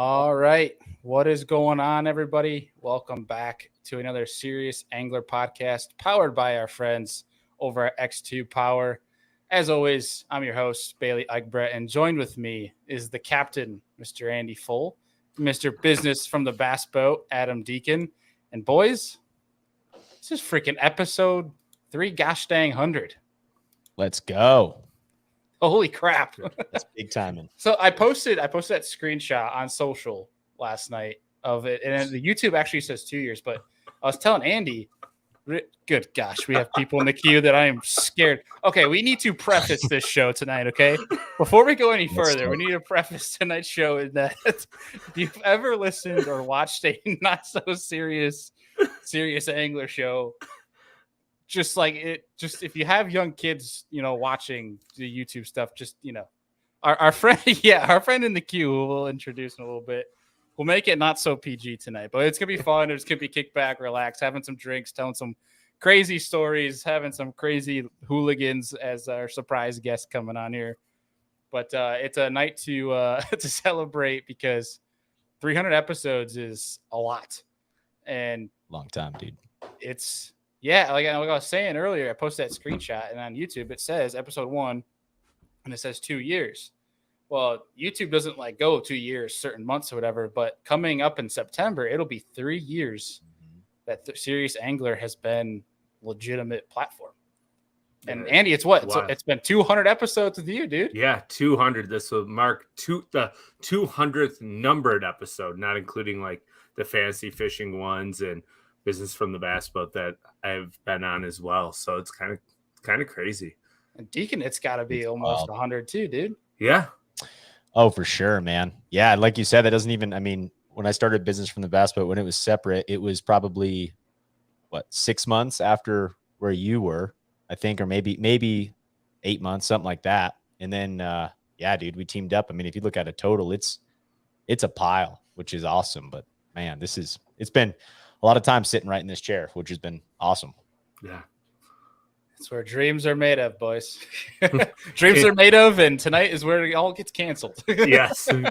All right. What is going on, everybody? Welcome back to another Serious Angler podcast powered by our friends over at X2 Power. As always, I'm your host, Bailey Eichbrett, and joined with me is the captain, Mr. Andy Full, Mr. Business from the Bass Boat, Adam Deacon. And boys, this is freaking episode 3 gosh dang 100. Let's go. Holy crap. That's big timing. So I posted that screenshot on social last night of it, and the YouTube actually says 2 years, but I was telling Andy, good gosh, we have people in the queue that I am scared. Okay, we need to preface this show tonight, okay? Before we go any further, we need to preface tonight's show in that if you've ever listened or watched a not so serious angler show, just if you have young kids, watching the YouTube stuff, just, our friend, our friend in the queue, who we'll introduce in a little bit, we'll make it not so PG tonight, but it's going to be fun. It's going to be kick back, relax, having some drinks, telling some crazy stories, having some crazy hooligans as our surprise guest coming on here. But it's a night to celebrate because 300 episodes is a lot. And long time, dude. It's, like I was saying earlier, I posted that screenshot, and on YouTube it says episode 1, and it says 2 years. Well, YouTube doesn't go 2 years, certain months or whatever, but coming up in September, it'll be 3 years that the Serious Angler has been legitimate platform. And Andy, it's what? It's been 200 episodes with you, dude. Yeah, 200. This will mark the 200th numbered episode, not including the fantasy fishing ones and Business from the Bass Boat that I've been on as well. So it's kind of crazy. And Deacon, it's got to be almost 100 too, dude. Yeah. Oh, for sure, man. Yeah, like you said, that doesn't even. I mean, when I started Business from the Bass Boat, when it was separate, it was probably 6 months after where you were, I think, or maybe 8 months, something like that. And then, dude, we teamed up. I mean, if you look at a total, it's a pile, which is awesome. But man, it's been a lot of time sitting right in this chair, which has been awesome. Yeah. It's where dreams are made of, boys. Dreams are made of, and tonight is where it all gets canceled. Yes. And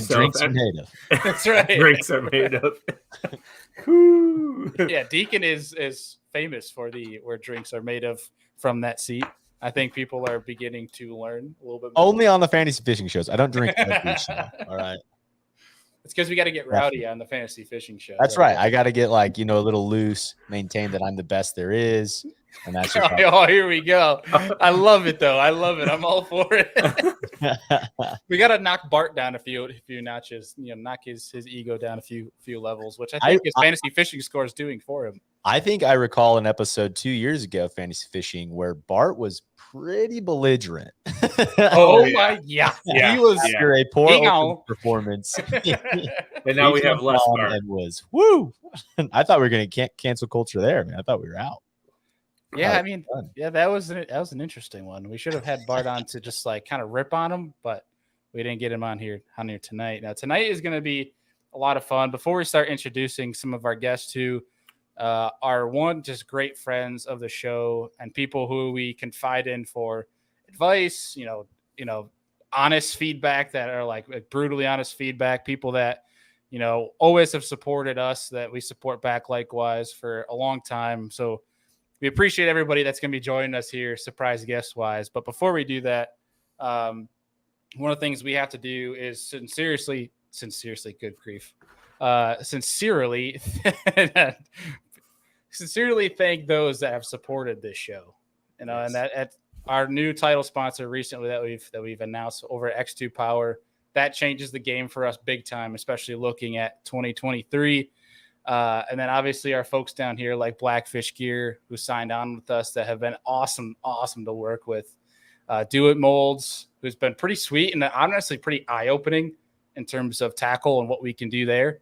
drinks are made of. That's right. Drinks are made of. Yeah, Deacon is famous for where drinks are made of from that seat. I think people are beginning to learn a little bit more. Only on the fantasy fishing shows. I don't drink every show. All right. It's because we got to get rowdy on the fantasy fishing show. That's right. I got to get a little loose, maintain that I'm the best there is. And that's here we go. I love it, though. I love it. I'm all for it. We got to knock Bart down a few notches, knock his ego down a few levels, which I think his fantasy fishing score is doing for him. I think I recall an episode 2 years ago, fantasy fishing, where Bart was pretty belligerent. My, yeah. He was after a poor performance. And now we have less Bart. And was woo. I thought we were going to cancel culture there, man. I thought we were out. Yeah, that was an interesting one. We should have had Bart on to just kind of rip on him, but we didn't get him on here tonight. Now tonight is going to be a lot of fun. Before we start introducing some of our guests who are just great friends of the show and people who we confide in for advice, honest feedback that are like brutally honest feedback, people that always have supported us, that we support back likewise for a long time. So we appreciate everybody that's going to be joining us here, surprise guest wise. But before we do that, one of the things we have to do is sincerely, good grief, sincerely thank those that have supported this show. And that at our new title sponsor recently that we've announced over at X2 Power, that changes the game for us big time, especially looking at 2023. And then obviously our folks down here like Blackfish Gear, who signed on with us, that have been awesome to work with. Do It Molds, who's been pretty sweet and honestly pretty eye-opening in terms of tackle and what we can do there.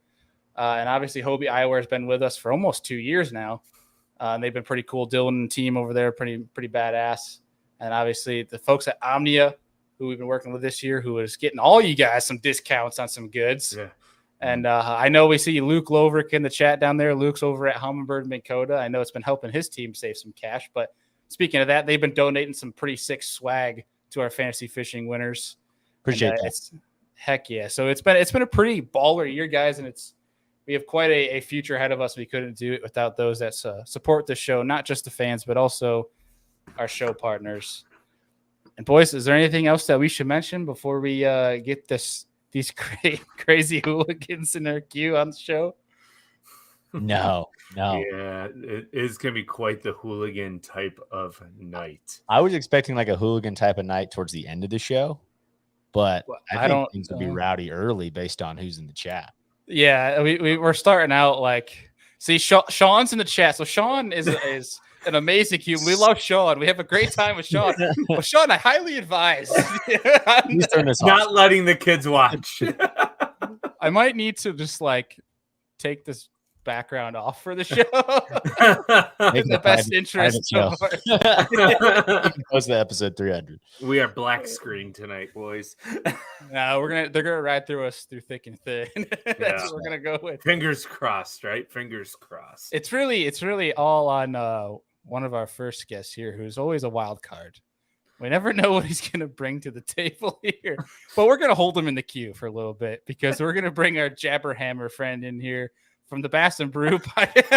And obviously Hobie Eyewear has been with us for almost 2 years now. And they've been pretty cool. Dylan and team over there, pretty badass. And obviously the folks at Omnia, who we've been working with this year, who is getting all you guys some discounts on some goods. Yeah. And I know we see Luke Loverick in the chat down there. Luke's over at Humminbird Minn Kota. I know it's been helping his team save some cash. But speaking of that, they've been donating some pretty sick swag to our fantasy fishing winners. Appreciate that. Heck yeah! So it's been a pretty baller year, guys, and we have quite a future ahead of us. We couldn't do it without those that support the show, not just the fans, but also our show partners. And boys, is there anything else that we should mention before we get these crazy hooligans in our queue on the show? No. Yeah, it is going to be quite the hooligan type of night. I was expecting like a hooligan type of night towards the end of the show, but I think things will be rowdy early based on who's in the chat. Yeah, we're starting out like, see, Sean's in the chat. So Sean is an amazing human. We love Sean. We have a great time with Sean. Well, Sean, I highly advise not letting the kids watch. I might need to just like take this background off for the show. The best interest. Post the episode 300. We are black screen tonight, boys. No, they're gonna ride through us through thick and thin. That's what we're gonna go with. Fingers crossed, right? Fingers crossed. It's really all on one of our first guests here, who's always a wild card. We never know what he's gonna bring to the table here, but we're gonna hold him in the queue for a little bit because we're gonna bring our Jabberhammer friend in here. From the Bass and Brew podcast,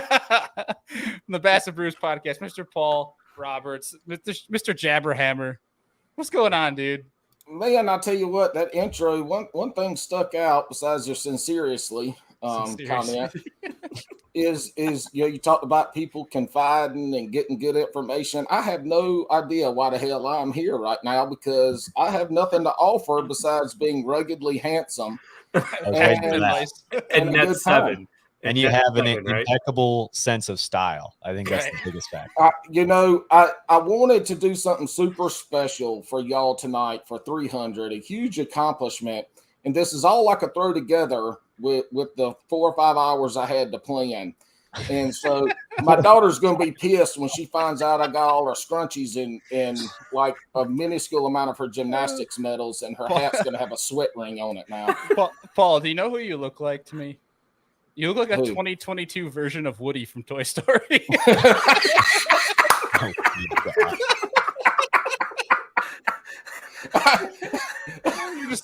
Mr. Paul Roberts, Mr. Jabberhammer. What's going on, dude? Man, I'll tell you what, that intro, one thing stuck out besides your sincerely comment is you talked about people confiding and getting good information. I have no idea why the hell I'm here right now because I have nothing to offer besides being ruggedly handsome and that's 7. And you have an impeccable sense of style. I think that's the biggest factor. I wanted to do something super special for y'all tonight for 300, a huge accomplishment. And this is all I could throw together with the 4 or 5 hours I had to plan. And so my daughter's going to be pissed when she finds out I got all her scrunchies in like a minuscule amount of her gymnastics medals, and her hat's going to have a sweat ring on it now. Paul, do you know who you look like to me? You look like a 2022 version of Woody from Toy Story.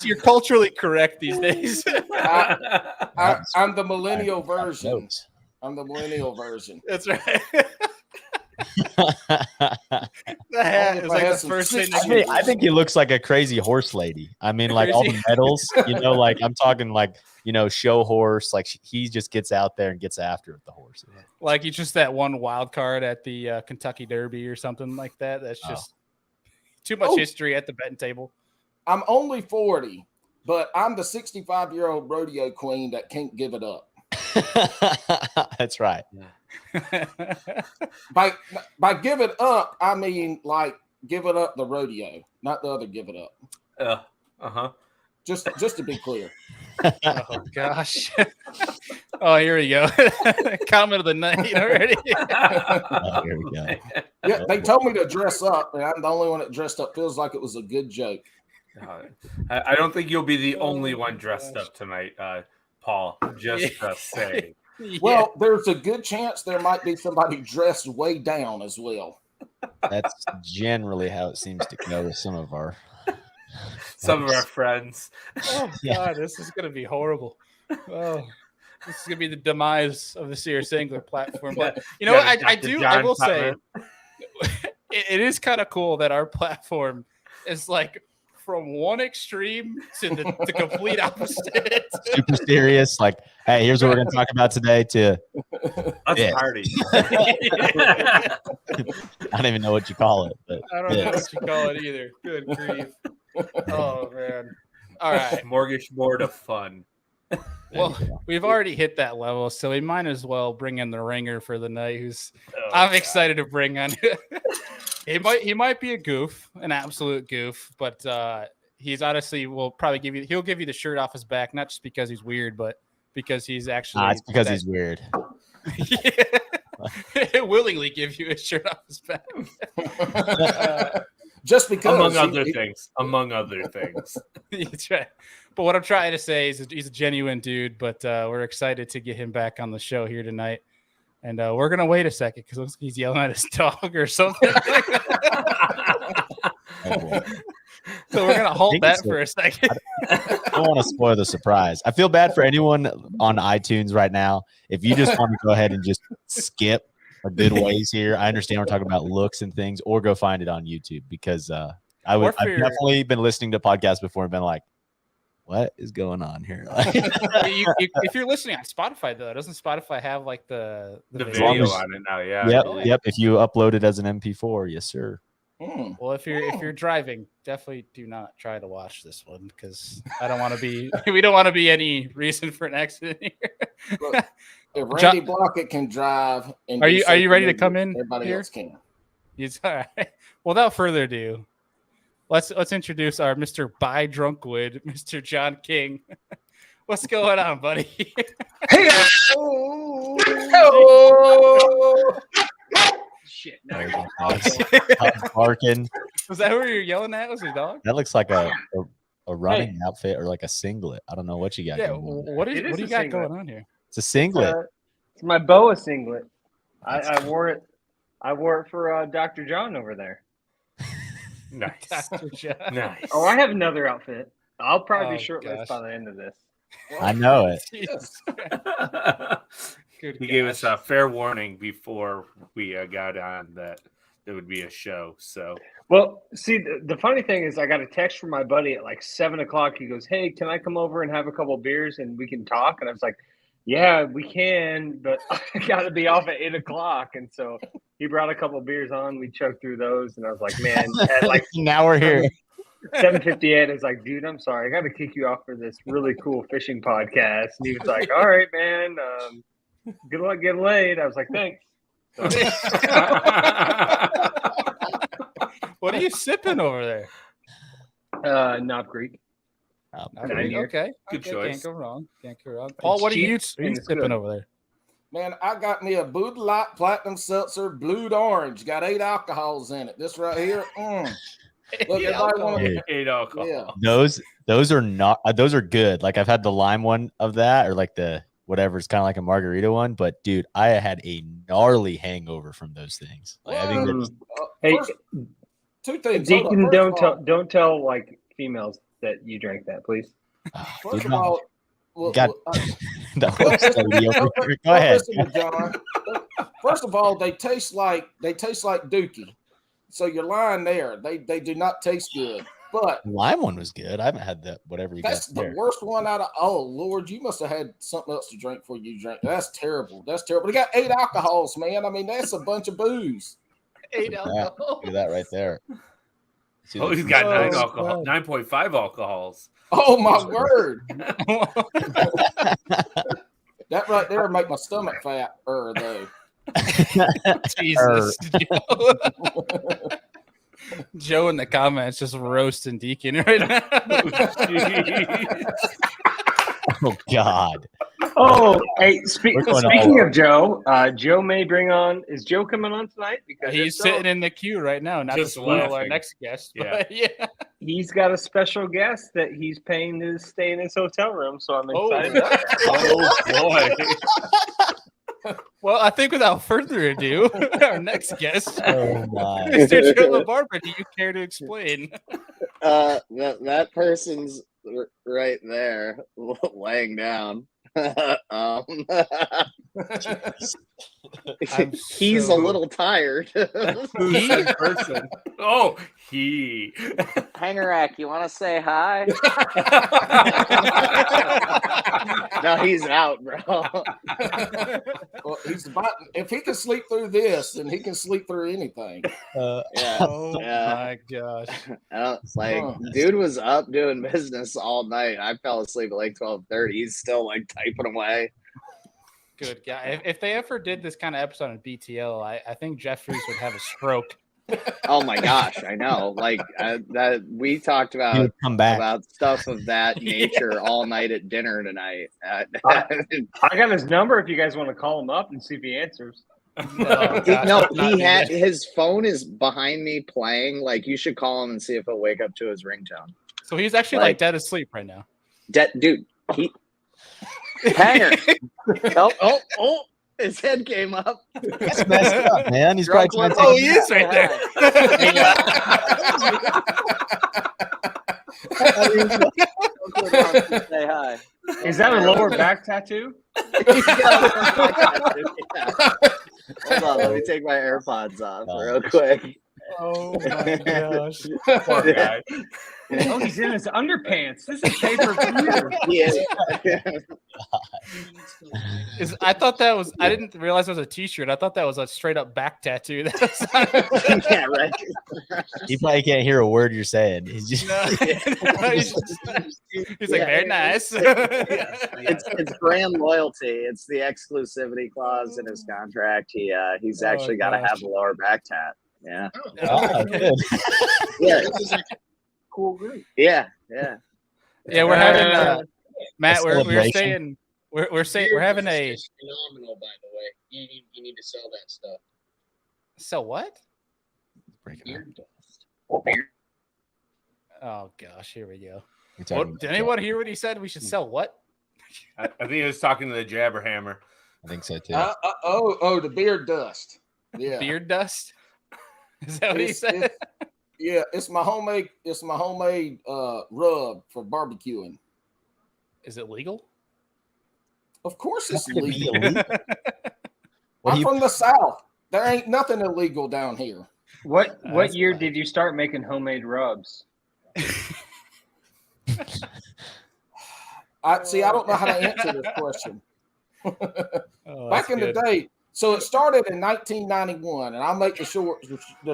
You're culturally correct these days. I'm the millennial version. I'm the millennial version. That's right. The hat is like the first thing. I think he looks like a crazy horse lady. I mean, like all the medals, like I'm talking like, show horse. Like he just gets out there and gets after the horse. Like he's just that one wild card at the Kentucky Derby or something like that. That's just too much history at the betting table. I'm only 40, but I'm the 65-year-old rodeo queen that can't give it up. That's right. By give it up, I mean like give it up the rodeo, not the other give it up. Just to be clear. Oh gosh. Oh, here we go. Comment of the night already. Here we go. Yeah, they told me to dress up, and I'm the only one that dressed up. Feels like it was a good joke. I don't think you'll be the only one dressed up tonight, Paul. Just saying. Yeah. Well, there's a good chance there might be somebody dressed way down as well. That's generally how it seems to go with some of our friends. Oh God, this is gonna be horrible. Oh, this is gonna be the demise of the Sears Angler platform. But I will say, it is kind of cool that our platform is like from one extreme to the complete opposite. Super serious. Like, hey, here's what we're going to talk about today. Let's party. I don't even know what you call it. But I don't know what you call it either. Good grief. Oh, man. All right. Smorgasbord of fun. Well, we've already hit that level, so we might as well bring in the ringer for the night. I'm excited to bring on. He might be a goof, an absolute goof, but he's honestly he'll give you the shirt off his back, not just because he's weird, but because he's actually it's because he's weird. He'll willingly give you his shirt off his back. Just because among other things. That's right. But what I'm trying to say is he's a genuine dude, but we're excited to get him back on the show here tonight. And we're going to wait a second because he's yelling at his dog or something. So we're going to hold that for a second. don't want to spoil the surprise. I feel bad for anyone on iTunes right now. If you just want to go ahead and just skip a good ways here, I understand we're talking about looks and things, or go find it on YouTube because I've definitely been listening to podcasts before and been like, what is going on here? If you're listening on Spotify, though, doesn't Spotify have like the video on it now? Yeah. Yep. If you upload it as an MP4, yes, sir. Well, if you're driving, definitely do not try to watch this one because I don't want to be. We don't want to be any reason for an accident here. Look, if Randy Blockett can drive, and are you ready to come in? Everybody else can. He's all right. Well, without further ado, let's introduce our Mr. Buy Drunkwood, Mr. John King. What's going on, buddy? Hey, shit! Barking. Was that who you're yelling at? Was your dog? That looks like a running outfit or like a singlet. I don't know what you got. Yeah. Going on. What do you got going on here? It's a singlet. It's my boa singlet. I wore it. I wore it for Dr. John over there. Nice. Dr. John. Nice. Oh, I have another outfit. I'll probably be shirtless by the end of this. I know it. He gave us a fair warning before we got on that there would be a show. So, well, see, the funny thing is, I got a text from my buddy at like 7:00. He goes, "Hey, can I come over and have a couple of beers and we can talk?" And I was like, "Yeah, we can, but I got to be off at 8:00." And so he brought a couple of beers on. We chugged through those, and I was like, "Man, at like now we're here." 7:58. I was like, "Dude, I'm sorry, I got to kick you off for this really cool fishing podcast." And he was like, "All right, man. Good luck getting laid." I was like, "Thanks." So, what are you sipping over there? Knob Creek. Okay. Good choice. Can't go wrong. Paul, what are you sipping over there? Man, I got me a Bud Light Platinum Seltzer Blued Orange. Got 8 alcohols in it. This right here. Look, 8 alcohol. Yeah. Those are not. Those are good. Like I've had the lime one of that, or like the whatever. It's kind of like a margarita one. But dude, I had a gnarly hangover from those things. Like, I think hey, first, 2 things. Deacon, don't tell like females that you drank that, please. First of all, go ahead. John. First of all, they taste like Dookie. So you're lying there. They do not taste good. But lime one was good. I haven't had that. Whatever you that's got there. the worst one out of. Oh Lord, you must have had something else to drink before you drank. That's terrible. That's terrible. They got 8 alcohols, man. I mean, that's a bunch of booze. 8 alcohol. Look at that right there. Oh, he's got 9 alcohol, 9.5 alcohols. Oh my word! That right there make my stomach fat. Though. Jesus. Joe in the comments just roasting Deacon right now. Oh God. Oh, hey, speaking of Joe, Joe may bring on. Is Joe coming on tonight? Because he's sitting in the queue right now. Not to spoil our next guest, but yeah. He's got a special guest that he's paying to stay in his hotel room. So I'm excited. Oh boy. Well, I think without further ado, our next guest, my. Mr. Joe LaBarbera, do you care to explain? That person's right there, laying down. He's a little tired. Who's that person? Oh, he. Hangerack, you want to say hi? No, he's out, bro. Well, he's about. If he can sleep through this, then he can sleep through anything. Yeah. Oh my gosh! Dude was up doing business all night. I fell asleep at like 12:30. He's still like typing away. Good guy. If they ever did this kind of episode on BTL, I think Jeffries would have a stroke. Oh my gosh, I know. Like that we talked about stuff of that nature all night at dinner tonight. I got his number if you guys want to call him up and see if he answers. No, he had his phone is behind me playing. Like you should call him and see if he'll wake up to his ringtone. So he's actually like dead asleep right now. Dude, Hanger. Oh, his head came up. That's messed up, man. He's probably trying to Oh, he is right there. Say hi. Is that a lower back tattoo? Hold on, let me take my AirPods off real quick. Oh my gosh. Poor guy. Oh, he's in his underpants. This is paper view. I thought that was. I didn't realize it was a T-shirt. I thought that was a straight up back tattoo. Yeah, right. He probably can't hear a word you're saying. He's just he's like, very nice. It's brand loyalty. It's the exclusivity clause in his contract. He's actually got to have a lower back tat. Yeah. Oh, good. Yeah. Cool group. Yeah. Yeah, we're having Matt. We're saying we're having a phenomenal. By the way, you need to sell that stuff. Sell what? Beer dust. Oh gosh, here we go. What, did anyone hear what he said? We should sell what? I think he was talking to the Jabberhammer. I think so too. The beard dust. Yeah. Beard dust? Is that what he said? It's my homemade rub for barbecuing. Is it legal? Of course it's legal. What I'm from the South. There ain't nothing illegal down here. What year did you start making homemade rubs? I don't know how to answer this question. Back in the day, so it started in 1991, and I'll make the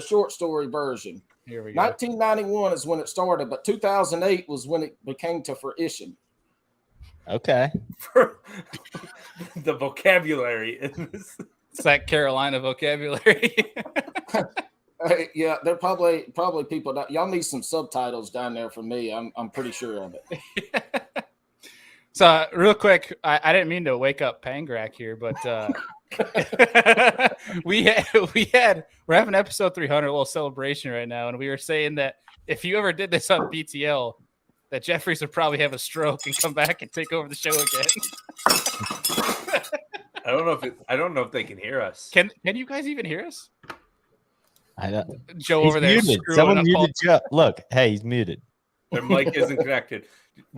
short story version. Here we go. 1991 is when it started, but 2008 was when it became to fruition. Okay. The vocabulary in this. It's that Carolina vocabulary. Yeah, they're probably people that y'all need some subtitles down there for me. I'm pretty sure of it. So real quick, I didn't mean to wake up Pangrak here, but we're having episode 300, a little celebration right now, and we were saying that if you ever did this on BTL, that Jeffries would probably have a stroke and come back and take over the show again. I don't know if they can hear us. Can you guys even hear us? I don't. Joe He's over there. muted. Someone muted Joe. Look, hey, he's muted. Their mic isn't connected.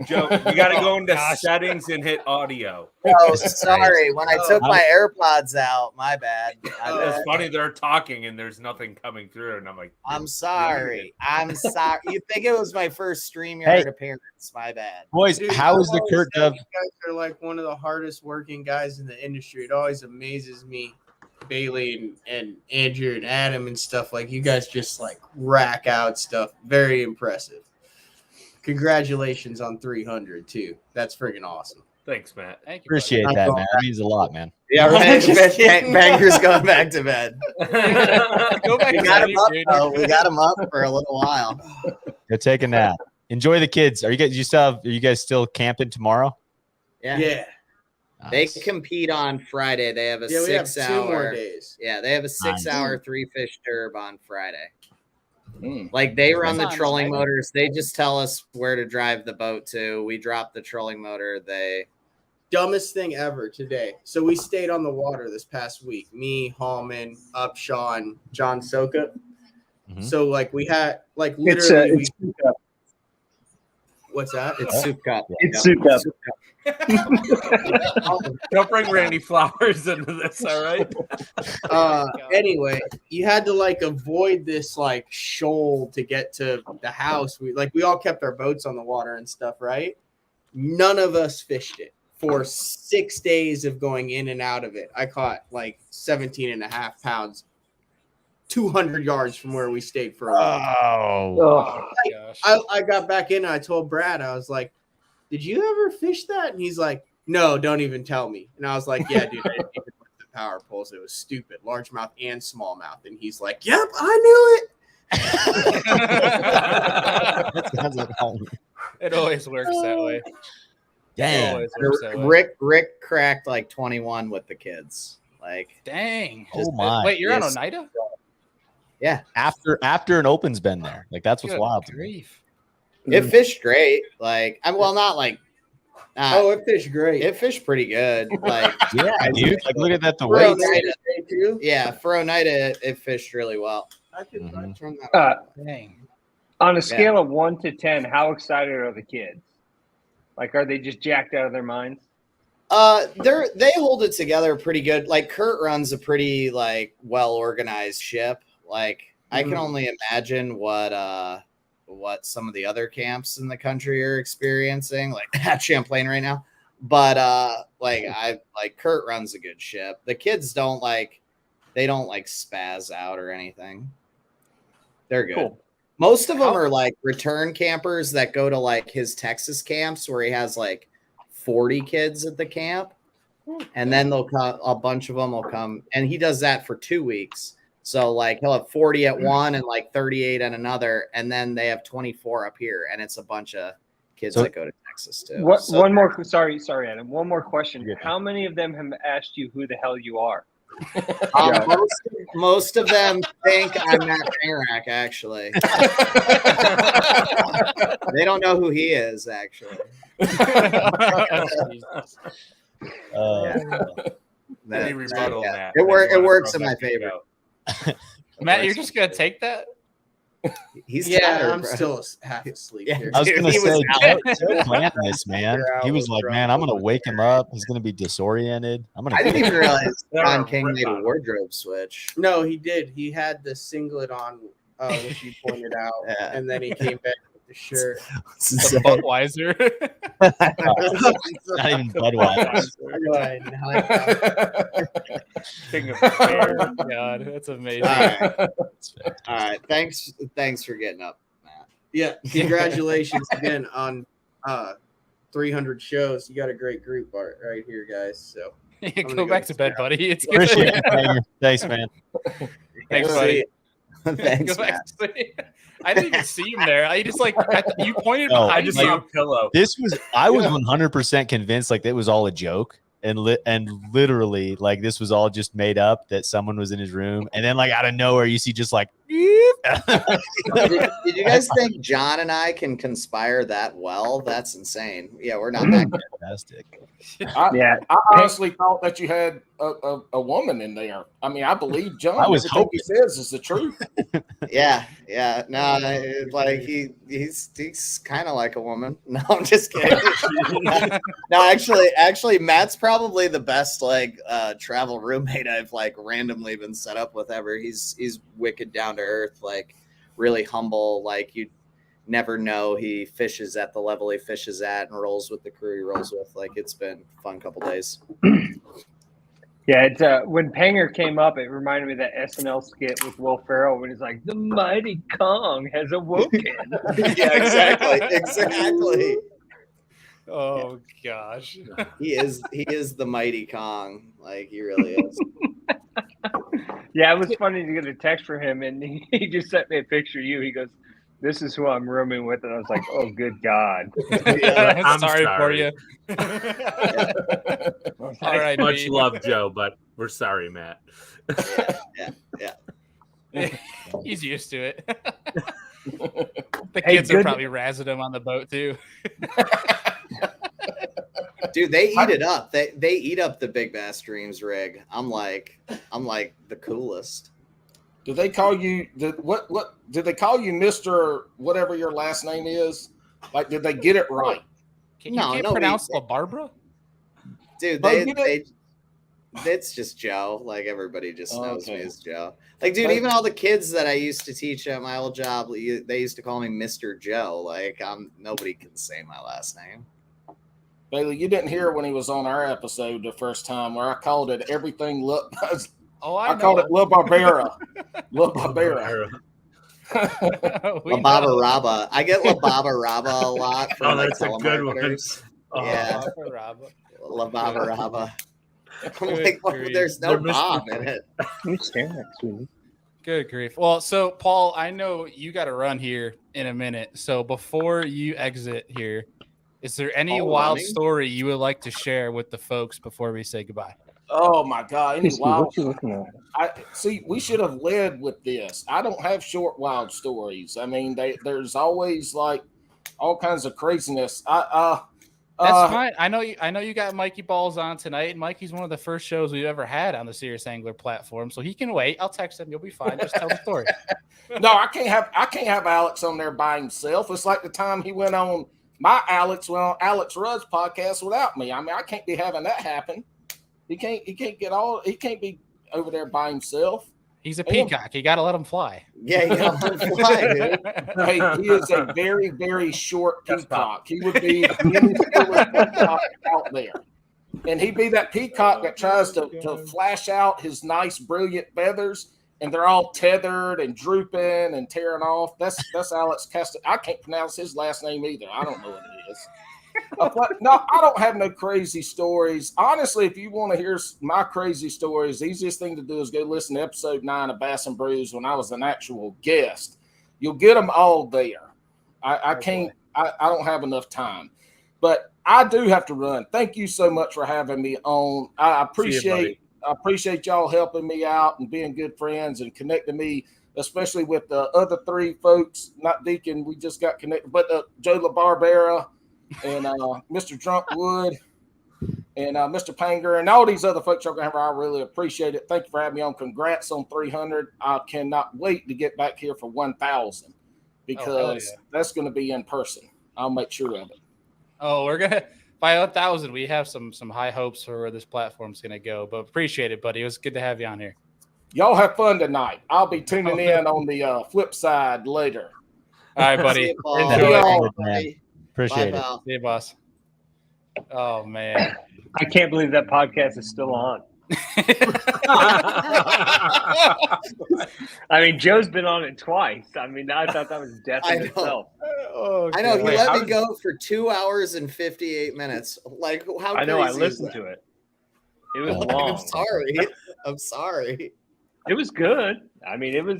Joe, you got to go into settings and hit audio. Oh, sorry. When I took my AirPods out, my bad. It's funny they're talking and there's nothing coming through, and I'm like, I'm sorry. I'm sorry. You think it was my first StreamYard appearance? My bad. Boys, Dude, how is the Kurt Dove? You guys are like one of the hardest working guys in the industry. It always amazes me, Bailey and Andrew and Adam and stuff. Like, you guys just like rack out stuff. Very impressive. Congratulations on 300 too. That's freaking awesome. thanks, Matt. Thank you. Appreciate that, man. That means a lot, man. Yeah, right. Banger's going back to bed. Go back. We got him up, though. We got him up for a little while. Go take a nap. Enjoy the kids. Are you guys still camping tomorrow? Yeah. They Nice. compete on Friday. They have a We have 6 2 more hour. days. Yeah, they have a 6 Nice. hour 3-fish derb on Friday. Mm. Like, they run the That's trolling nice. motors. They just tell us where to drive the boat to. We drop the trolling motor. Dumbest thing ever today. So we stayed on the water this past week. Me, Hallman, Upshaw, and John Soka. Mhm. So like we had like literally what's that? It's soup cup. It's soup cup. Don't bring Randy Flowers into this, all right? Anyway, you had to like avoid this like shoal to get to the house. We all kept our boats on the water and stuff, right? None of us fished it for 6 days of going in and out of it. I caught like 17.5 pounds, 200 yards from where we stayed for a while. Oh, Gosh. I got back in and I told Brad, I was like, did you ever fish that? And he's like, no, don't even tell me. And I was like, yeah, dude, I didn't even look at the power poles. It was stupid, largemouth and smallmouth. And he's like, yep, I knew it. It always works that way. It damn. always works that way. Rick cracked like 21 with the kids. Like, Dang. Oh my. Wait, you're on Yes. Oneida? yeah, After an open's been there. Like that's what's Good wild. to me. grief. it fished great. Like, not like. It fished great. It fished pretty good. Like, Yeah, dude. Like look at that. The For weights. Oneida, too. yeah, for Oneida, it fished really well. I could Mhm. turn that. Dang. On a scale of 1 to 10, how excited are the kids? Like, are they just jacked out of their minds? They hold it together pretty good. Like Kurt runs a pretty like well organized ship. Like I can only imagine what some of the other camps in the country are experiencing, like at Champlain right now. But like Kurt runs a good ship. The kids don't spaz out or anything. They're good. Cool. Most of them are like return campers that go to like his Texas camps where he has like 40 kids at the camp, and then they'll come. A bunch of them will come, and he does that for 2 weeks. So like he'll have 40 at one and like 38 at another, and then they have 24 up here, and it's a bunch of kids that go to Texas too. One more, sorry, Adam. One more question. How many of them have asked you who the hell you are? Most of them think I'm Matt Panerack, actually. They don't know who he is, actually. It works in my favor. Matt, you're just gonna take that? He's tired, I'm still half asleep here. I was gonna say, Joe planned this, man. He was like, "Man, I'm gonna wake him up. He's gonna be disoriented. I didn't even realize John King made a wardrobe switch." No, he did. He had the singlet on, which you pointed out, and then he came back with the shirt. The Budweiser. Not even Budweiser. King of Bear. God, that's amazing. All right. Thanks for getting up, Matt. Yeah. Congratulations again on 300 shows. You got a great group right here, guys. So go back to bed, buddy. It's good. Appreciate it. Thanks, man. Thanks, buddy. Thanks, go back Matt. to sleep. I didn't even see him there. I just you pointed. No, I just saw a pillow. I was 100% convinced like it was all a joke. And literally, like this was all just made up that someone was in his room, and then like out of nowhere, you see just like. Did you guys think John and I can conspire that well? That's insane. Yeah, we're not that fantastic. I honestly thought that you had a woman in there. I mean, I believe John. I was everything hoping. he says is the truth. Yeah. No, like he's kind of like a woman. No, I'm just kidding. No, actually, Matt's probably the best like travel roommate I've like randomly been set up with ever. He's wicked down to earth, like really humble. Like you never know he fishes at the level he fishes at and rolls with the crew he rolls with. Like it's been a fun couple days. Yeah, it's when Panger came up, it reminded me of that SNL skit with Will Ferrell when he's like, "The mighty Kong has awoken." Yeah, exactly. Oh gosh, he is the mighty Kong. Like he really is. Yeah, it was funny to get a text from him, and he just sent me a picture of you. He goes, "This is who I'm rooming with," and I was like, "Oh, good God!" I'm sorry for you. All right, much love, Joe, but we're sorry, Matt. Yeah. He's used to it. The kids are probably razzing him on the boat too. Dude, they eat it up. They eat up the Big Bass Dreams rig. I'm like the coolest. Do they call you what did they call you, Mr. whatever your last name is? Like, did they get it right? You can't pronounce La Barbara? Dude, it's just Joe. Like everybody just knows me as Joe. Like, dude, even all the kids that I used to teach at my old job, they used to call me Mr. Joe. Like nobody can say my last name. Bailey, you didn't hear when he was on our episode the first time where I called it everything. I called it La Barbera. La Barbera. La Baba Raba. I get La Baba Raba a lot. Oh, that's a good one. Yeah. La Baba Raba. I'm like, there's no Bob in it. You staring at sweetie. Good grief. Well, so Paul, I know you got to run here in a minute. So before you exit here, is there any wild story you would like to share with the folks before we say goodbye? Oh my God! Any wild? We should have led with this. I don't have short wild stories. I mean, there's always like all kinds of craziness. That's fine. I know you got Mikey Balls on tonight, and Mikey's one of the first shows we've ever had on the Serious Angler platform, so he can wait. I'll text him. You'll be fine. Just tell the story. No, I can't have Alex on there by himself. It's like the time he went on my Alex went on Alex Rudd's podcast without me. I mean, I can't be having that happen. He can't be over there by himself. He's a peacock. You got to let him fly. Yeah, you got to let him fly, dude. Hey, he is a very, very short peacock. He would be the peacock out there. And he'd be that peacock that tries to flash out his nice, brilliant feathers, and they're all tethered and drooping and tearing off. That's Alex Castro. I can't pronounce his last name either. I don't know what it is. No, I don't have no crazy stories. Honestly, if you want to hear my crazy stories, the easiest thing to do is go listen to episode 9 of Bass and Brews when I was an actual guest. You'll get them all there. I can't. I don't have enough time, but I do have to run. Thank you so much for having me on. I appreciate y'all helping me out and being good friends and connecting me, especially with the other 3 folks. Not Deacon, we just got connected, but Joe LaBarbera and Mr. Drunkwood and Mr. Panger and all these other folks y'all gonna have. I really appreciate it. Thank you for having me on. Congrats on 300. I cannot wait to get back here for 1,000 because that's going to be in person. I'll make sure of it. Oh, we're gonna by 1,000. We have some high hopes for where this platform's gonna go. But appreciate it, buddy. It was good to have you on here. Y'all have fun tonight. I'll be tuning in on the flip side later. All right, buddy. Appreciate it. See you, boss. Oh man, I can't believe that podcast is still on. I mean, Joe's been on it twice. I mean, I thought that was death in itself. I know. He let me go for 2 hours and 58 minutes. Like, how? I know. I listened to it. It was long. I'm sorry. It was good. I mean,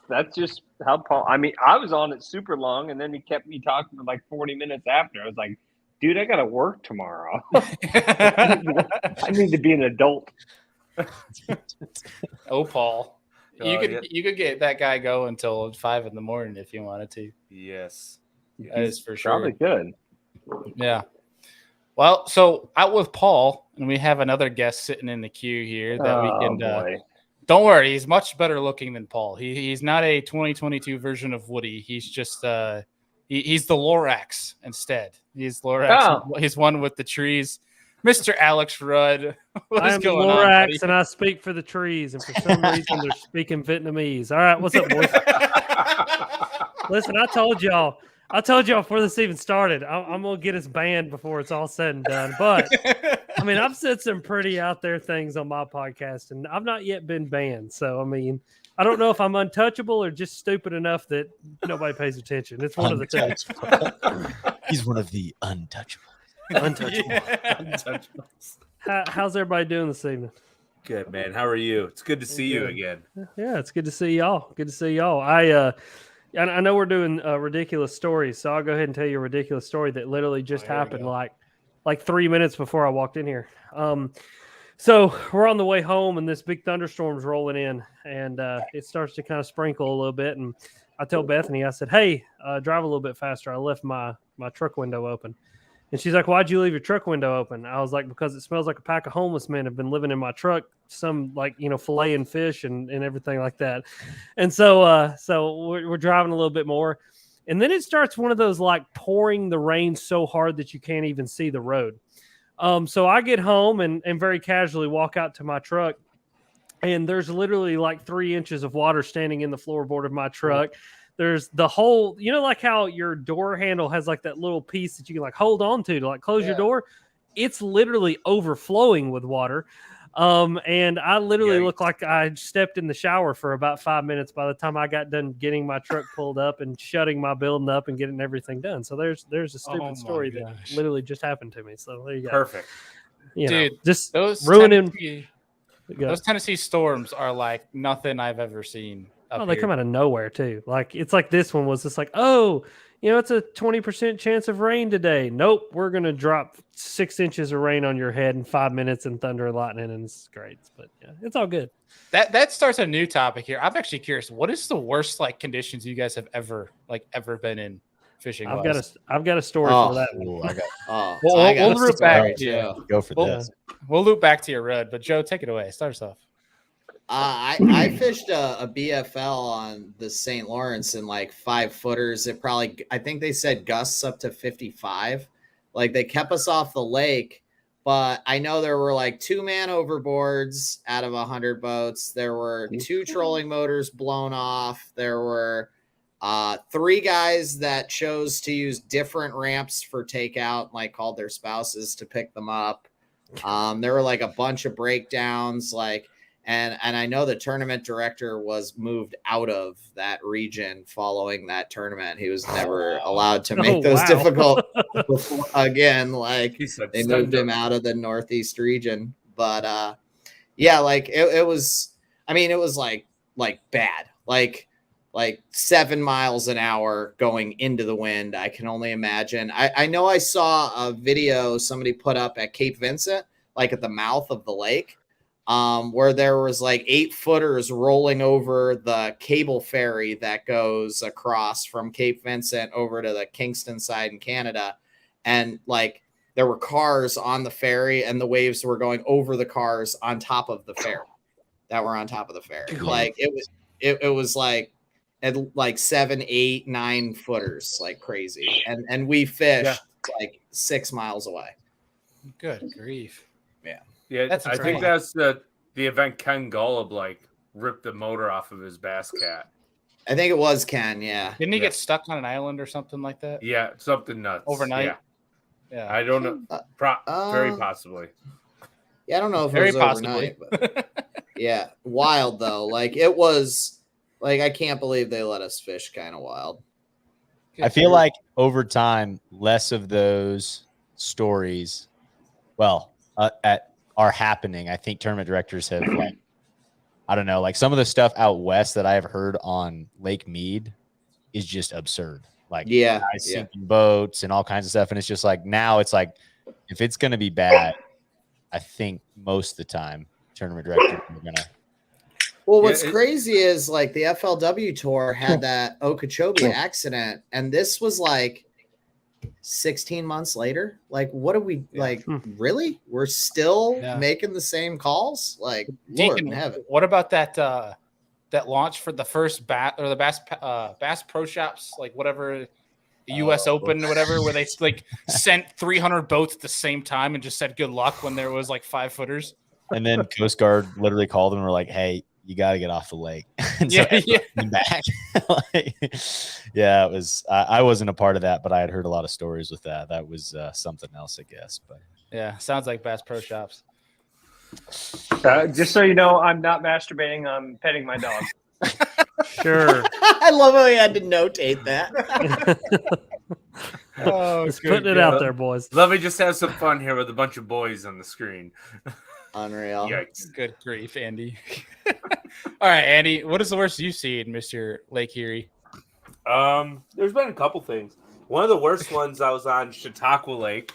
that's just how Paul. I mean, I was on it super long, and then he kept me talking for like 40 minutes after. I was like, dude, I got to work tomorrow. I need to be an adult. Oh, Paul. You could get that guy going until 5 a.m. if you wanted to. Yes. That is for sure. Probably good. Yeah. Well, so out with Paul, and we have another guest sitting in the queue here that we can. Don't worry, he's much better looking than Paul. He's not a 2022 version of Woody. He's just he's the Lorax instead. He's Lorax. Oh. He's one with the trees. Mr. Alex Rudd. I am Lorax, and I speak for the trees, and for some reason they're speaking Vietnamese. All right, what's up, boys? Listen, I told y'all before this even started, I'm gonna get us banned before it's all said and done. But I mean, I've said some pretty out there things on my podcast, and I've not yet been banned. So I mean, I don't know if I'm untouchable or just stupid enough that nobody pays attention. It's one of the two. He's one of the untouchables. Untouchables. How's everybody doing this evening? Good, man. How are you? It's good to see you again. Yeah, it's good to see y'all. Good to see y'all. I know we're doing ridiculous stories, so I'll go ahead and tell you a ridiculous story that literally just happened like 3 minutes before I walked in here. So we're on the way home, and this big thunderstorm's rolling in, and it starts to kind of sprinkle a little bit. And I tell Bethany, I said, "Hey, drive a little bit faster. I left my truck window open." And she's like, "Why'd you leave your truck window open?" I was like, "Because it smells like a pack of homeless men have been living in my truck, some filleting fish and everything like that." And so we're driving a little bit more. And then it starts one of those like pouring the rain so hard that you can't even see the road. So I get home and very casually walk out to my truck. And there's literally like 3 inches of water standing in the floorboard of my truck. There's the whole, like how your door handle has like that little piece that you can like hold on to like close your door. It's literally overflowing with water. And I literally look like I stepped in the shower for about 5 minutes by the time I got done getting my truck pulled up and shutting my building up and getting everything done. So there's a stupid story that literally just happened to me. So there you go. Perfect. Dude, just those ruining. Those Tennessee storms are like nothing I've ever seen. They come out of nowhere too. Like it's like this one was just like, it's a 20% chance of rain today. Nope, we're gonna drop 6 inches of rain on your head in 5 minutes and thunder and lightning, and it's great. But yeah, it's all good. That starts a new topic here. I'm actually curious. What is the worst like conditions you guys have ever been in fishing? I've got a story for that one. We'll loop back to you. Go for this. We'll loop back to your Rudd, but Joe, take it away. Start us off. I fished a BFL on the St. Lawrence in like 5 footers. I think they said gusts up to 55. Like they kept us off the lake, but I know there were like 2 man overboards out of 100 boats. There were 2 trolling motors blown off. There were 3 guys that chose to use different ramps for takeout, like called their spouses to pick them up. There were like a bunch of breakdowns, like, and I know the tournament director was moved out of that region following that tournament. He was never allowed to make those difficult again. Like they moved him out of the Northeast region. But yeah, like it was. I mean, it was like bad, like 7 miles an hour going into the wind. I can only imagine. I know I saw a video somebody put up at Cape Vincent, like at the mouth of the lake, where there was like 8 footers rolling over the cable ferry that goes across from Cape Vincent over to the Kingston side in Canada. And like there were cars on the ferry and the waves were going over the cars on top of the ferry that were on top of the ferry. Like it was like at like 7, 8, 9 footers, like crazy. And we fished like 6 miles away. Good grief. Yeah, That's I think that's the event Ken Golub like ripped the motor off of his Bass Cat. I think it was Ken, yeah. Didn't he get stuck on an island or something like that? Yeah, something nuts. Overnight? Yeah. I don't know. Very possibly. Yeah, I don't know if Very it was overnight. But yeah, wild though. Like it was, like I can't believe they let us fish kind of wild. I feel like over time, less of those stories, are happening. I think tournament directors have, like, I don't know, like some of the stuff out west that I have heard on Lake Mead is just absurd. Like, guys sinking boats and all kinds of stuff. And it's just like, now it's like, if it's going to be bad, I think most of the time tournament directors are going to. Well, what's crazy is like the FLW tour had that Okeechobee accident, and this was like 16 months later. Like, what are we like? Really? We're still making the same calls? Like, Lord in heaven. What about that that launch for the first Bass Pro Shops, like whatever, the US Open or whatever, where they like sent 300 boats at the same time and just said good luck when there was like 5 footers? And then Coast Guard literally called them and were like, "Hey, you got to get off the lake." And back. It was. I wasn't a part of that, but I had heard a lot of stories with that. That was something else, I guess. But yeah, sounds like Bass Pro Shops. Just so you know, I'm not masturbating. I'm petting my dog. Sure. I love how he had to notate that. Just putting it out there, boys. Let me just have some fun here with a bunch of boys on the screen. Unreal. Yikes. Good grief, Andy. All right, Andy, what is the worst you've seen, Mr. Lake Erie? There's been a couple things. One of the worst ones, I was on Chautauqua Lake,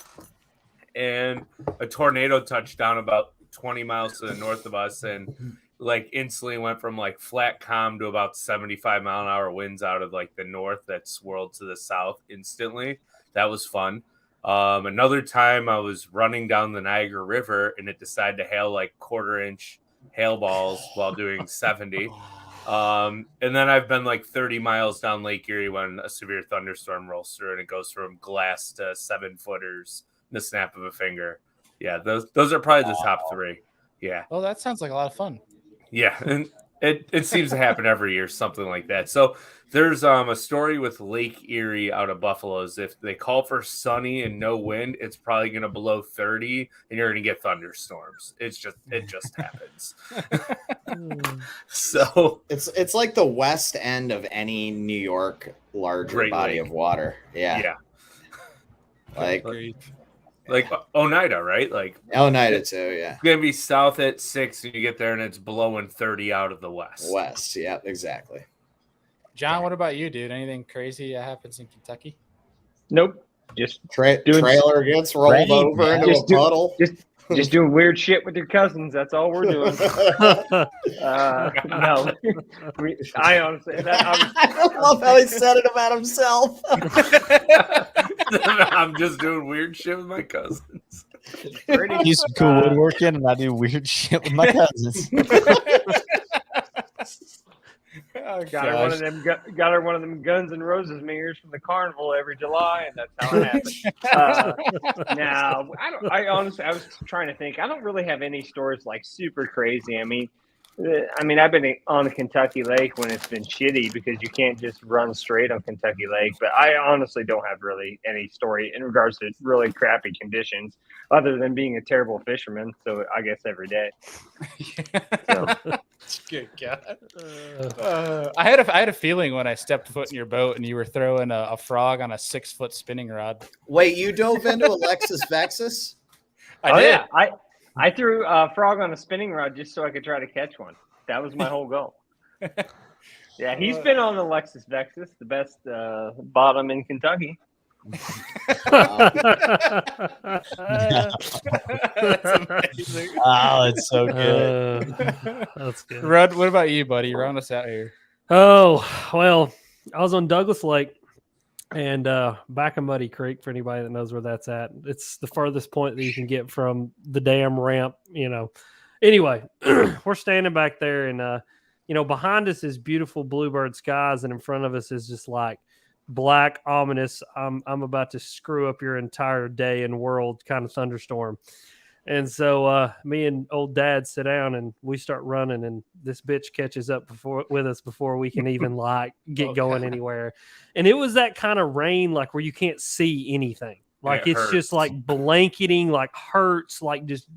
and a tornado touched down about 20 miles to the north of us, and like instantly went from like flat calm to about 75 mile an hour winds out of like the north that swirled to the south instantly. That was fun. Another time I was running down the Niagara River and it decided to hail like 1/4-inch hail balls while doing 70. And then I've been like 30 miles down Lake Erie when a severe thunderstorm rolls through and it goes from glass to 7 footers in the snap of a finger. Yeah, those are probably the top 3. Yeah. Oh, that sounds like a lot of fun. Yeah, and it seems to happen every year, something like that. So there's a story with Lake Erie out of Buffalo's. If they call for sunny and no wind, it's probably going to below 30, and you're going to get thunderstorms. It just happens. So it's like the west end of any New York larger body of water. Yeah. Like Oneida, right? Like Oneida too, yeah. It's gonna be south at 6, and you get there and it's blowing 30 out of the west. West, yeah, exactly. John, what about you, dude? Anything crazy that happens in Kentucky? Nope. Just trailer gets rolled over into a puddle. Just doing weird shit with your cousins. That's all we're doing. No, I honestly, I love how he said it about himself. I'm just doing weird shit with my cousins. Do some cool woodworking, and I do weird shit with my cousins. Oh, got her one of them Guns N' Roses mirrors from the carnival every July, and that's how it happened. Now, I honestly, I was trying to think. I don't really have any stories like super crazy. I mean, I've been on a Kentucky Lake when it's been shitty because you can't just run straight on Kentucky Lake. But I honestly don't have really any story in regards to really crappy conditions, other than being a terrible fisherman. So I guess every day. Good God. I had a feeling when I stepped foot in your boat and you were throwing a frog on a 6-foot spinning rod. Wait, you dove into Alexis Vexus? I did. Yeah. I threw a frog on a spinning rod just so I could try to catch one. That was my whole goal. Yeah, he's been on the Lexus Vexus, the best bottom in Kentucky. That's amazing. Oh, it's so good. That's good. Rudd, what about you, buddy? Round us out here. Oh, well, I was on Douglas Lake and back in Muddy Creek, for anybody that knows where that's at. It's the furthest point that you can get from the dam ramp, Anyway, we're standing back there and, behind us is beautiful bluebird skies, and in front of us is just like black, ominous, I'm about to screw up your entire day and world kind of thunderstorm. And so me and old Dad sit down and we start running, and this bitch catches up with us before we can even get going anywhere. And it was that kind of rain, like where you can't see anything. Like it's just like blanketing, like hurts, like just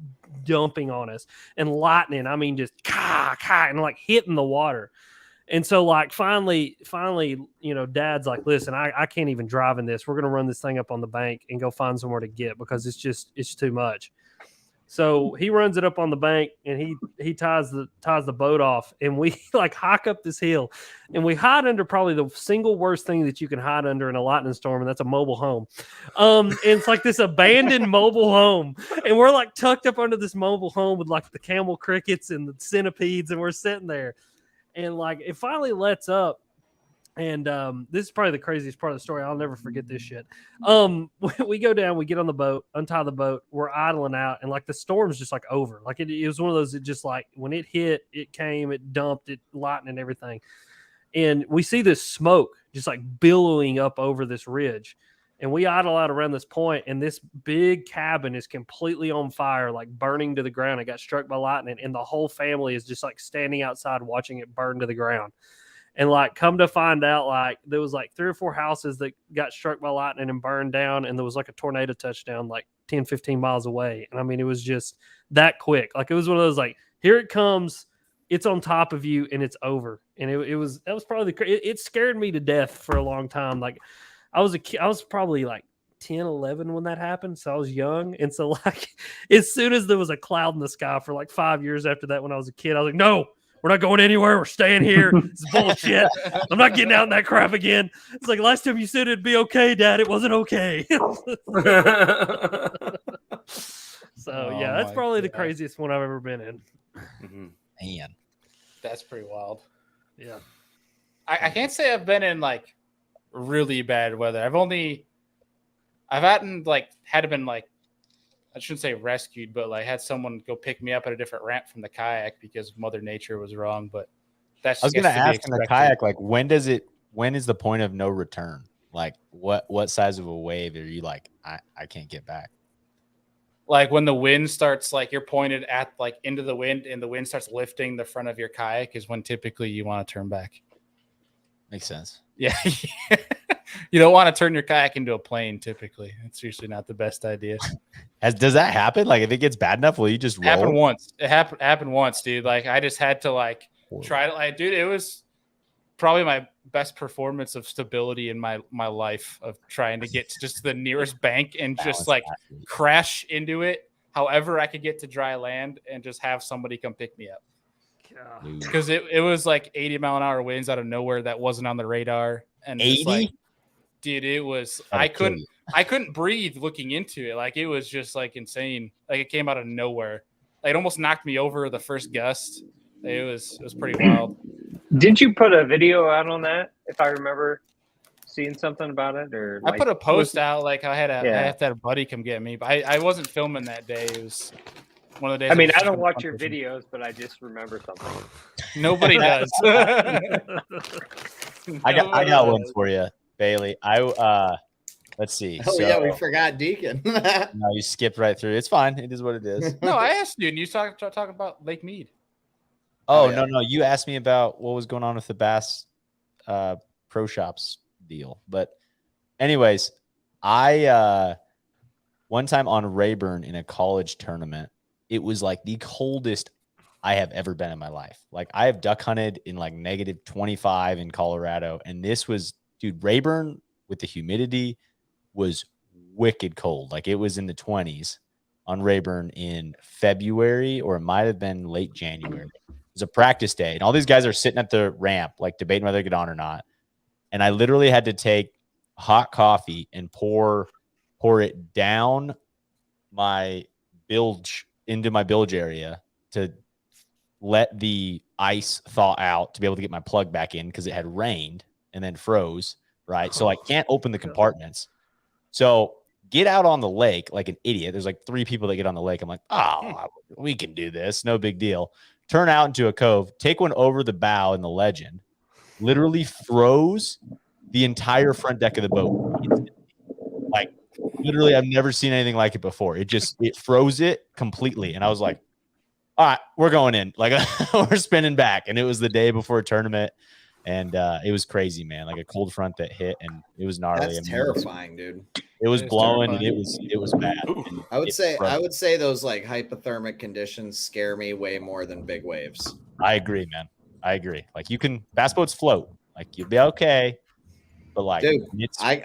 dumping on us, and lightning. I mean, just and like hitting the water. And so like finally, Dad's like, listen, I can't even drive in this. We're going to run this thing up on the bank and go find somewhere to get, because it's too much. So he runs it up on the bank and he ties the boat off, and we like hike up this hill, and we hide under probably the single worst thing that you can hide under in a lightning storm, and that's a mobile home. And it's like this abandoned mobile home, and we're like tucked up under this mobile home with like the camel crickets and the centipedes, and we're sitting there, and like it finally lets up. And this is probably the craziest part of the story. I'll never forget this shit. We go down, we get on the boat, untie the boat, we're idling out, and like the storm's just like over. Like it was one of those that just like when it hit, it came, it dumped, it lightning and everything. And we see this smoke just like billowing up over this ridge. And we idle out around this point, and this big cabin is completely on fire, like burning to the ground. It got struck by lightning, and the whole family is just like standing outside watching it burn to the ground. And like, come to find out, like there was like 3 or 4 houses that got struck by lightning and burned down. And there was like a tornado touchdown, like 10, 15 miles away. And I mean, it was just that quick. Like it was one of those, like, here it comes, it's on top of you, and it's over. And that was probably it scared me to death for a long time. Like I was probably like 10, 11 when that happened. So I was young. And so like, as soon as there was a cloud in the sky for like 5 years after that, when I was a kid, I was like, no, we're not going anywhere. We're staying here. It's bullshit. I'm not getting out in that crap again. It's like last time you said it'd be okay, Dad. It wasn't okay. So yeah, that's probably the craziest one I've ever been in. Mm-hmm. Man, that's pretty wild. Yeah, I can't say I've been in like really bad weather. I've had to been like, I shouldn't say rescued, but like had someone go pick me up at a different ramp from the kayak because Mother Nature was wrong. But that's I was going to ask in the kayak, like when is the point of no return? Like what size of a wave are you like, I can't get back? Like when the wind starts, like you're pointed at like into the wind and the wind starts lifting the front of your kayak is when typically you want to turn back. Makes sense. Yeah. You don't want to turn your kayak into a plane. Typically, it's usually not the best idea. Does that happen? Like if it gets bad enough, will you just roll? It happened once, dude. Like I just had to like try to like, dude. It was probably my best performance of stability in my life of trying to get to just the nearest bank and just like crash into it. However, I could get to dry land and just have somebody come pick me up. Because it was like 80-mile-an-hour winds out of nowhere that wasn't on the radar. And 80? Like, dude, it was I couldn't breathe looking into it. Like it was just like insane. Like it came out of nowhere. Like, it almost knocked me over the first gust. It was pretty wild. Did you put a video out on that? If I remember seeing something about it, or I put a post out. Like I had to have a buddy come get me, but I wasn't filming that day. It was One of the days. I mean, was I don't just watch your confrontation. videos, but I just remember something. Nobody does. I got one for you, Bailey. Let's see. Oh yeah, we forgot Deacon. No, you skipped right through. It's fine. It is what it is. No, I asked you, and you talk about Lake Mead. Oh, yeah. no. You asked me about what was going on with the Bass Pro Shops deal. But anyways, I one time on Rayburn in a college tournament, it was like the coldest I have ever been in my life. Like I have duck hunted in like -25 in Colorado. And this was, dude, Rayburn with the humidity was wicked cold. Like it was in the 20s on Rayburn in February, or it might have been late January. It was a practice day, and all these guys are sitting at the ramp, like debating whether to get on or not. And I literally had to take hot coffee and pour it down my bilge into my bilge area to let the ice thaw out to be able to get my plug back in because it had rained and then froze. Right. So I can't open the compartments. So get out on the lake like an idiot. There's like 3 people that get on the lake. I'm like, oh, we can do this. No big deal. Turn out into a cove, take one over the bow in the Legend, literally froze the entire front deck of the boat. Like literally, I've never seen anything like it before. It froze it completely. And I was like, all right, we're going in. Like we're spinning back. And it was the day before a tournament. And it was crazy, man. Like a cold front that hit, and it was gnarly. That's terrifying, dude. It was blowing, and it was bad. I would say those like hypothermic conditions scare me way more than big waves. I agree, man. I agree. Like bass boats float. Like you'll be okay, but like, dude, it's I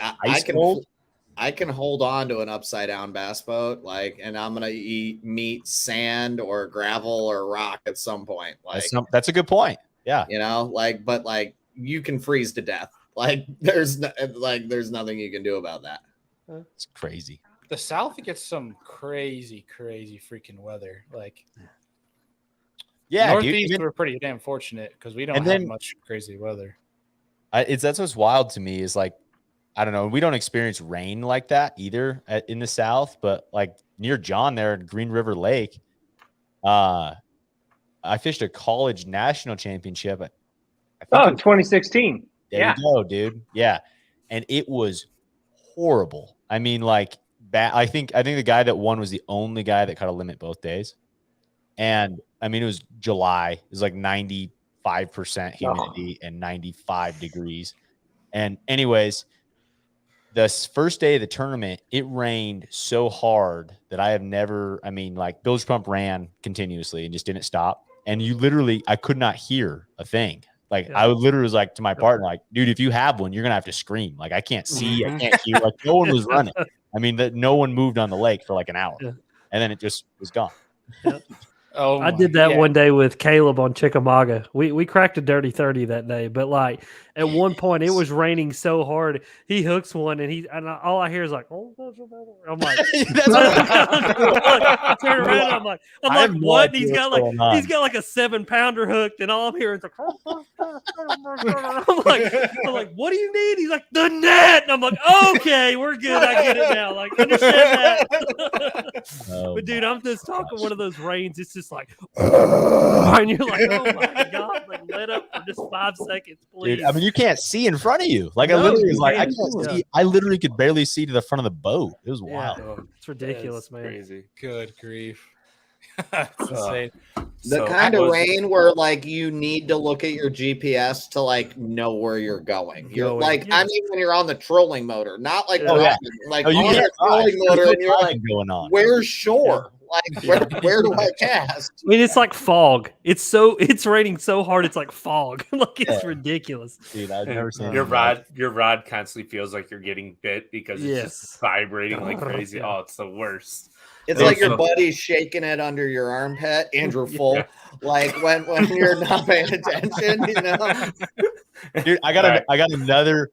can hold on to an upside down bass boat, like, and I'm gonna meet sand or gravel or rock at some point. Like that's a good point. Yeah, you know, like, but like you can freeze to death. Like there's nothing you can do about that. It's crazy. The South gets some crazy freaking weather. Like, yeah, Northeast we're pretty damn fortunate because we don't have much crazy weather. That's what's wild to me is like, I don't know, we don't experience rain like that either in the South, but like near John there at Green River Lake, I fished a college national championship. 2016. There you go, dude. Yeah. And it was horrible. I mean, like, I think the guy that won was the only guy that caught a limit both days. And I mean, it was July. It was like 95% humidity and 95 degrees. And anyways, the first day of the tournament, it rained so hard that I mean, like bilge pump ran continuously and just didn't stop. And I could not hear a thing. Like I literally was like to my partner, like, dude, if you have one, you're going to have to scream. Like I can't see, I can't hear. Like no one was running. I mean, no one moved on the lake for like an hour. And then it just was gone. Oh, I did that one day with Caleb on Chickamauga. We cracked a dirty 30 that day, but like at one point it was raining so hard. He hooks one and all I hear is like, oh, I'm like, I turn around, I'm like, what? And he's got like a 7-pounder hooked, and all I'm hearing is like, I'm like, what do you need? He's like, the net. And I'm like, okay, we're good. I get it now. Like, understand that. But dude, I'm just talking one of those rains. It's just like, and you're like, oh my god, like let up for just 5 seconds, please. Dude, I mean, you can't see in front of you. Like I literally was like, I can't see. I literally could barely see to the front of the boat. It was wild. It's ridiculous, man. Crazy. Good grief. That's insane. The kind of rain where like you need to look at your GPS to like know where you're going. You're like, I mean, when you're on the trolling motor, not like on the trolling motor, and you're like, going on. Where's shore? Like where do I cast? I mean, it's like fog. It's raining so hard, it's like fog. Like it's ridiculous. Dude, I've never seen your rod constantly feels like you're getting bit because it's just vibrating like crazy. Oh, it's the worst. It's like your buddy's shaking it under your armpit, Andrew Full, like when you're not paying attention, you know. Dude, I got another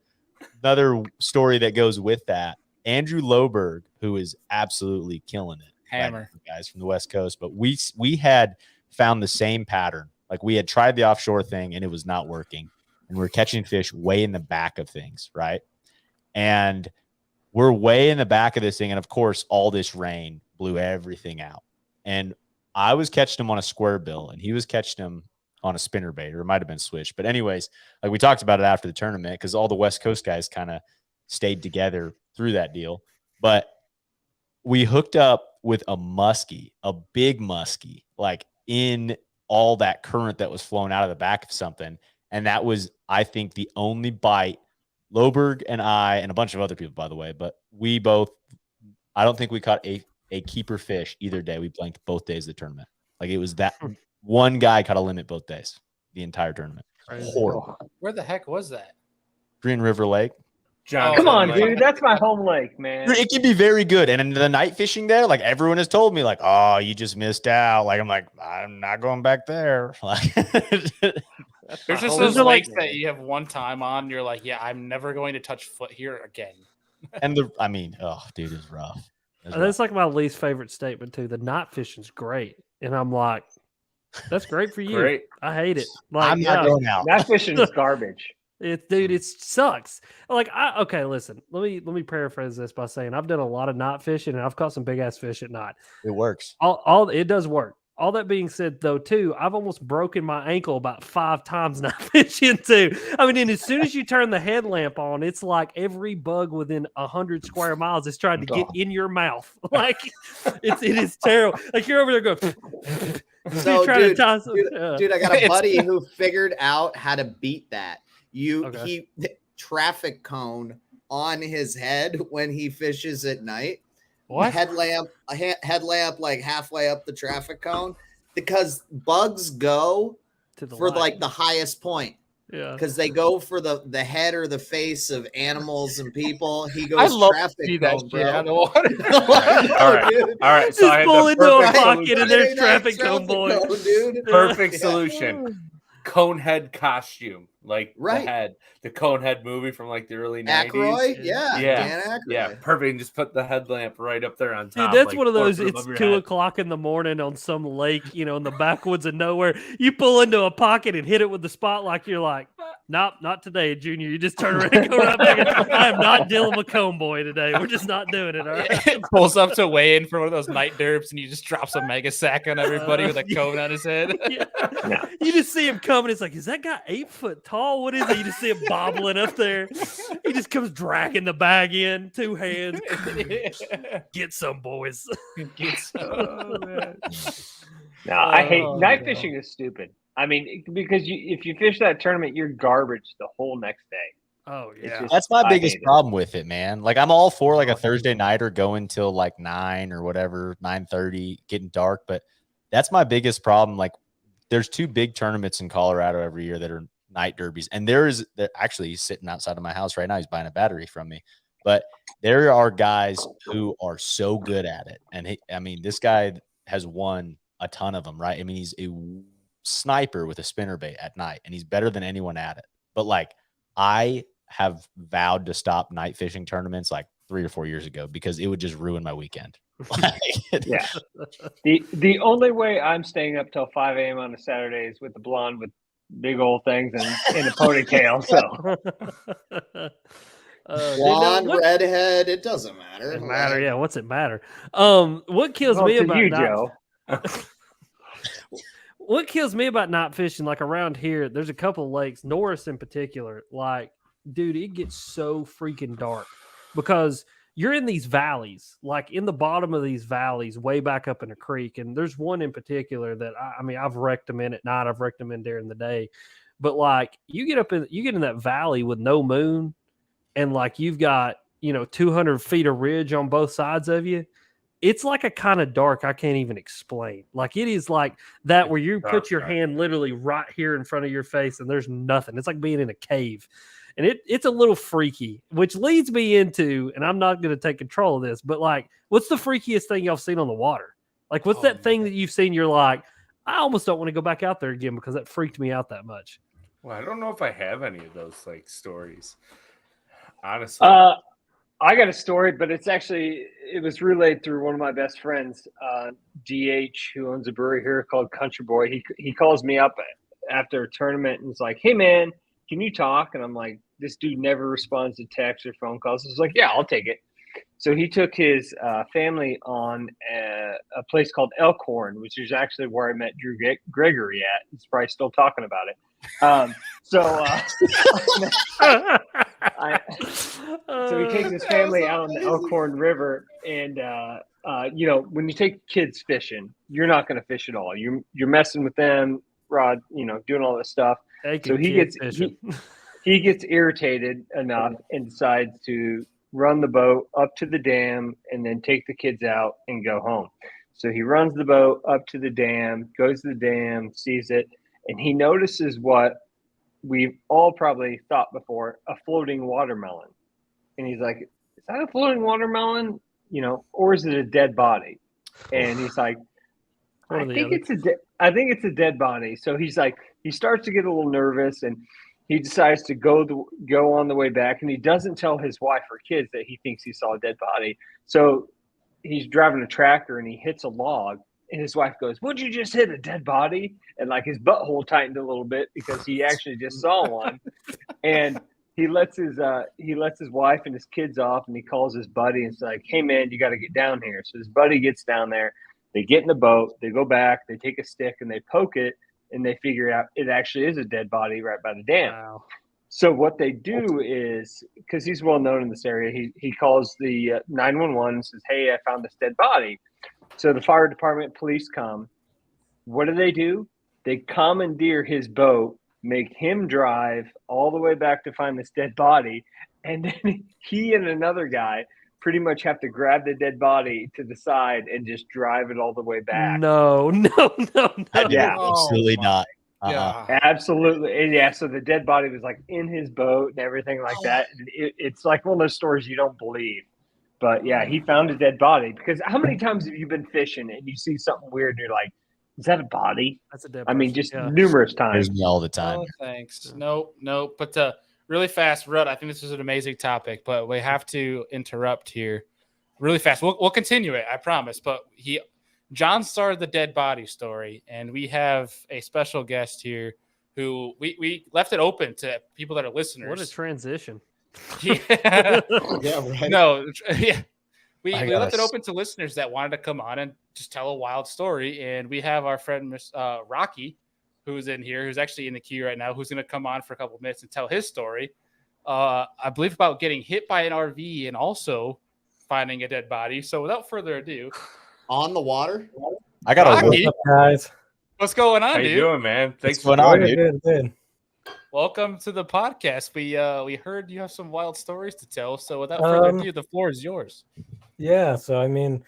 story that goes with that. Andrew Loberg, who is absolutely killing it. Hammer. Guys from the West Coast, but we had found the same pattern. Like we had tried the offshore thing and it was not working. And we're catching fish way in the back of things, right? And we're way in the back of this thing. And of course, all this rain blew everything out. And I was catching him on a square bill, and he was catching him on a spinnerbait, or it might have been switch. But anyways, like we talked about it after the tournament, because all the West Coast guys kind of stayed together through that deal. But we hooked up with a muskie, a big muskie, like in all that current that was flowing out of the back of something. And that was, I think, the only bite. Loberg and I, and a bunch of other people, by the way, but we both, I don't think we caught a keeper fish either day. We blanked both days of the tournament. Like it was that one guy caught a limit both days, the entire tournament. Horrible. Where the heck was that? Green River Lake. Come on, dude. That's my home lake, man. It can be very good. And in the night fishing there, like everyone has told me, like, oh, you just missed out. Like, I'm like, I'm not going back there. Like, there's just those lakes that you have one time on. And you're like, yeah, I'm never going to touch foot here again. And oh, dude, it's rough. That's like my least favorite statement too. The night fishing's great, and I'm like, that's great for you. Great. I hate it. Like, I'm not going out. Night fishing is garbage. It sucks. Like, okay, listen. Let me paraphrase this by saying I've done a lot of night fishing, and I've caught some big ass fish at night. It works. All it does work. All that being said, though, too, I've almost broken my ankle about 5 times night fishing, too. I mean, and as soon as you turn the headlamp on, it's like every bug within 100 square miles is trying to get in your mouth. Like, it is terrible. Like, you're over there going, so, dude, dude, I got a buddy who figured out how to beat that. He traffic cone on his head when he fishes at night. What? Headlamp like halfway up the traffic cone, because bugs go for like the highest point. Yeah, because they go for the head or the face of animals and people. He goes traffic cone, bro. Out of water. All right. So just pull into a pocket and there's traffic cone, boy. Dude. Perfect solution. Conehead costume, like right. the Conehead movie from like the early 90s. Aykroyd? Yeah. Dan Aykroyd. Yeah, perfect. And just put the headlamp right up there on top. Dude, that's like, one of those, it's 2 o'clock in the morning on some lake, in the backwoods of nowhere. You pull into a pocket and hit it with the spotlight. You're like, nope, not today, Junior. You just turn around and go right back. I am not dealing with Cone Boy today. We're just not doing it, all right? It pulls up to weigh in for one of those night derps, and you just drops a mega sack on everybody with a cone on his head. Yeah. You just see him coming. It's like, is that guy 8 foot tall? What is it? You just see him bobbling up there. He just comes dragging the bag in, 2 hands. Get some, boys. Get some. Oh, man. No, I hate night fishing is stupid. I mean, because if you fish that tournament, you're garbage the whole next day. Oh yeah, that's my biggest problem with it, man. Like I'm all for like a Thursday nighter going till like 9 or whatever, 9:30, getting dark. But that's my biggest problem. Like there's 2 big tournaments in Colorado every year that are night derbies, and they're actually sitting outside of my house right now. He's buying a battery from me, but there are guys who are so good at it, and this guy has won a ton of them, right? I mean, he's a sniper with a spinnerbait at night, and he's better than anyone at it. But like, I have vowed to stop night fishing tournaments like 3 or 4 years ago because it would just ruin my weekend. Yeah. The only way I'm staying up till 5 a.m. on a Saturday is with the blonde with big old things and in a ponytail. So blonde, redhead, it doesn't matter. It doesn't matter. Yeah, what's it matter? What kills me about you, Joe? What kills me about not fishing, like around here, there's a couple of lakes, Norris in particular, like, dude, it gets so freaking dark because you're in these valleys, like in the bottom of these valleys, way back up in a creek. And there's one in particular that I've wrecked them in at night. I've wrecked them in during the day, but like you get in that valley with no moon, and like you've got 200 feet of ridge on both sides of you. It's like a kind of dark I can't even explain. Like it is like that where you put your hand literally right here in front of your face and there's nothing. It's like being in a cave. And it's a little freaky, which leads me into, and I'm not going to take control of this, but like, what's the freakiest thing y'all seen on the water? Like, what's that thing that you've seen? You're like, I almost don't want to go back out there again because that freaked me out that much. Well, I don't know if I have any of those like stories. Honestly. I got a story, but it was relayed through one of my best friends, GH, who owns a brewery here called Country Boy. He calls me up after a tournament and is like, hey man, can you talk? And I'm like, this dude never responds to texts or phone calls. He's like, yeah, I'll take it. So he took his family on a place called Elkhorn, which is actually where I met Drew Gregory at. He's probably still talking about it. So he takes his family out on the Elkhorn River, and when you take kids fishing, you're not going to fish at all. You're messing with them, Rod. Doing all this stuff. So he gets irritated enough and decides to run the boat up to the dam and then take the kids out and go home. So he runs the boat up to the dam, goes to the dam, sees it, and he notices what we've all probably thought before, a floating watermelon. And he's like, is that a floating watermelon? Or is it a dead body? And he's like, I think it's a dead body. So he's like, he starts to get a little nervous, and he decides to go on the way back, and he doesn't tell his wife or kids that he thinks he saw a dead body. So he's driving a tractor, and he hits a log, and his wife goes, "Would you just hit a dead body?" And like his butthole tightened a little bit because he actually just saw one. And he lets his wife and his kids off, and he calls his buddy and is like, "Hey man, you got to get down here." So his buddy gets down there. They get in the boat. They go back. They take a stick and they poke it. And they figure out it actually is a dead body right by the dam. Wow. So what they do is, because he's well known in this area, he calls the 911 and says, "Hey, I found this dead body." So the fire department, police come. What do? They commandeer his boat, make him drive all the way back to find this dead body, and then he and another guy pretty much have to grab the dead body to the side and just drive it all the way back. No. Yeah. Absolutely not. Yeah. Absolutely. And yeah, so the dead body was like in his boat and everything like that. It's like one of those stories you don't believe. But yeah, he found a dead body. Because how many times have you been fishing and you see something weird and you're like, is that a body? That's a dead I mean, person, just yeah. numerous times. There's me all the time. Oh, thanks. Nope. But really fast, Rudd, I think this is an amazing topic, but we have to interrupt here really fast. We'll continue it, I promise. But John started the dead body story, and we have a special guest here who we left it open to people that are listeners. What a transition. Yeah. Yeah, right. No, yeah. We left it open to listeners that wanted to come on and just tell a wild story. And we have our friend Rocky, who's in here, who's actually in the queue right now, who's going to come on for a couple of minutes and tell his story. I believe about getting hit by an RV and also finding a dead body. So without further ado, On the water? I got Rocky, a guys. what's going on, How dude? you doing, man? Thanks What's for going on, joining. dude? Good. Welcome to the podcast. We heard you have some wild stories to tell. So without further ado, the floor is yours. Yeah, so I mean,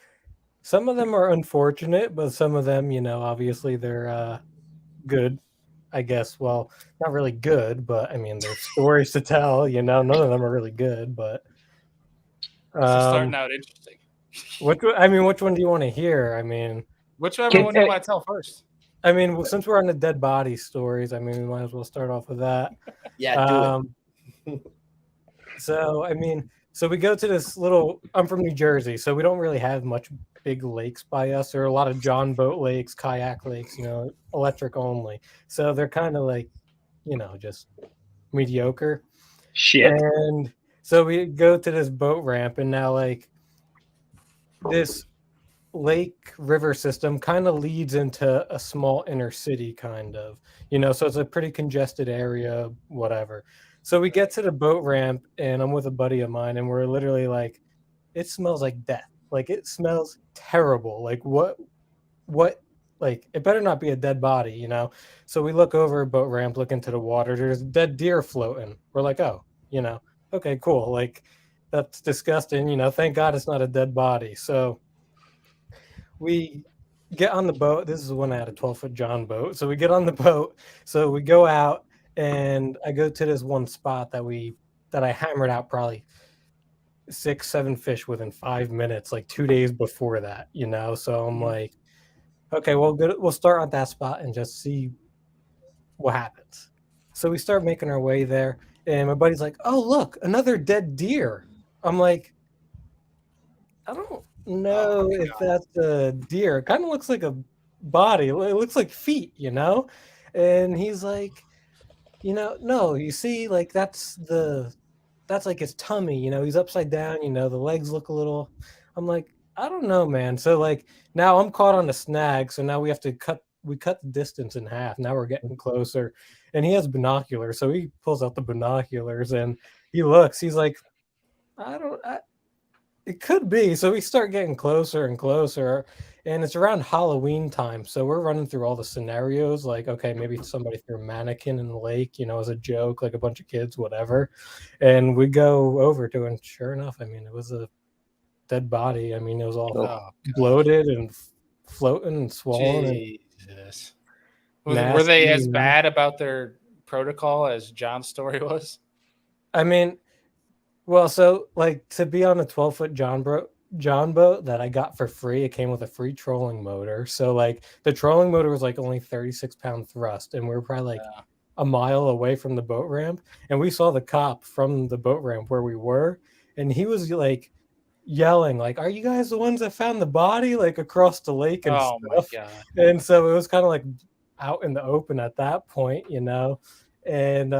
some of them are unfortunate, but some of them, obviously they're good, I guess. Well, not really good, but I mean, there's stories to tell. None of them are really good, but So starting out interesting. which one do you want to hear? I mean, Whichever one you want to tell first. I mean, since we're on the dead body stories, I mean, we might as well start off with that. Yeah, do it. So we go to this I'm from New Jersey, so we don't really have much big lakes by us. There are a lot of John boat lakes, kayak lakes, electric only. So they're kind of like, just mediocre. Shit. And so we go to this boat ramp, and now like this lake river system kind of leads into a small inner city kind of, so it's a pretty congested area, whatever. So we get to the boat ramp, and I'm with a buddy of mine, and we're literally like, it smells like death. Like, it smells terrible. Like, what, like, it better not be a dead body, So we look over a boat ramp, look into the water. There's dead deer floating. We're like, oh, okay, cool. Like, that's disgusting. Thank God it's not a dead body. So we get on the boat. This is when I had a 12-foot John boat. So we get on the boat. So we go out, and I go to this one spot that I hammered out probably 6-7 fish within 5 minutes, like 2 days before that, So I'm like, okay, well, good. We'll start at that spot and just see what happens. So we start making our way there, and my buddy's like, oh, look, another dead deer. I'm like, I don't know if that's a deer. It kind of looks like a body. It looks like feet, And he's like, no, you see, like, that's the that's like his tummy, you know, he's upside down, you know, the legs look a little. I'm like, I don't know, man. So like now I'm caught on a snag, so now we have to cut the distance in half. Now we're getting closer, and he has binoculars, so he pulls out the binoculars and he looks. He's like, it could be. So we start getting closer and closer, and it's around Halloween time. So we're running through all the scenarios, like, okay, maybe somebody threw a mannequin in the lake, you know, as a joke, like a bunch of kids, whatever. And we go over to, and sure enough, I mean, it was a dead body. I mean, it was all bloated and floating and swollen. Jesus. Were they as bad about their protocol as John's story was? I mean, well, so like to be on a 12-foot John boat that I got for free, it came with a free trolling motor. So like the trolling motor was like only 36-pound thrust, and we were probably like a mile away from the boat ramp, and we saw the cop from the boat ramp where we were, and he was like yelling like, "Are you guys the ones that found the body?" like across the lake and stuff. My God. And so it was kind of like out in the open at that point, you know. And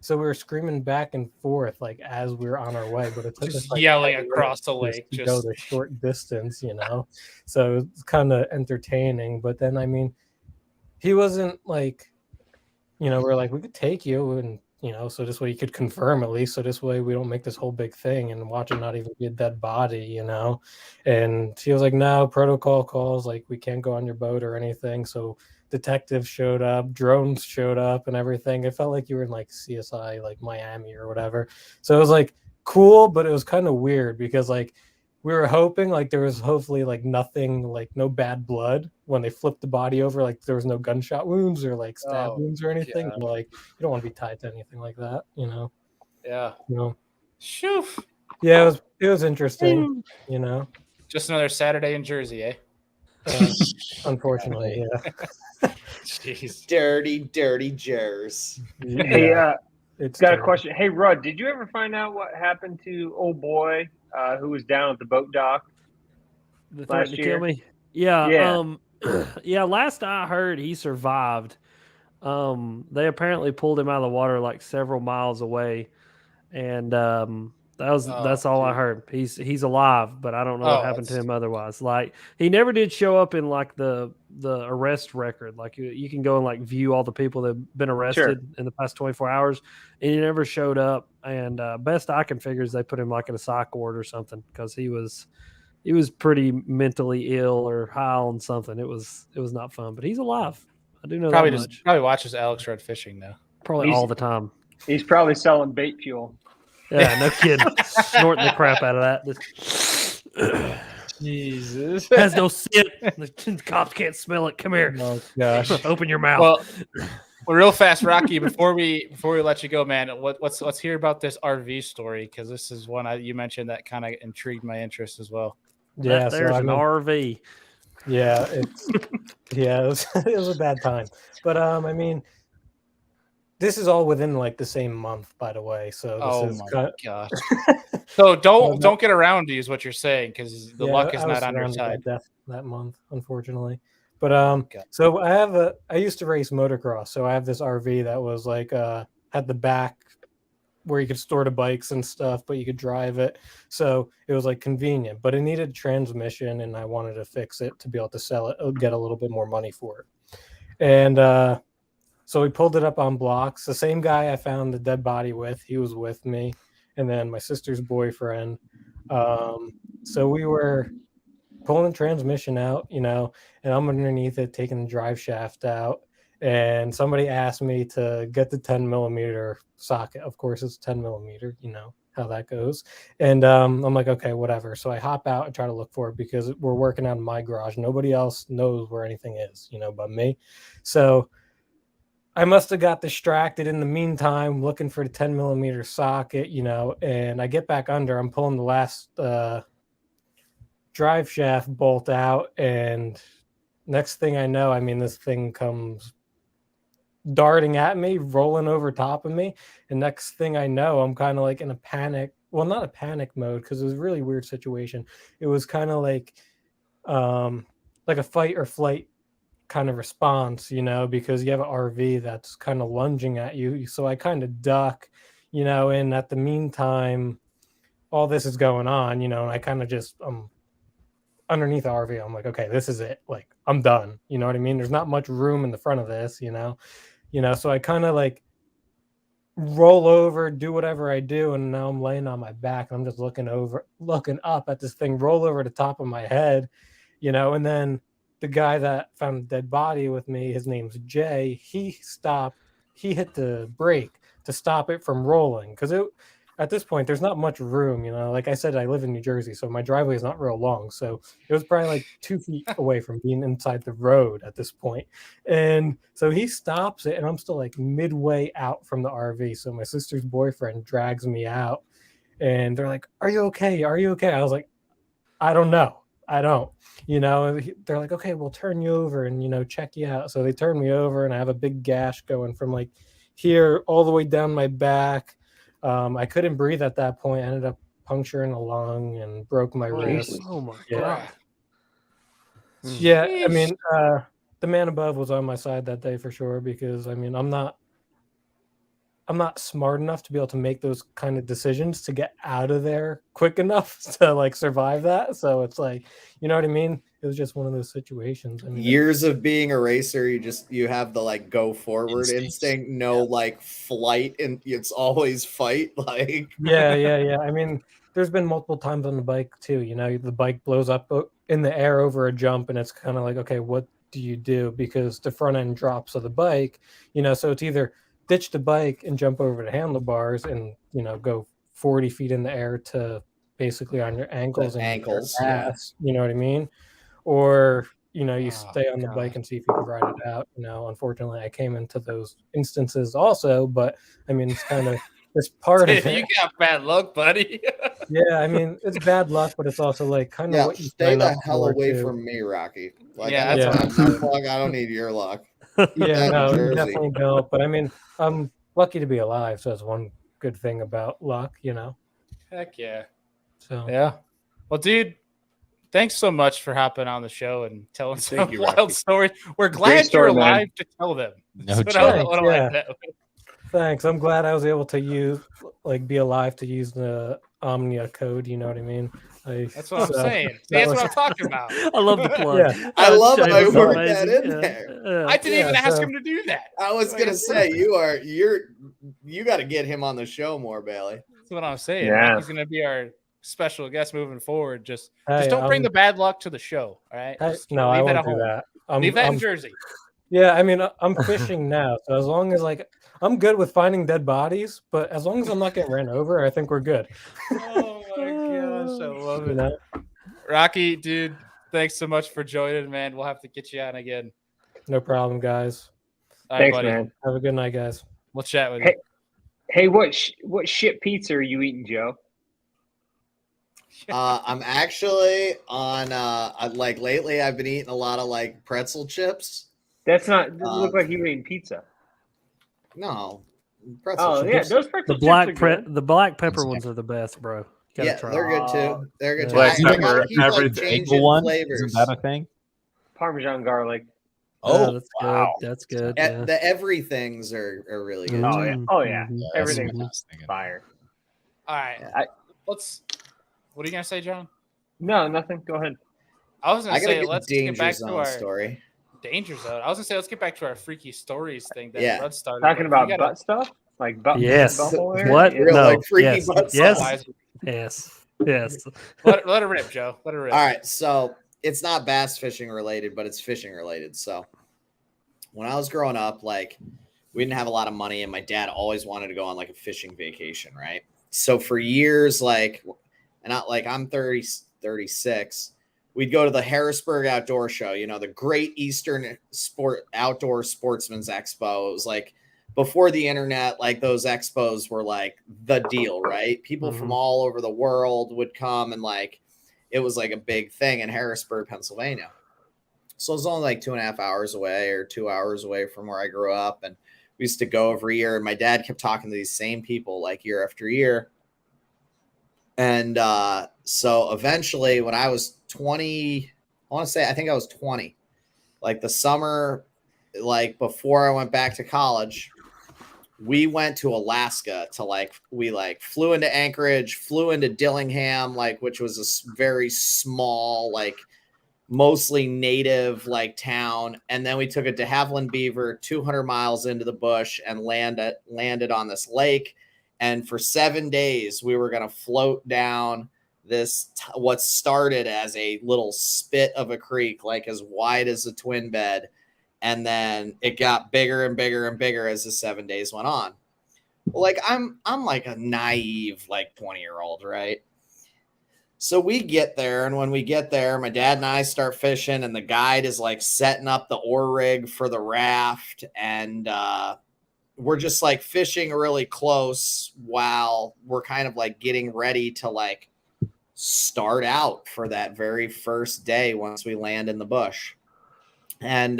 so we were screaming back and forth like as we were on our way, but it took just us, like, yelling across the lake to go the short distance, you know. So it's kind of entertaining. But then I mean, he wasn't like, you know, we're like, we could take you, and you know, so this way you could confirm at least, so this way we don't make this whole big thing and watch it not even be a dead body, you know. And he was like, no, protocol calls, like we can't go on your boat or anything. So detectives showed up, drones showed up and everything. It felt like you were in like CSI, like Miami or whatever. So it was like cool, but it was kind of weird because like we were hoping like there was hopefully like nothing, like no bad blood when they flipped the body over, like there was no gunshot wounds or like stab wounds or anything. But, like you don't want to be tied to anything like that, you know. Yeah. You know. Shoo. Yeah, it was interesting, you know. Just another Saturday in Jersey, eh? Unfortunately, yeah. Jeez. Dirty Jers. Hey, it's got a question. Hey, Rod, did you ever find out what happened to old boy who was down at the boat dock last year? Kill me? Yeah. Yeah. Last I heard, he survived. They apparently pulled him out of the water like several miles away, and that's all I heard. He's alive, but I don't know what happened to him otherwise. Like he never did show up in like the arrest record. Like you can go and like view all the people that have been arrested in the past 24 hours, and he never showed up. And best I can figure is they put him like in a psych ward or something because he was pretty mentally ill or high on something. It was not fun, but he's alive. I do know probably that much. Probably watches Alex Red Fishing now. Probably all the time. He's probably selling bait fuel. Yeah, no kidding. Snorting the crap out of that. Jesus. Has no scent. The cops can't smell it. Come here. Oh gosh. Open your mouth. Well, real fast, Rocky, before we let you go, man, let's hear about this RV story, because this is one you mentioned that kind of intrigued my interest as well. Yeah, there's an RV. Yeah, it was a bad time. But I mean, this is all within like the same month, by the way. So this gosh. So don't get around to is what you're saying, because the luck is not on your side. That month, unfortunately. But so I used to race motocross, so I have this RV that was like had the back where you could store the bikes and stuff, but you could drive it. So it was like convenient, but it needed a transmission, and I wanted to fix it to be able to sell it, get a little bit more money for it. And so we pulled it up on blocks. The same guy I found the dead body with, he was with me, and then my sister's boyfriend. So we were pulling the transmission out, you know, and I'm underneath it, taking the drive shaft out. And somebody asked me to get the 10 millimeter socket. Of course, it's 10 millimeter, you know how that goes. And I'm like, okay, whatever. So I hop out and try to look for it because we're working out in my garage. Nobody else knows where anything is, you know, but me. So I must have got distracted in the meantime, looking for the 10 millimeter socket, you know, and I get back under. I'm pulling the last drive shaft bolt out, and next thing I know, I mean, this thing comes darting at me, rolling over top of me, and next thing I know, I'm kind of like in a panic. Well, not a panic mode, because it was a really weird situation. It was kind of like a fight or flight kind of response, you know, because you have an RV that's kind of lunging at you. So I kind of duck, and at the meantime, all this is going on, and I kind of just underneath the RV. I'm like, okay, this is it. Like, I'm done. You know what I mean? There's not much room in the front of this, so I kind of like roll over, do whatever I do, and now I'm laying on my back and I'm just looking up at this thing roll over the top of my head, and then the guy that found the dead body with me, his name's Jay, he hit the brake to stop it from rolling, because at this point there's not much room. Like I said, I live in New Jersey, so my driveway is not real long, so it was probably like 2 feet away from being inside the road at this point. And so he stops it, and I'm still like midway out from the RV, so my sister's boyfriend drags me out, and they're like, are you okay, I was like, I don't know, I don't. They're like, okay, we'll turn you over and check you out. So they turn me over, and I have a big gash going from like here all the way down my back. I couldn't breathe at that point. I ended up puncturing a lung and broke my wrist. Oh my God. God. Yeah, I mean, the man above was on my side that day for sure, because I mean, I'm not smart enough to be able to make those kind of decisions to get out of there quick enough to like survive that. So it's like, you know what I mean? It was just one of those situations. I mean, years of being a racer, you have the like go forward instinct, like flight, and it's always fight. Like yeah. I mean, there's been multiple times on the bike too. The bike blows up in the air over a jump, and it's kind of like, okay, what do you do? Because the front end drops of the bike, so it's either ditch the bike and jump over the handlebars and go 40 feet in the air to basically on your ankles and your ass, you know what I mean? Or you stay on the bike and see if you can ride it out. Unfortunately, I came into those instances also, but I mean, it's kind of it's part of it. You got bad luck, buddy. Yeah, I mean, it's bad luck, but it's also like kind of what you stay sign the up hell for, away too. from me, Rocky. Like, Yeah, that's my luck. I don't need your luck. Yeah, no, you definitely don't. But I mean, I'm lucky to be alive, so that's one good thing about luck, Heck yeah. So yeah. Well, dude, thanks so much for hopping on the show and telling some wild stories. We're glad you're alive to tell them. No joke. Thanks. I'm glad I was able to be alive to use the Omnia code. You know what I mean? That's what I'm saying. See, that's what I'm talking about. I love the plug. Yeah. I love how I worked that in there. I didn't even ask him to do that. I was gonna say you got to get him on the show more, Bailey. That's what I'm saying. Yeah. He's gonna be our special guest moving forward. Just don't bring the bad luck to the show. All right? No, I won't do that. Leave that in Jersey. Yeah, I mean, I'm fishing now, so as long as I'm good with finding dead bodies, but as long as I'm not getting ran over, I think we're good. Oh my gosh, I love it. Rocky, dude, thanks so much for joining, man. We'll have to get you on again. No problem, guys. All right, Thanks, buddy. man. Have a good night, guys. We'll chat with you. Hey, what shit pizza are you eating, Joe? I'm actually on like lately I've been eating a lot of like pretzel chips. That's not doesn't look like you eating pizza. No. Pretzel chips. Yeah, those pretzel the black pepper ones are the best, bro. Yeah, they're good too. They're good too. Black pepper, everything. Isn't that a thing? Parmesan garlic. Oh, that's wow. good. That's good. The everythings are really good. Oh yeah. Oh yeah. Mhm. Everything's fire. All right. Yeah. What are you gonna say, John? No, nothing. Go ahead. I was gonna say let's get back to our story. Danger zone. I was gonna say let's get back to our freaky stories thing that Rudd started. Talking about butt stuff? Like butt Yes. butthole area? What? Real, No. like freaky Yes. butt Yes. sauce. Yes. Let it rip, Joe. Let it rip. All right, so it's not bass fishing related, but it's fishing related. So when I was growing up, like we didn't have a lot of money, and my dad always wanted to go on like a fishing vacation, right? So for years, I'm 36. We'd go to the Harrisburg Outdoor Show, the Great Eastern Outdoor Sportsman's Expo. It was like before the internet, like those expos were like the deal, right? People from all over the world would come, and like it was like a big thing in Harrisburg, Pennsylvania. So it was only like 2.5 hours away or 2 hours away from where I grew up. And we used to go every year, and my dad kept talking to these same people like year after year. And so eventually when I was 20, I think I was 20, like the summer, like before I went back to college, we went to Alaska to we flew into Anchorage, flew into Dillingham, which was a very small, mostly native town. And then we took it to Haviland Beaver, 200 miles into the bush, and landed on this lake. And for 7 days, we were going to float down this, what started as a little spit of a creek, as wide as a twin bed. And then it got bigger and bigger and bigger as the 7 days went on. Well, I'm a naive 20-year-old, right? So we get there, and when we get there, my dad and I start fishing, and the guide is setting up the oar rig for the raft, and we're just fishing really close while we're kind of getting ready to start out for that very first day once we land in the bush. And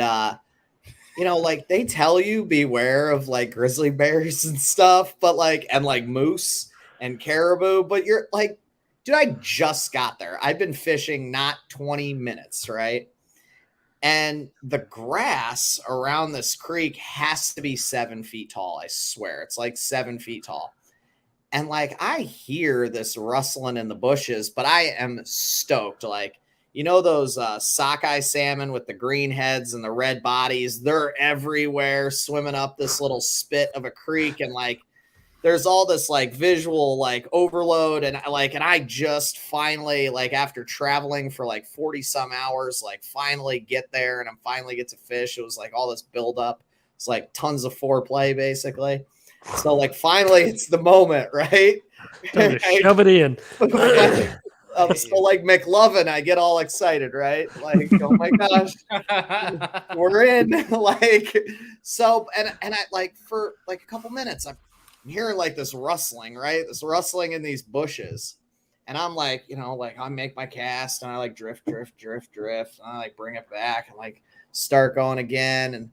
they tell you beware of grizzly bears and stuff, but and moose and caribou, but you're dude, I just got there. I've been fishing not 20 minutes, right? And the grass around this creek has to be 7 feet tall. I swear. It's 7 feet tall. And I hear this rustling in the bushes, but I am stoked. Those sockeye salmon with the green heads and the red bodies, they're everywhere swimming up this little spit of a creek. And there's all this visual overload. And I just finally, after traveling for 40 some hours, finally get there, and I'm finally get to fish. It was all this buildup. It's tons of foreplay basically. So finally it's the moment, right? Time to shove it in. So McLovin, I get all excited, right? Oh my gosh, we're in. So and I for a couple minutes, I'm hearing this rustling, right? This rustling in these bushes. And I'm I make my cast, and I drift. And I bring it back and start going again. And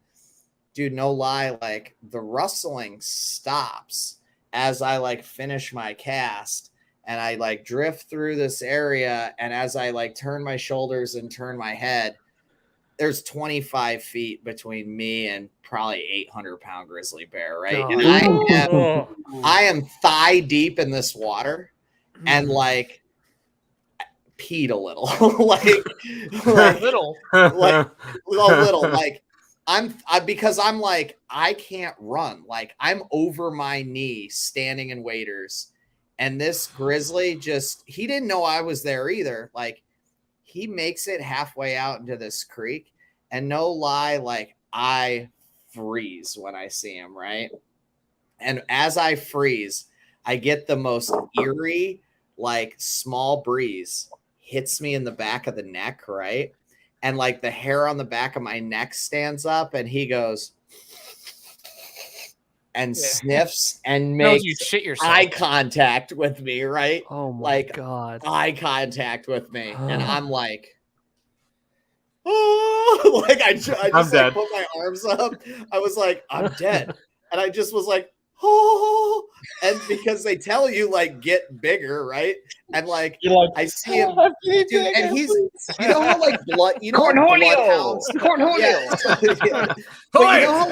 dude, no lie, the rustling stops as I finish my cast, and I drift through this area. And as I turn my shoulders and turn my head, there's 25 feet between me and probably 800-pound grizzly bear, right? And I am thigh deep in this water, and peed a little, a little, because I'm I can't run, I'm over my knee standing in waders, and this grizzly he didn't know I was there either. He makes it halfway out into this creek, and no lie, I freeze when I see him, right? And as I freeze, I get the most eerie, small breeze hits me in the back of the neck, right? And the hair on the back of my neck stands up, and he goes and sniffs and makes you shit yourself. Eye contact with me, right? Oh my God. Eye contact with me. And I'm oh, I just put my arms up. I was I'm dead. And I just was oh, and because they tell you get bigger, right? And I see him, dude, and he's how blood, bloodhounds, yeah. But how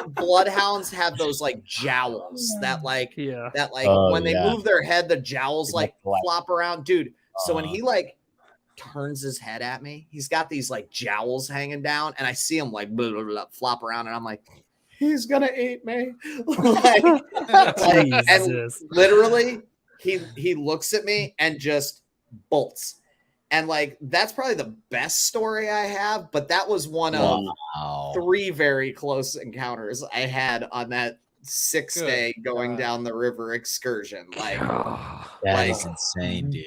bloodhounds have those jowls that when they move their head, the jowls flop around, dude. So when he turns his head at me, he's got these jowls hanging down, and I see him blah, blah, blah, flop around, and I'm he's gonna eat me. And literally he looks at me and just bolts. And that's probably the best story I have, but that was one of 3 very close encounters I had on that 6-day going down the river excursion. That is insane, dude.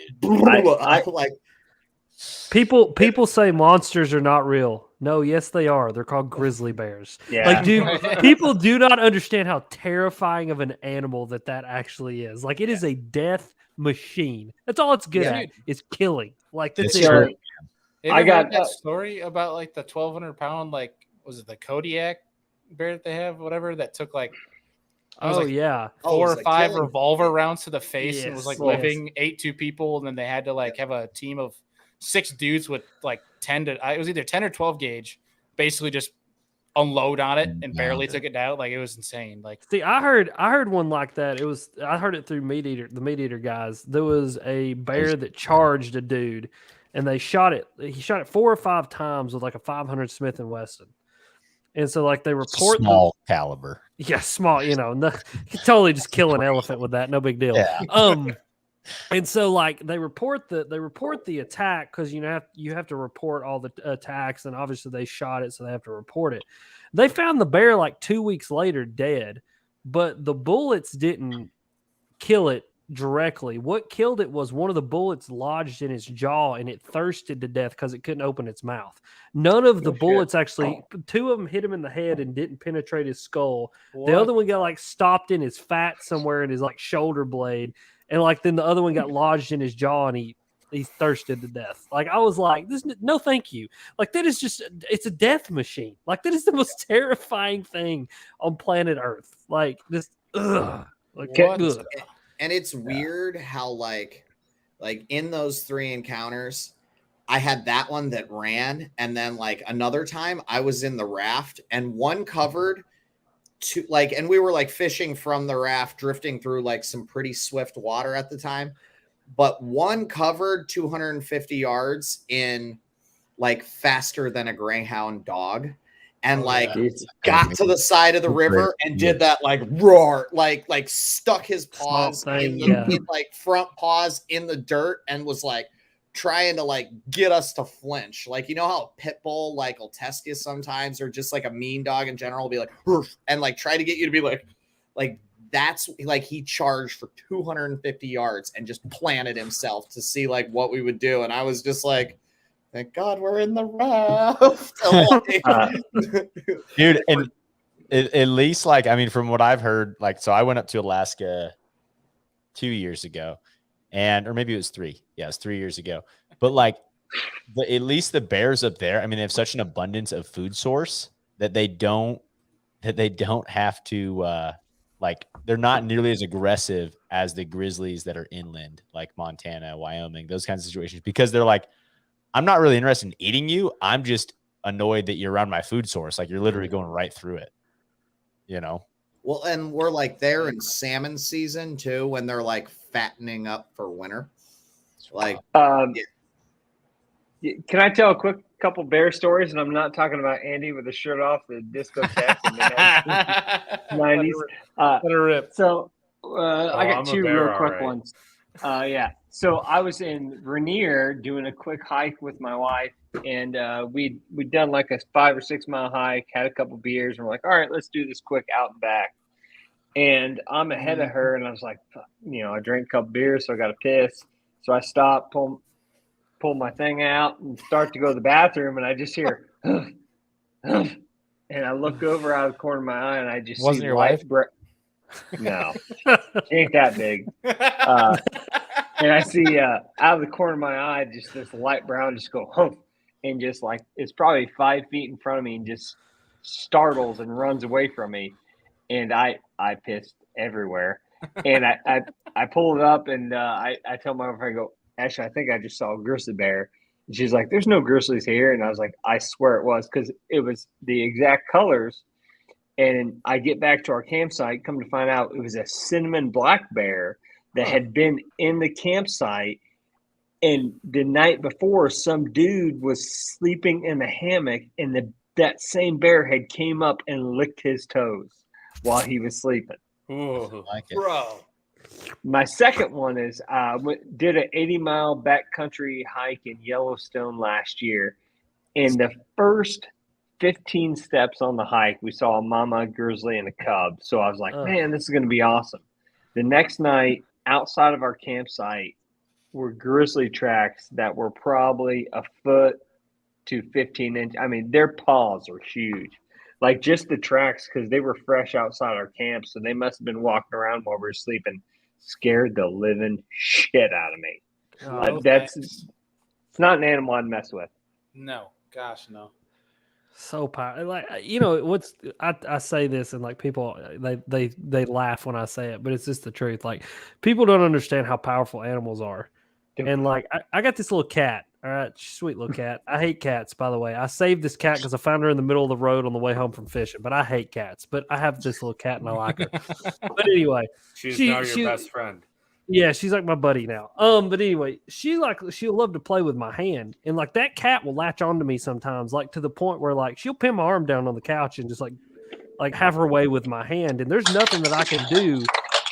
People say monsters are not real. No, yes, they are. They're called grizzly bears. Yeah. Dude, people do not understand how terrifying of an animal that actually is. It is a death machine. That's all it's good at, is killing. That's it. I got that story about the 1,200-pound, was it the Kodiak bear that they have, whatever, that took 4 or 5 revolver rounds to the face, and was living ate 2 people, and then they had to have a team of 6 dudes with 10 to, it was either 10 or 12 gauge, basically just unload on it and barely took it down. Like, it was insane. Like, see, I heard one like that. I heard it through the Meat Eater guys. There was a bear that charged a dude, and they shot it. He shot it 4 or 5 times with like a 500 Smith and Wesson. And so, like, they report small caliber. Yeah, small. You know, no, you totally just kill an elephant with that. No big deal. Yeah. And so, like, they report the attack because you have to report all the attacks, and obviously they shot it, so they have to report it. They found the bear like 2 weeks later dead, but the bullets didn't kill it directly. What killed it was one of the bullets lodged in its jaw, and it thirsted to death because it couldn't open its mouth. None of the bullets actually. 2 of them hit him in the head and didn't penetrate his skull. The other one got like stopped in his fat somewhere in his like shoulder blade. And like then the other one got lodged in his jaw, and he thirsted to death. Like, I was like, no, thank you. Like, that is just, it's a death machine. Like, that is the most terrifying thing on planet Earth. Like, just ugh. Like, ugh. And it's weird how like in those 3 encounters, I had that one that ran, and then like another time I was in the raft, and one covered. And we were like fishing from the raft, drifting through like some pretty swift water at the time, but one covered 250 yards in like faster than a greyhound dog, and got to the side of the river and did that like roar, like stuck his paws in like front paws in the dirt and was like trying to like get us to flinch. Like, you know how a pit bull like will test you sometimes, or just like a mean dog in general will be like, "Roof," and like try to get you to be like that's like he charged for 250 yards and just planted himself to see like what we would do. And I was just like, thank God we're in the raft. Dude, and at least like, I mean, from what I've heard, like, so I went up to Alaska 2 years ago, or maybe it was 3. Yeah, it was 3 years ago. But like, at least the bears up there, I mean, they have such an abundance of food source that they don't have to like, they're not nearly as aggressive as the grizzlies that are inland, like Montana, Wyoming, those kinds of situations, because they're like, I'm not really interested in eating you. I'm just annoyed that you're around my food source. Like, you're literally going right through it, you know? Well, and we're like there in salmon season too, when they're like fattening up for winter. Like, can I tell a quick couple bear stories? And I'm not talking about Andy with the shirt off, the discotheque in the 90s. Let her rip. So I got 2 real quick right. ones. Yeah. So I was in Rainier doing a quick hike with my wife, and we'd done like a 5 or 6 mile hike, had a couple beers, and we're like, all right, let's do this quick out and back. And I'm ahead of her, and I was like, you know, I drank a couple beers, so I got to piss. So I stopped, pull my thing out, and start to go to the bathroom, and I just hear, and I look over out of the corner of my eye, and I just Wasn't see your wife? No, she ain't that big. And I see out of the corner of my eye, just this light brown just go, humph, and just like, it's probably 5 feet in front of me, and just startles and runs away from me. And I pissed everywhere. And I pull it up, and I tell my wife, I go, actually, I think I just saw a grizzly bear. And she's like, there's no grizzlies here. And I was like, I swear it was, because it was the exact colors. And I get back to our campsite, come to find out it was a cinnamon black bear that had been in the campsite. And the night before, some dude was sleeping in the hammock, and that same bear had came up and licked his toes while he was sleeping. Ooh, Like it. bro. My second one is did an 80-mile backcountry hike in Yellowstone last year. In the first 15 steps on the hike, we saw a mama grizzly and a cub. So I was like, man, this is going to be awesome. The next night, outside of our campsite, were grizzly tracks that were probably a foot to 15 inch. I mean, their paws are huge. Like, just the tracks, because they were fresh outside our camp, so they must have been walking around while we were sleeping. Scared the living shit out of me. It's not an animal I'd mess with. No, gosh, no. So powerful. Like, you know, I say this, and like people they laugh when I say it, but it's just the truth. Like, people don't understand how powerful animals are. And like, I got this little cat. All right, sweet little cat. I hate cats, by the way. I saved this cat because I found her in the middle of the road on the way home from fishing. But I hate cats. But I have this little cat and I like her. But anyway, She's now your best friend. Yeah, she's like my buddy now. But anyway, she'll love to play with my hand, and like that cat will latch onto me sometimes, like to the point where like she'll pin my arm down on the couch and just like have her way with my hand, and there's nothing that I can do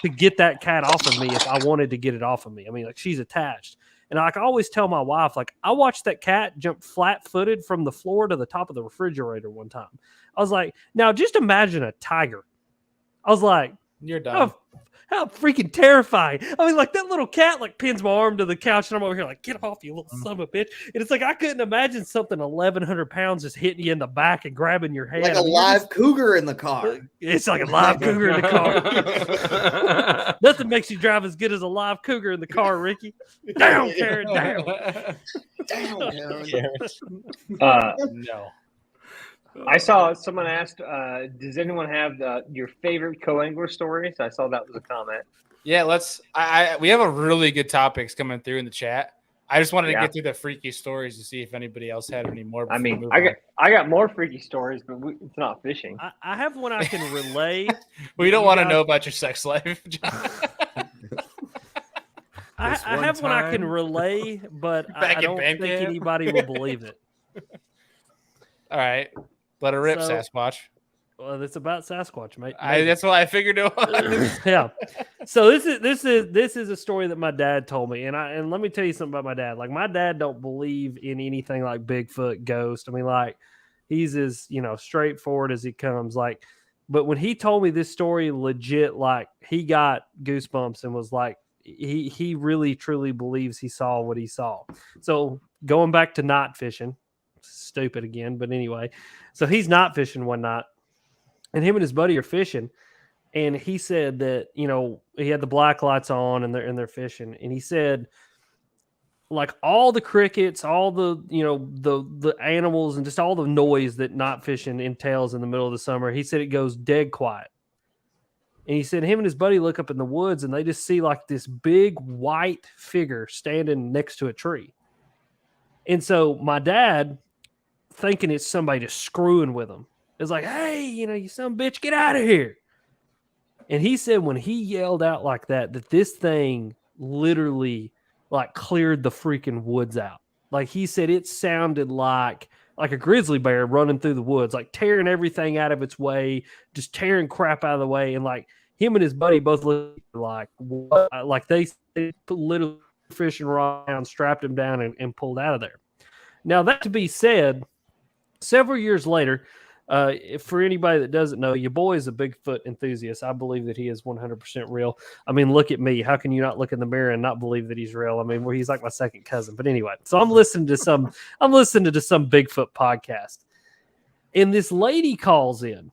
to get that cat off of me if I wanted to get it off of me. I mean, like she's attached, and like I always tell my wife, like I watched that cat jump flat-footed from the floor to the top of the refrigerator one time. I was like, now just imagine a tiger. I was like, you're done. How freaking terrifying. I mean, like that little cat like pins my arm to the couch and I'm over here like, get off, you little son of a bitch. And it's like, I couldn't imagine something 1,100 pounds just hitting you in the back and grabbing your head. Like a live cougar in the car. It's like a live cougar in the car. Nothing makes you drive as good as a live cougar in the car, Ricky. Down, Karen, down. Down, Karen. No. I saw someone asked, does anyone have your favorite co-angler stories? I saw that was a comment. Yeah, we have a really good topics coming through in the chat. I just wanted to get through the freaky stories to see if anybody else had any more. I mean, I got more freaky stories, but it's not fishing. I have one I can relay. We don't want to know about your sex life, John. I have one I can relay, but I don't think anybody will believe it. All right. Let it rip, Sasquatch. Well, it's about Sasquatch, mate. That's what I figured it was. Yeah. So this is a story that my dad told me, and let me tell you something about my dad. Like my dad don't believe in anything like Bigfoot, ghost. I mean, like he's as straightforward as he comes. Like, but when he told me this story, legit, like he got goosebumps and was like, he really truly believes he saw what he saw. So going back to not fishing. Stupid again, but anyway, so he's not fishing one night and him and his buddy are fishing, and he said that he had the black lights on and they're fishing, and he said like all the crickets, all the the animals and just all the noise that not fishing entails in the middle of the summer, he said it goes dead quiet. And he said him and his buddy look up in the woods and they just see like this big white figure standing next to a tree. And so my dad, thinking it's somebody just screwing with him, is like, hey, you son of a bitch, get out of here. And he said when he yelled out like that this thing literally like cleared the freaking woods out. Like he said it sounded like a grizzly bear running through the woods, like tearing everything out of its way, just tearing crap out of the way. And like him and his buddy both looked like what? Like they literally fishing rod down, strapped him down and pulled out of there. Now that to be said, several years later, for anybody that doesn't know, your boy is a Bigfoot enthusiast. I believe that he is 100% real. I mean, look at me. How can you not look in the mirror and not believe that he's real? I mean, he's like my second cousin. But anyway, so I'm listening to some Bigfoot podcast, and this lady calls in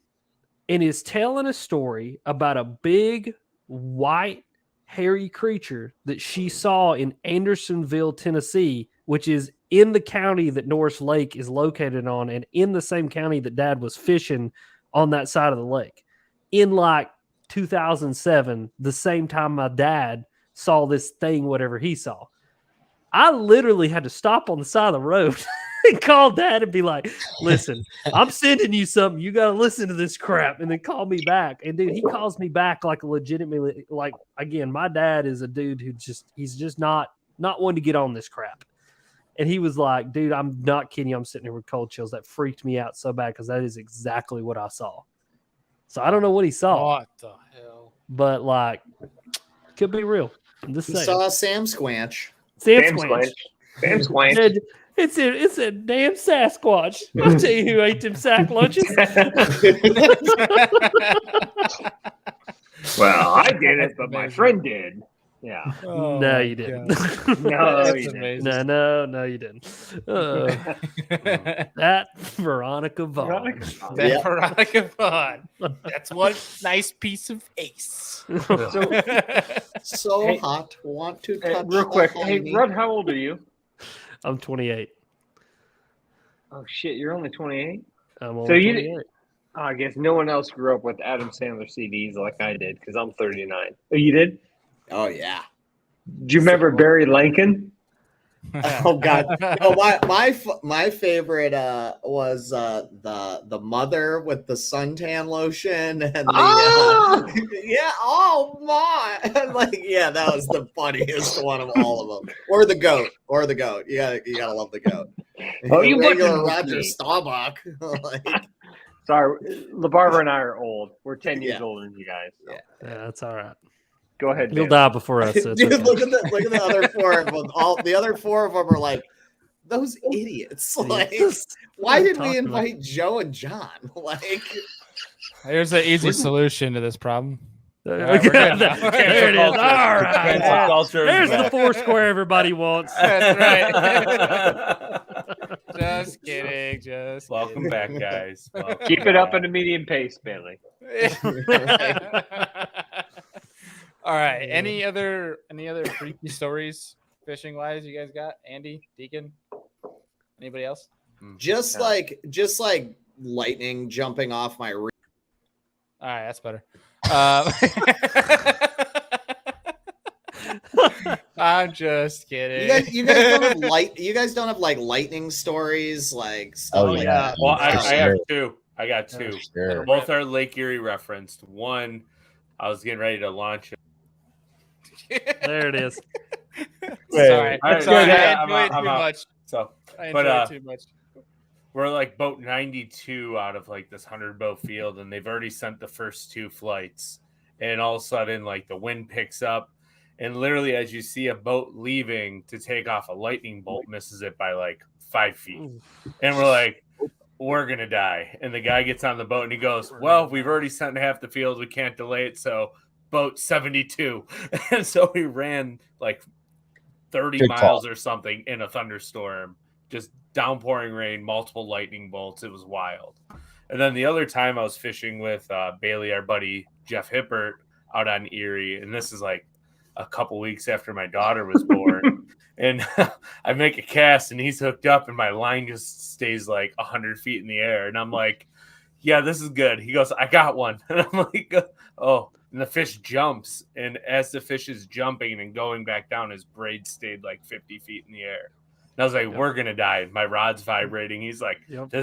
and is telling a story about a big white hairy creature that she saw in Andersonville, Tennessee, which is in the county that Norris Lake is located on, and in the same county that Dad was fishing on that side of the lake in like 2007, the same time my dad saw this thing, whatever he saw. I literally had to stop on the side of the road and call Dad and be like, listen, I'm sending you something. You got to listen to this crap, and then call me back. And dude, he calls me back like legitimately, like, again, my dad is a dude who he's just not one to get on this crap. And he was like, dude, I'm not kidding you. I'm sitting here with cold chills. That freaked me out so bad because that is exactly what I saw. So I don't know what he saw. What the hell? But like, could be real. I'm just saying. Saw Sam Squanch. Sam Squanch. Sam Squanch. It's a damn Sasquatch. I'll tell you who ate them sack lunches. Well, I did it, but my friend did. Yeah. Oh, no, you didn't. No, you didn't. No, you didn't. That Veronica Vaughn. Veronica Vaughn. That's one nice piece of ace. So Hey, hot. Want to touch real quick. the Hey, honey. Rudd, how old are you? I'm 28. Oh, shit. You're only 28? I'm only So you 28. I guess no one else grew up with Adam Sandler CDs like I did because I'm 39. Oh, you did? Oh yeah. Do you remember Barry Lincoln? Oh God! No, my favorite was the mother with the suntan lotion and the yeah. Oh my! Like yeah, that was the funniest one of all of them. Or the goat. You gotta love the goat. Oh, you regular wouldn't Roger me. Staubach. Like, Sorry, LaBarbara and I are old. We're 10 years Yeah. older than you guys. So. Yeah, that's all right. Go ahead. You'll Dan. die before us. So it's dude, okay. look at the other four of them. All the other four of them are like those idiots. Like, why did we invite Joe and John? Like, Here's an easy solution to this problem. There All right, we're good now. there it is. All right. Cancel Yeah. culture is There's the back. Foursquare everybody wants. That's right. Just kidding. Just Welcome back, guys. Welcome Keep it up back. at a medium pace, Bailey. All right. Any other freaky stories fishing wise you guys got? Andy, Deacon, anybody else? just like lightning jumping off my roof. All right, that's better. I'm just kidding. You guys don't have you guys don't have like lightning stories, like stuff like that. Well, I For have sure. two. I got two. Sure. Both are Lake Erie referenced. One, I was getting ready to launch it. There it is. Sorry. All right, Sorry, yeah, I I'm enjoyed out, I'm too out. much. So, I but, enjoyed too much. we're like boat 92 out of like this 100 boat field, and they've already sent the first two flights. And all of a sudden, like the wind picks up, and literally, as you see a boat leaving to take off, a lightning bolt misses it by like 5 feet. And we're like, we're gonna die. And the guy gets on the boat and he goes, well, we've already sent half the field, we can't delay it, so boat 72. And so we ran like 30 Good miles call. or something in a thunderstorm, just downpouring rain, multiple lightning bolts. It was wild. And then the other time I was fishing with Bailey, our buddy Jeff Hippert, out on Erie, and this is like a couple weeks after my daughter was born. And I make a cast and he's hooked up and my line just stays like 100 feet in the air. And I'm like, yeah, this is good. He goes, I got one. And I'm like, oh, and the fish jumps. And as the fish is jumping and going back down, his braid stayed like 50 feet in the air. And I was like, we're going to die. My rod's vibrating. He's like,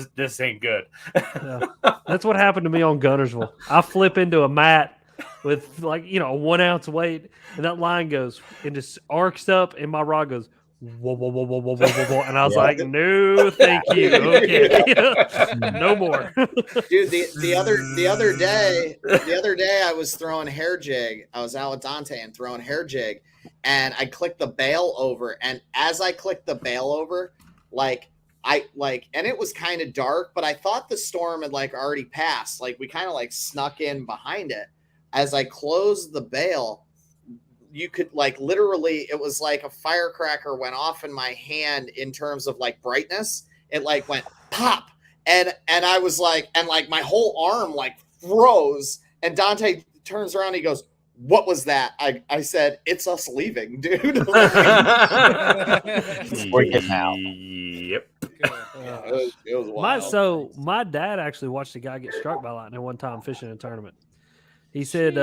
this ain't good. Yeah. That's what happened to me on Gunnersville. I flip into a mat with like, a 1 ounce weight, and that line goes and just arcs up, and my rod goes whoa, whoa, whoa, whoa, whoa, whoa, whoa, whoa. And I was like, no, thank you. Okay. No more. Dude, the other day I was throwing hair jig. I was out with Dante and throwing hair jig, and I clicked the bail over. And as I clicked the bail over, and it was kind of dark, but I thought the storm had like already passed. Like we kind of like snuck in behind it. As I closed the bail, you could like literally, it was like a firecracker went off in my hand in terms of like brightness. It like went pop, and I was like, and like my whole arm like froze. And Dante turns around, he goes, "What was that?" I said, "It's us leaving, dude." We're getting out. Yep. It was wild. My dad actually watched a guy get struck by lightning one time fishing a tournament. He said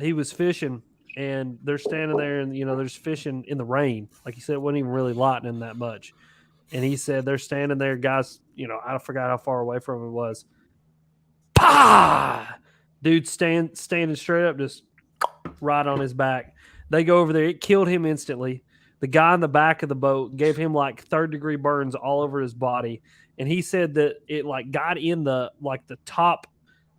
he was fishing and they're standing there and, there's fishing in the rain. Like he said, it wasn't even really lightning that much. And he said they're standing there, guys, I forgot how far away from him it was. Pah! Dude standing straight up, just right on his back. They go over there. It killed him instantly. The guy in the back of the boat gave him like 3rd-degree burns all over his body. And he said that it like got in the top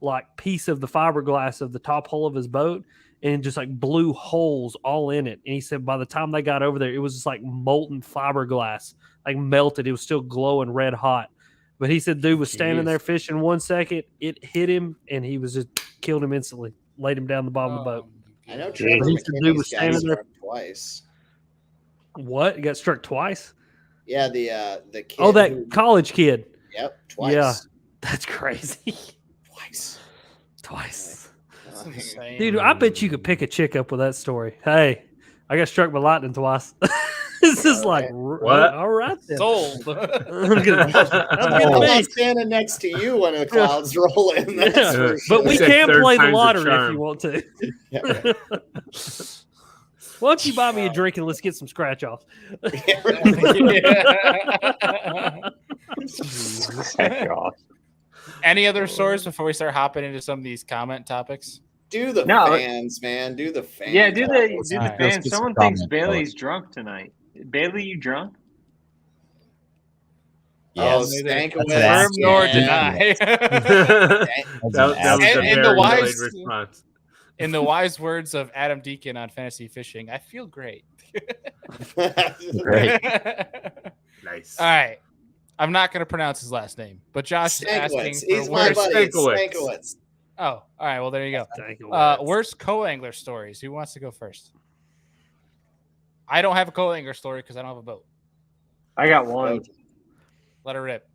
like piece of the fiberglass of the top hull of his boat and just like blew holes all in it. And he said by the time they got over there, it was just like molten fiberglass, like melted. It was still glowing red hot. But he said dude was standing there fishing 1 second, it hit him, and he was just killed him instantly, laid him down the bottom of the boat. I know Trevor dude was standing there twice. What? He got struck twice? Yeah, the kid. Oh, that college kid. Yep, twice. Yeah, that's crazy. Twice. That's insane. Dude, I bet you could pick a chick up with that story. Hey, I got struck by lightning twice. This is like, what? All right, then. Sold. I'm not standing next to you when the clouds roll in. That's for sure. But we Said can third play the time's a lottery if charm. you want to. Yeah. Why don't you buy me a drink and let's get some scratch offs? Any other stories before we start hopping into some of these comment topics? Do the fans, man. Do the fans. Yeah, do the Let's fans. get some Someone thinks comments Bailey's drunk tonight. Bailey, you drunk? Oh, Yes. Stankiewicz. Confirm nor Yeah. deny. That was a And the very wise- delayed response. In the wise words of Adam Deacon on Fantasy Fishing, I feel great. Great. Nice. All right. I'm not going to pronounce his last name, but Josh is asking Stankiewicz. for He's my buddy. It's Stankiewicz. Stankiewicz. Oh, all right. Well, there you go. Worst co-angler stories. Who wants to go first? I don't have a co-angler story because I don't have a boat. I got one. Let her rip.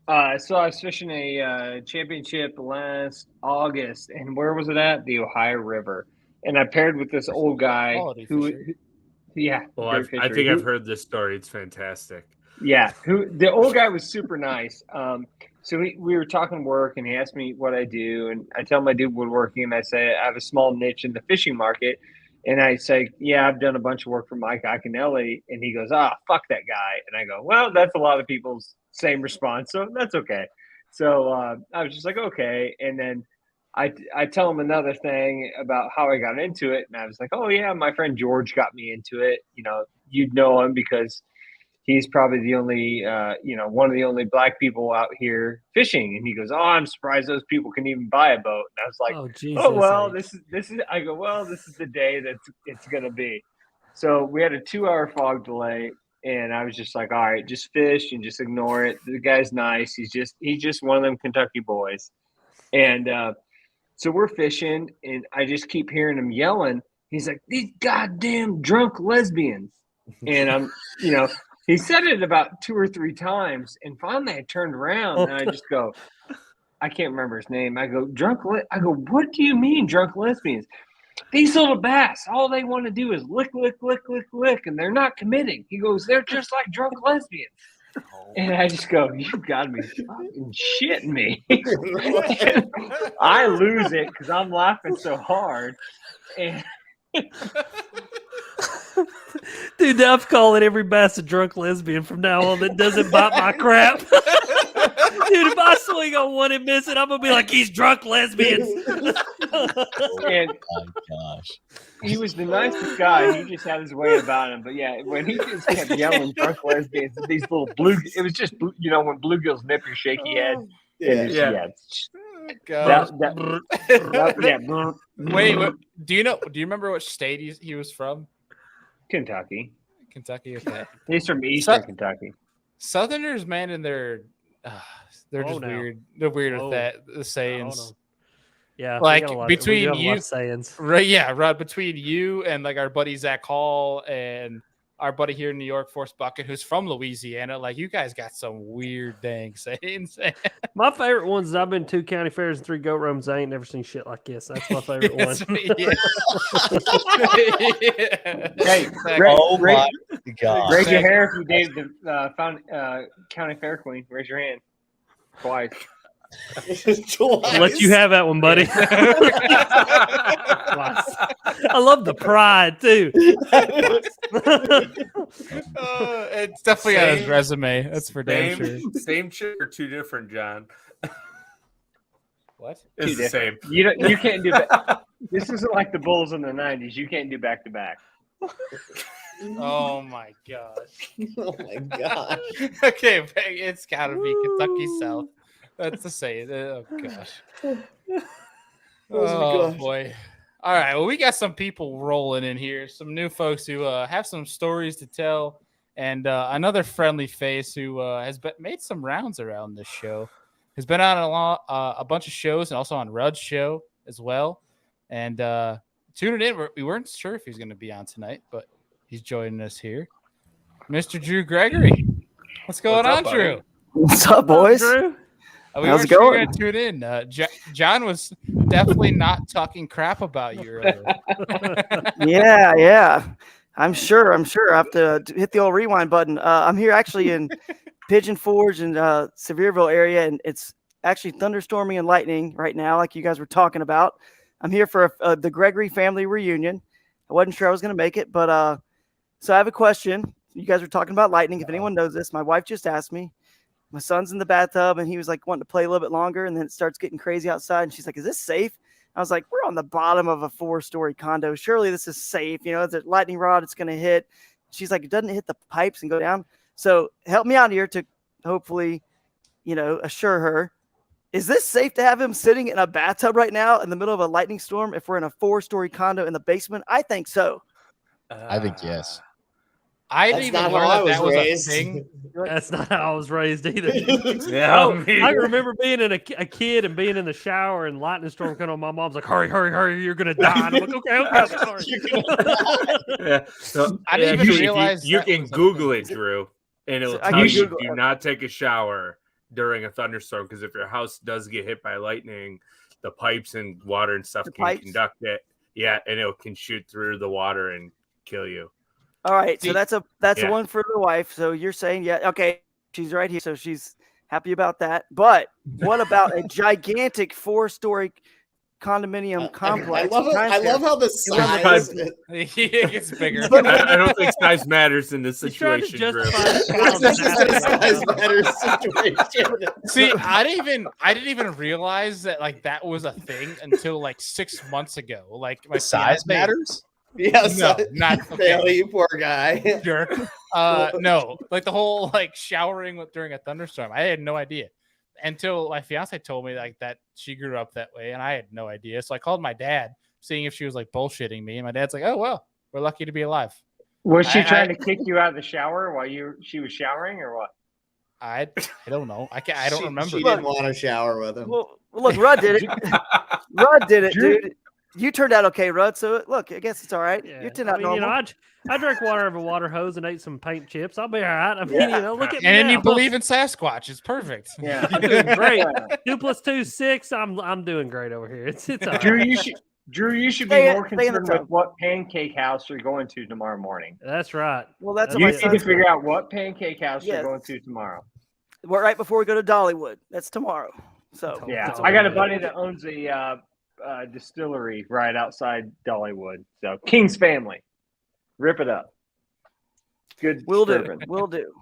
So I was fishing a championship last August, and where was it at? The Ohio River. And I paired with this old guy Quality who, fishery. yeah. Well, great I fishery. think I've Who- heard this story. It's fantastic. Yeah, who the old guy was super nice. So we were talking work, and he asked me what I do, and I tell him I do woodworking, and I say I have a small niche in the fishing market, and I say, yeah, I've done a bunch of work for Mike Iaconelli, and he goes, fuck that guy, and I go, well, that's a lot of people's same response, so that's okay. So I was just like, okay, and then I tell him another thing about how I got into it, and I was like, oh yeah, my friend George got me into it. You know, you'd know him because he's probably the only, one of the only black people out here fishing. And he goes, oh, I'm surprised those people can even buy a boat. And I was like, Oh, Jesus. this is, I go, well, this is the day that it's going to be. So we had a 2-hour fog delay, and I was just like, all right, just fish and just ignore it. The guy's nice. He's just one of them Kentucky boys. And so we're fishing, and I just keep hearing him yelling. He's like, these goddamn drunk lesbians. And I'm, he said it about 2 or 3 times, and finally I turned around and I just go, I can't remember his name. I go, I go, what do you mean drunk lesbians? These little bass, all they want to do is lick, and they're not committing. He goes, they're just like drunk lesbians. And I just go, you gotta be fucking shitting me. I lose it because I'm laughing so hard. And Dude, I'm calling every bass a drunk lesbian from now on that doesn't bite my crap. Dude, if I swing on one and miss it, I'm going to be like, he's drunk lesbians. And Oh my gosh. he was the nicest guy. He just had his way about him. But yeah, when he just kept yelling drunk lesbians, these little it was just, when bluegills nip your shaky head. Yeah. God. Yeah. Wait, do you remember what state he was from? Kentucky. Kentucky, okay. He's from Eastern Kentucky. Southerners, man, and they're just no. weird. They're weird Oh. with that, the sayings. Yeah. Like, we got a lot between we do have a lot you- of sayings. Right, yeah, right. Between you and like our buddy Zach Hall and our buddy here in New York, Forrest Bucket, who's from Louisiana, like you guys got some weird dang sayings. My favorite ones is I've been to 2 county fairs and 3 goat rooms. I ain't never seen shit like this. That's my favorite one. Hey, Oh my god. raise your hair if you dated the county fair queen. Raise your hand. Twice. I'll let you have that one, buddy. I love the pride too. It's definitely on his resume. That's for damn sure. Same chick or 2 different, John? What? It's the same. You can't do that. This isn't like the Bulls in the 90s. You can't do back to back. Oh my gosh. Oh my god. Okay, it's got to be Kentucky South. That's the saying. Oh gosh. Oh boy. All right. Well, we got some people rolling in here. Some new folks who have some stories to tell, and another friendly face who has made some rounds around this show. Has been on a bunch of shows and also on Rudd's show as well. And tuning in, we weren't sure if he was going to be on tonight, but he's joining us here. Mr. Drew Gregory. What's going on, up, Drew? What's up, boys? Drew? We How's weren't it sure you were going? gonna tune in. John was definitely not talking crap about you earlier. Yeah. I'm sure. I have to hit the old rewind button. I'm here actually in Pigeon Forge in Sevierville area, and it's actually thunderstorming and lightning right now, like you guys were talking about. I'm here for the Gregory family reunion. I wasn't sure I was going to make it, but so I have a question. You guys were talking about lightning. If anyone knows this, my wife just asked me. My son's in the bathtub, and he was like wanting to play a little bit longer, and then it starts getting crazy outside. And she's like, "Is this safe?" I was like, "We're on the bottom of a 4-story condo. Surely this is safe. You know, it's a lightning rod. It's going to hit." She's like, "It doesn't hit the pipes and go down." So help me out here to hopefully, assure her. Is this safe to have him sitting in a bathtub right now in the middle of a lightning storm if we're in a 4-story condo in the basement? I think so. I think yes. I didn't even learn that was a thing. That's not how I was raised either. Yeah, I remember being in a kid and being in the shower and lightning storm coming on. My mom's like, "Hurry, hurry, hurry! You're gonna die." And I'm like, "Okay, I'm sorry." Yeah. So, I didn't even realize you that can was a Google thing. it, Drew, and it'll I tell can you Google do not take a shower during a thunderstorm, because if your house does get hit by lightning, the pipes and water and stuff can conduct it. Yeah, and it can shoot through the water and kill you. All right, so that's a Yeah. one for the wife. So you're saying, yeah, okay, she's right here, so she's happy about that. But what about a gigantic 4-story condominium complex? I love how the size. It gets bigger. I don't think size matters in this He's trying to situation, Drew. justify Size matters situation. See, I didn't even realize that like that was a thing until like 6 months ago. Like my Size fiancé- matters. Yes, No, not okay. Bailey, you poor guy. Jerk. No, like the whole like showering during a thunderstorm. I had no idea until my fiance told me like that she grew up that way, and I had no idea. So I called my dad, seeing if she was like bullshitting me, and my dad's like, "Oh well, we're lucky to be alive." Was she trying to kick you out of the shower while she was showering, or what? I don't know. I don't remember. She didn't want to shower with him. Well, look, Rudd did it. Rudd did it, dude. You turned out okay, Rudd. So look, I guess it's all right. Yeah. You turned out normal. I drank water out of a water hose and ate some paint chips. I'll be all right. I mean, look at me. And then you now. believe in Sasquatch. It's perfect. Yeah, I'm doing great. 2 + 2 is 6. I'm doing great over here. It's all right. Drew, you should Stay be in- more stay in the concerned tub. with what pancake house you're going to tomorrow morning. That's right. Well, that's what You my need to son's figure out what pancake house Yes. you're going to tomorrow. Well, right before we go to Dollywood. That's tomorrow. So Yeah, That's I got a all buddy that owns a distillery right outside Dollywood. So King's Family, rip it up. Good. Will do. bourbon. Will do.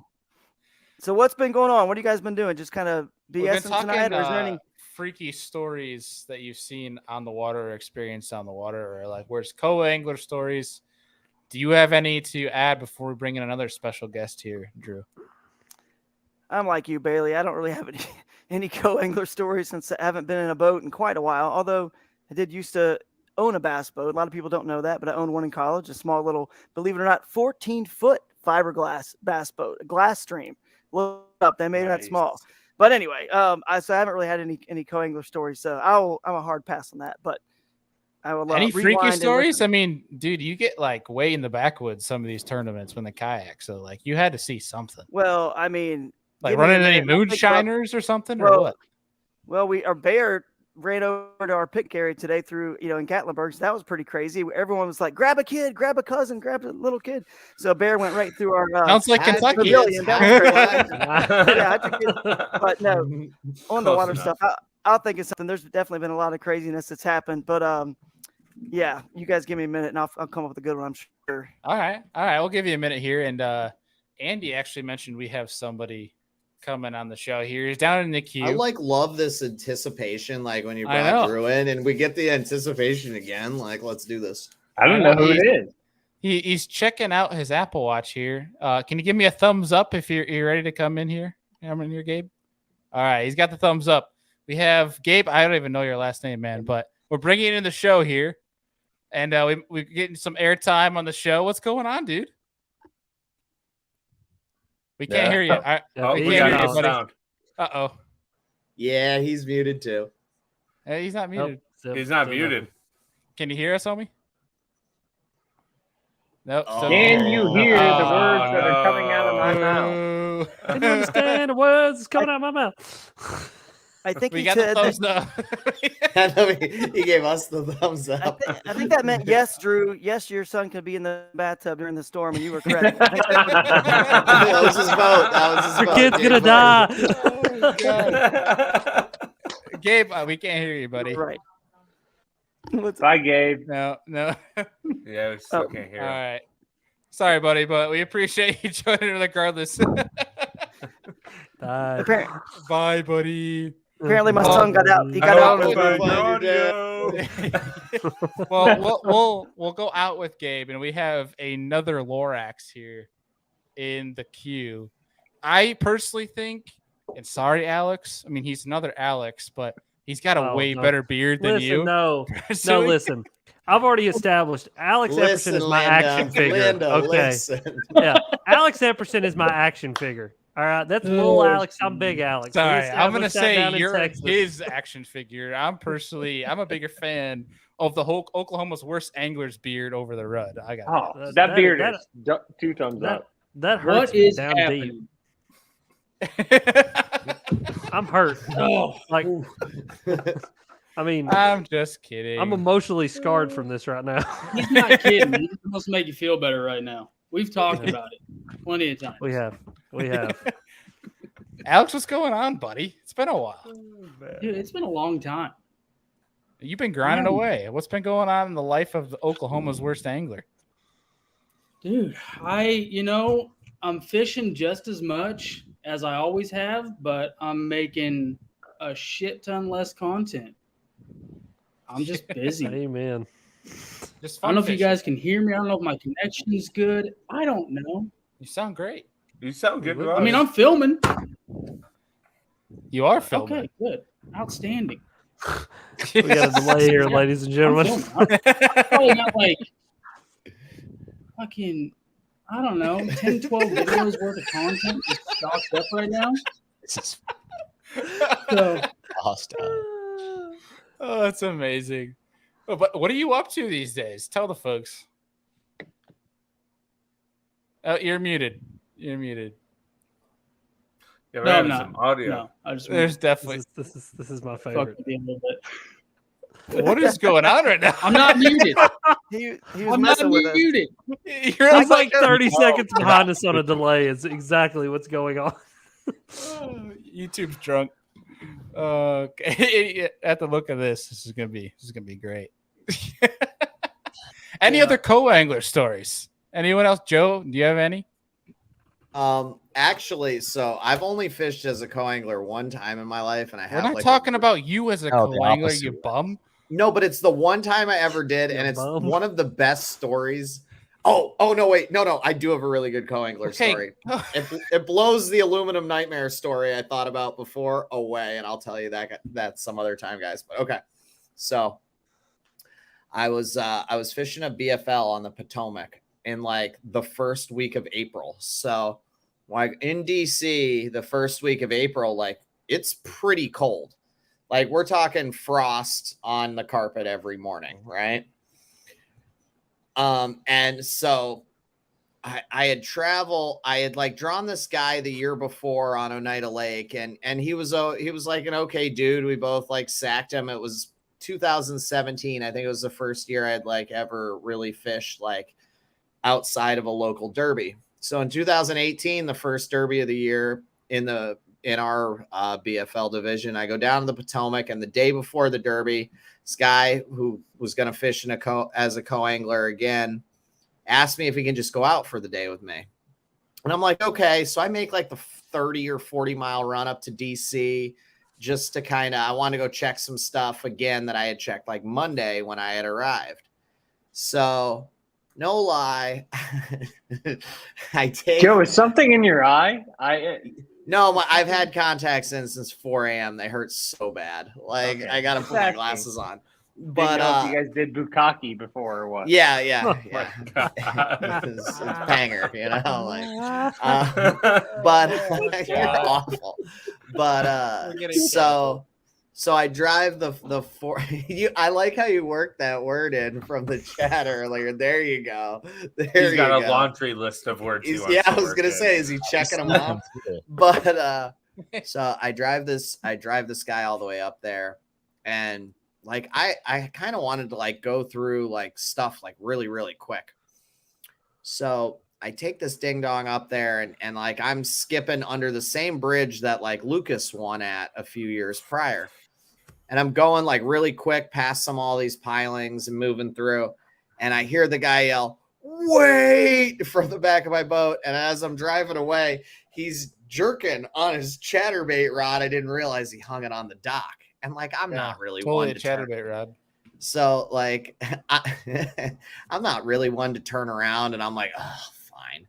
So what's been going on? What have you guys been doing? Just kind of We've been BSing talking tonight, or is there any? freaky stories that you've seen on the water or experienced on the water, or like where's co-angler stories? Do you have any to add before we bring in another special guest here, Drew? I'm like you, Bailey. I don't really have any co-angler stories since I haven't been in a boat in quite a while. Although I did used to own a bass boat. A lot of people don't know that, but I owned one in college. A small little, believe it or not, 14-foot fiberglass bass boat, a glass stream. Look up, they made it that small. But anyway, so I haven't really had any co-angler stories. So I'm a hard pass on that. But I will Any freaky rewind and stories? listen. I mean, dude, you get like way in the backwoods some of these tournaments when the kayak. So like you had to see something. Well, I mean, Like give me running a any minute. I'll think about- moonshiners or something, or Well, what? Well, our bear ran over to our picnic area today through, in Gatlinburg. So that was pretty crazy. Everyone was like, grab a kid, grab a cousin, grab a little kid. So a bear went right through our Sounds like Kentucky. pavilion. That was crazy. Yeah, I took it, but no, on the Close water enough. stuff, I'll think of something. There's definitely been a lot of craziness that's happened. But yeah, you guys give me a minute and I'll come up with a good one, I'm sure. All right. We'll give you a minute here. And Andy actually mentioned we have somebody coming on the show here. He's down in the queue. I love this anticipation, like when you I know. brought Drew in, and we get the anticipation again. Like, let's do this. I don't know who it is. He's checking out his Apple Watch here. Can you give me a thumbs up if you're ready to come in here? Come in here, Gabe. All right, he's got the thumbs up. We have Gabe. I don't even know your last name, man, but we're bringing in the show here, and we're getting some airtime on the show. What's going on, dude? We can't hear you. Oh, we we can't got hear no you, buddy. sound. Uh-oh. Yeah, he's muted too. Hey, he's not muted. He's not muted. Can you hear us, homie? Nope. Oh. still Can can't. you hear the words that are coming out of my mouth? Boo. Can you understand the words that's coming out of my mouth? I think We he got the said thumbs that, up. He gave us the thumbs up. I think that meant yes, Drew. Yes, your son could be in the bathtub during the storm, and you were correct. I think That was his vote. That was his Your vote. kid's Gabe gonna voted. die. Gabe, we can't hear you, buddy. right. Bye, Gabe. No. Yeah, we still can't hear All him. right. Sorry, buddy, but we appreciate you joining regardless. Bye. Bye, buddy. Apparently, my son got out. He got out. Well, we'll go out with Gabe, and we have another Lorax here in the queue. I personally think, and sorry, Alex. I mean, he's another Alex, but he's got a way better beard than you. No, listen. I've already established Alex Epperson is my action figure. Okay. Yeah. Alex Epperson is my action figure. All right. That's little Alex. I'm big Alex. Sorry, I'm going to say you're his action figure. I'm a bigger fan of the whole Oklahoma's worst angler's beard over the rud. I got that beard is 2 thumbs up. That hurts me down deep. I'm hurt. Like, I mean, I'm just kidding. I'm emotionally scarred from this right now. He's not kidding. He must make you feel better right now. We've talked about it plenty of times. We have. Alex, what's going on, buddy? It's been a while. Dude, it's been a long time. You've been grinding away. What's been going on in the life of the Oklahoma's worst angler? Dude, I'm fishing just as much as I always have, but I'm making a shit ton less content. I'm just busy. Amen. Just I don't know if you guys can hear me. I don't know if my connection is good. I don't know. You sound great. You sound good. I mean, I'm filming. You are filming. Okay, good. Outstanding. We got a delay here, ladies and gentlemen. I probably got like fucking, I don't know, 10, 12 videos worth of content just stocked up right now. This is So, Oh, that's amazing. Oh, but what are you up to these days? Tell the folks. Oh, you're muted. You're muted. Yeah, no, I'm not. some audio. No, I just There's definitely this is my fuck favorite. with you a little bit. What is going on right now? I'm not muted. He was I'm not messing with us. muted. You're like 30 seconds behind us on a delay. Is exactly what's going on. YouTube's drunk. Okay. At the look of this is gonna be great. Any other co-angler stories? Anyone else? Joe, do you have any? Actually, so I've only fished as a co-angler one time in my life, and I have. We're not talking about you as a co-angler, you bum. No, but it's the one time I ever did, and it's one of the best stories. Oh no, wait, no, I do have a really good co-angler story. It blows the aluminum nightmare story I thought about before away, and I'll tell you that some other time, guys. But okay, so I was fishing a BFL on the Potomac in like the first week of April. So like in DC, the first week of April, like it's pretty cold. Like we're talking frost on the carpet every morning, right? And so I had like drawn this guy the year before on Oneida Lake, and he was like an okay dude. We both like sacked him. It was 2017. I think it was the first year I'd like ever really fished like outside of a local derby. So in 2018, the first derby of the year in our BFL division, I go down to the Potomac, and the day before the derby, this guy who was going to fish as a co-angler again asked me if he can just go out for the day with me. And I'm like, okay. So I make like the 30 or 40 mile run up to DC just to I want to go check some stuff again that I had checked like Monday when I had arrived. So no lie, I take Joe, is something in your eye? No, I've had contacts since 4 a.m. They hurt so bad. Like I got to put my glasses on. But if you guys did bukkake before or what? Yeah. It's banger, you know. Like, but you're awful. But so I drive the four. I like how you worked that word in from the chat earlier. There you go. He's got a laundry list of words. I was gonna say, is he checking them off? But so I drive this guy all the way up there, and like I kind of wanted to like go through like stuff like really, really quick. So I take this ding dong up there, and like I'm skipping under the same bridge that like Lucas won at a few years prior. and I'm going like really quick past all these pilings and moving through, and I hear the guy yell, "Wait!" from the back of my boat. And as I'm driving away, he's jerking on his chatterbait rod. I didn't realize he hung it on the dock. And like, I'm not really totally one a to chatterbait rod. So like, I'm not really one to turn around, and I'm like, oh, fine.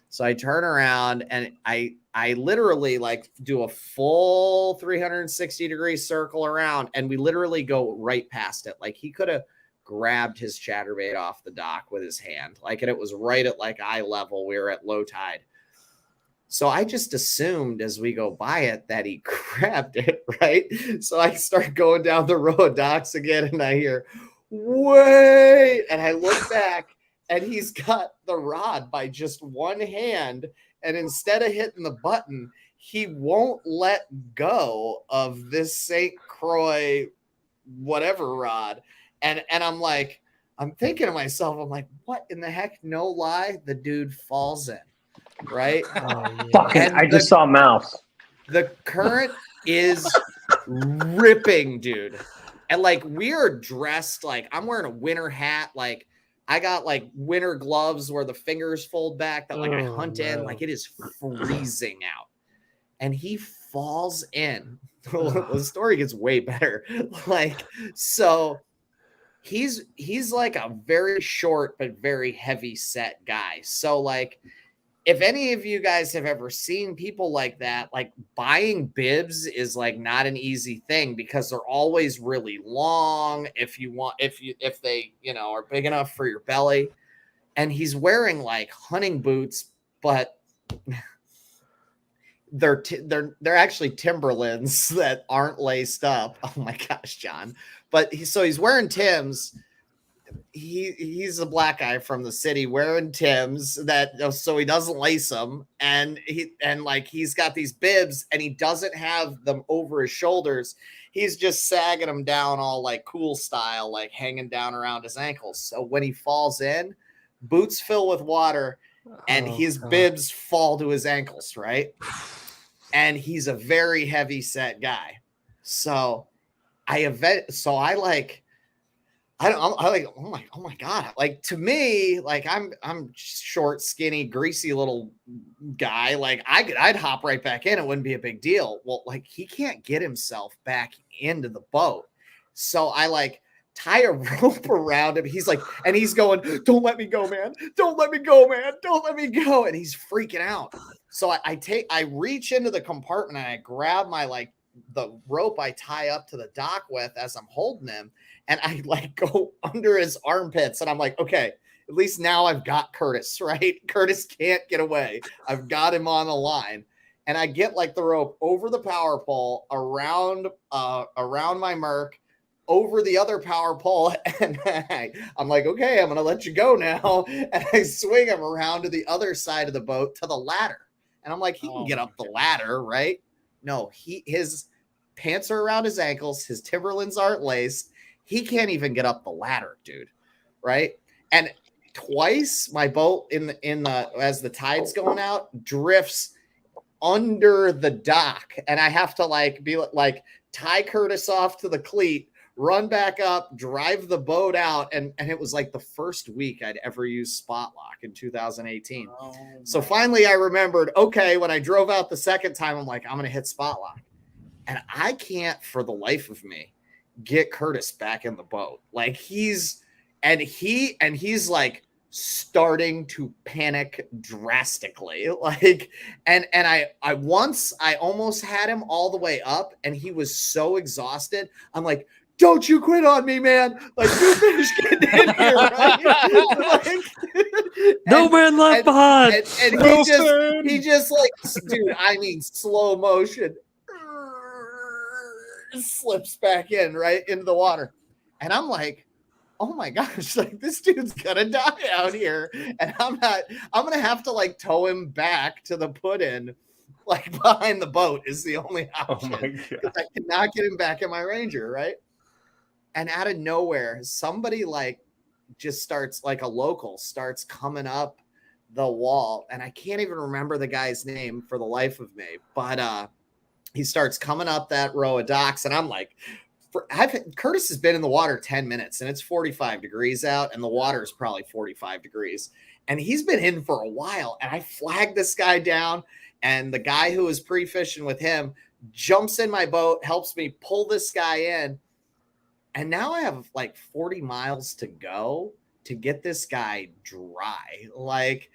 So I turn around and I literally like do a full 360-degree circle around, and we literally go right past it. Like he could have grabbed his chatterbait off the dock with his hand, like, and it was right at like eye level. We were at low tide. So I just assumed as we go by it that he grabbed it, right? So I start going down the row of docks again, and I hear, "Wait!" And I look back, and he's got the rod by just one hand, and instead of hitting the button, he won't let go of this St. Croix whatever rod. And I'm like, I'm thinking to myself, I'm like, what in the heck? No lie, the dude falls in, right? Fucking, I just saw a mouse. The current is ripping, dude. And like, we are dressed, like I'm wearing a winter hat, like I got like winter gloves where the fingers fold back that like I hunt in, like it is freezing out. And he falls in. The story gets way better. Like, so he's like a very short but very heavy set guy. So like, if any of you guys have ever seen people like that, like buying bibs is like not an easy thing because they're always really long. If they, are big enough for your belly. And he's wearing like hunting boots, but they're actually Timberlands that aren't laced up. Oh my gosh, John. But he's wearing Timbs. He's a black guy from the city wearing Timbs so he doesn't lace them, and he's got these bibs and he doesn't have them over his shoulders. He's just sagging them down all like cool style, like hanging down around his ankles. So when he falls in, boots fill with water and his bibs fall to his ankles, right? And he's a very heavy set guy. So I'm like, oh my God. Like, to me, like I'm short, skinny, greasy little guy. Like I'd hop right back in. It wouldn't be a big deal. Well, like he can't get himself back into the boat. So I like tie a rope around him. He's like, and he's going, "Don't let me go, man. Don't let me go, man. Don't let me go." And he's freaking out. So I reach into the compartment and I grab the rope I tie up to the dock with as I'm holding him. And I like go under his armpits, and I'm like, okay, at least now I've got Curtis, right? Curtis can't get away. I've got him on the line. And I get like the rope over the power pole, around my Merc, over the other power pole. And I'm like, okay, I'm going to let you go now. And I swing him around to the other side of the boat to the ladder. And I'm like, he can get up the ladder, right? No, his pants are around his ankles. His Timberlands aren't laced. He can't even get up the ladder, dude. Right. And twice my boat as the tide's going out drifts under the dock. And I have to tie Curtis off to the cleat, run back up, drive the boat out. And it was like the first week I'd ever used Spot Lock in 2018. So finally I remembered, okay, when I drove out the second time, I'm like, I'm going to hit Spot Lock. And I can't for the life of me get Curtis back in the boat. Like he's like starting to panic drastically. Like, and I almost had him all the way up and he was so exhausted. I'm like, don't you quit on me, man. Like you finish getting in here, right? No man left behind. And he just like, dude, I mean, slow motion slips back in right into the water. And I'm like, oh my gosh, like this dude's gonna die out here. And I'm gonna have to like tow him back to the put-in, like behind the boat is the only option. Oh my God. I cannot get him back in my Ranger, right? And out of nowhere, somebody like just starts, like a local starts coming up the wall. And I can't even remember the guy's name for the life of me, but he starts coming up that row of docks, and I'm like Curtis has been in the water 10 minutes and it's 45 degrees out and the water is probably 45 degrees. And he's been in for a while. And I flagged this guy down, and the guy who was pre-fishing with him jumps in my boat, helps me pull this guy in. And now I have like 40 miles to go to get this guy dry. Like,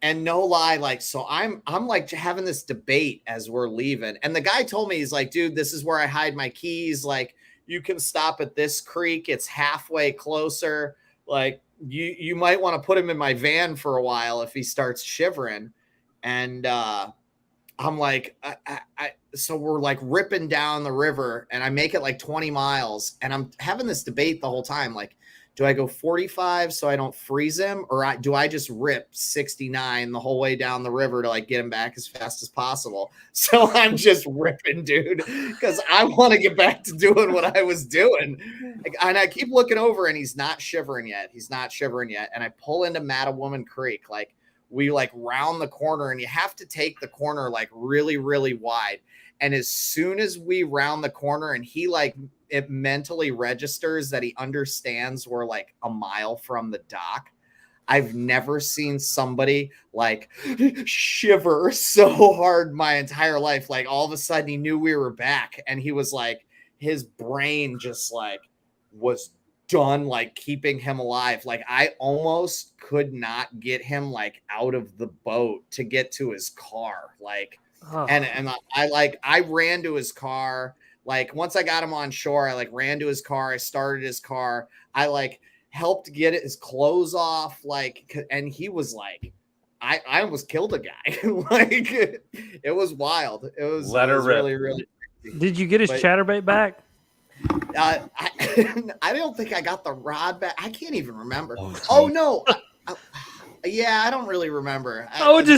and no lie, like, so I'm like having this debate as we're leaving. And the guy told me, he's like, dude, this is where I hide my keys. Like, you can stop at this creek. It's halfway closer. Like, you might want to put him in my van for a while if he starts shivering. And I'm like, so we're like ripping down the river, and I make it like 20 miles. And I'm having this debate the whole time. Like, do I go 45 so I don't freeze him? Or do I just rip 69 the whole way down the river to like get him back as fast as possible? So I'm just ripping, dude, because I want to get back to doing what I was doing. And I keep looking over, and he's not shivering yet. And I pull into Mattawoman Creek. Like, we like round the corner, and you have to take the corner like really, really wide. And as soon as we round the corner and he like it mentally registers that he understands we're like a mile from the dock, I've never seen somebody like shiver so hard my entire life. Like, all of a sudden he knew we were back, and he was like, his brain just like was done, like keeping him alive. Like, I almost could not get him like out of the boat to get to his car. Like, and I ran to his car. Like, once I got him on shore, I like ran to his car. I started his car. I like helped get his clothes off. Like, and he was like, I almost killed a guy. Like, it was wild. It was really, really crazy. Did you get his chatterbait back? I don't think I got the rod back. I can't even remember. Oh no. Yeah, I don't really remember. I would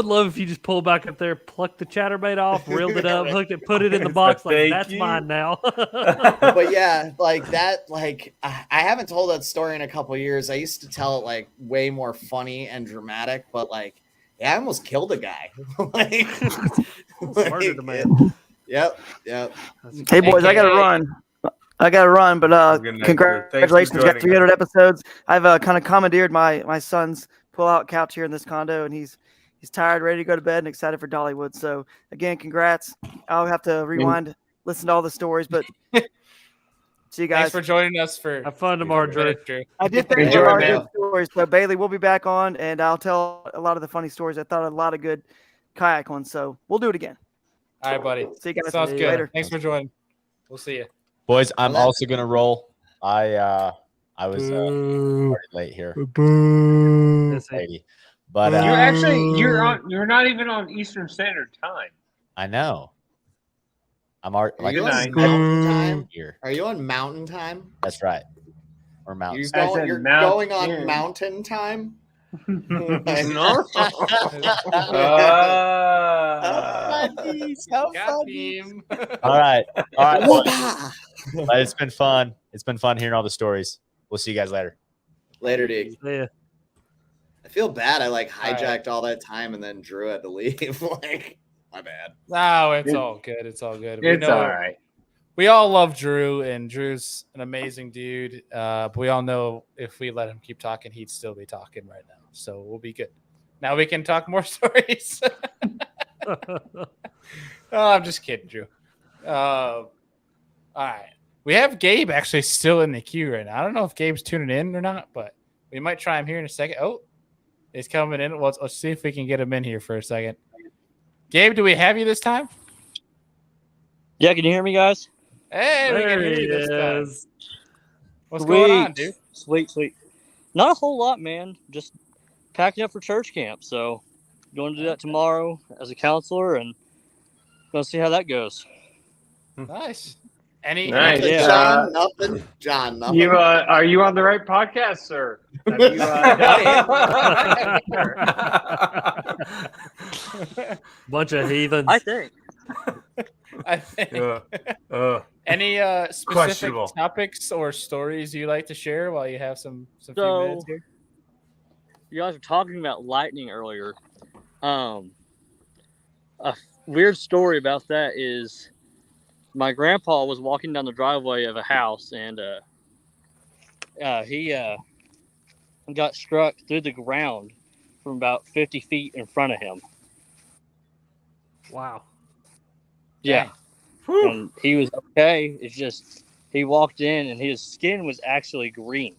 love if you just pulled back up there, plucked the chatterbait off, reeled it up, hooked it, put it in the box. Like, that's mine now. But yeah, like that, like I haven't told that story in a couple of years. I used to tell it like way more funny and dramatic, but like, yeah, I almost killed a guy. Like, murdered a man. Yep. Hey boys, I gotta run, but congratulations, got 300 episodes. I've kind of commandeered my son's pull-out couch here in this condo, and he's tired, ready to go to bed, and excited for Dollywood. So again, congrats. I'll have to rewind, listen to all the stories, but see you guys. Thanks for joining us for have fun tomorrow, Drew. I did think there are good stories. So Bailey, we'll be back on, and I'll tell a lot of the funny stories. I thought a lot of good kayak ones, so we'll do it again. All right, buddy. See you guys. Sounds good. Later. Thanks for joining. We'll see you. Boys, I'm also gonna roll. I was already late here. Lady. But you're not even on Eastern Standard Time. I know. I'm already like Mountain Time here. Are you on Mountain Time? That's right. Or Mountain. You're going on Mountain Time. No. All right. It's been fun. It's been fun hearing all the stories. We'll see you guys later. Later, dude. Yeah. I feel bad. I like hijacked all that time and then Drew had to leave. Like, my bad. No, it's all good. It's all good. It's all right. We all love Drew, and Drew's an amazing dude. But we all know if we let him keep talking, he'd still be talking right now. So we'll be good. Now we can talk more stories. Oh, I'm just kidding, Drew. All right. We have Gabe actually still in the queue right now. I don't know if Gabe's tuning in or not, but we might try him here in a second. Oh, he's coming in. Well, let's see if we can get him in here for a second. Gabe, do we have you this time? Yeah, can you hear me, guys? Hey, we can hear you this time. What's going on, dude? Sweet. Not a whole lot, man. Just packing up for church camp. So going to do that tomorrow as a counselor, and going to see how that goes. Nice. Nice. Yeah. John, nothing. You are you on the right podcast, sir? Have you, Bunch of heathens. I think. Any specific topics or stories you like to share while you have some few minutes here? You guys were talking about lightning earlier. A weird story about that is my grandpa was walking down the driveway of a house, and he got struck through the ground from about 50 feet in front of him. Wow. Yeah. And he was okay. It's just he walked in and his skin was actually green.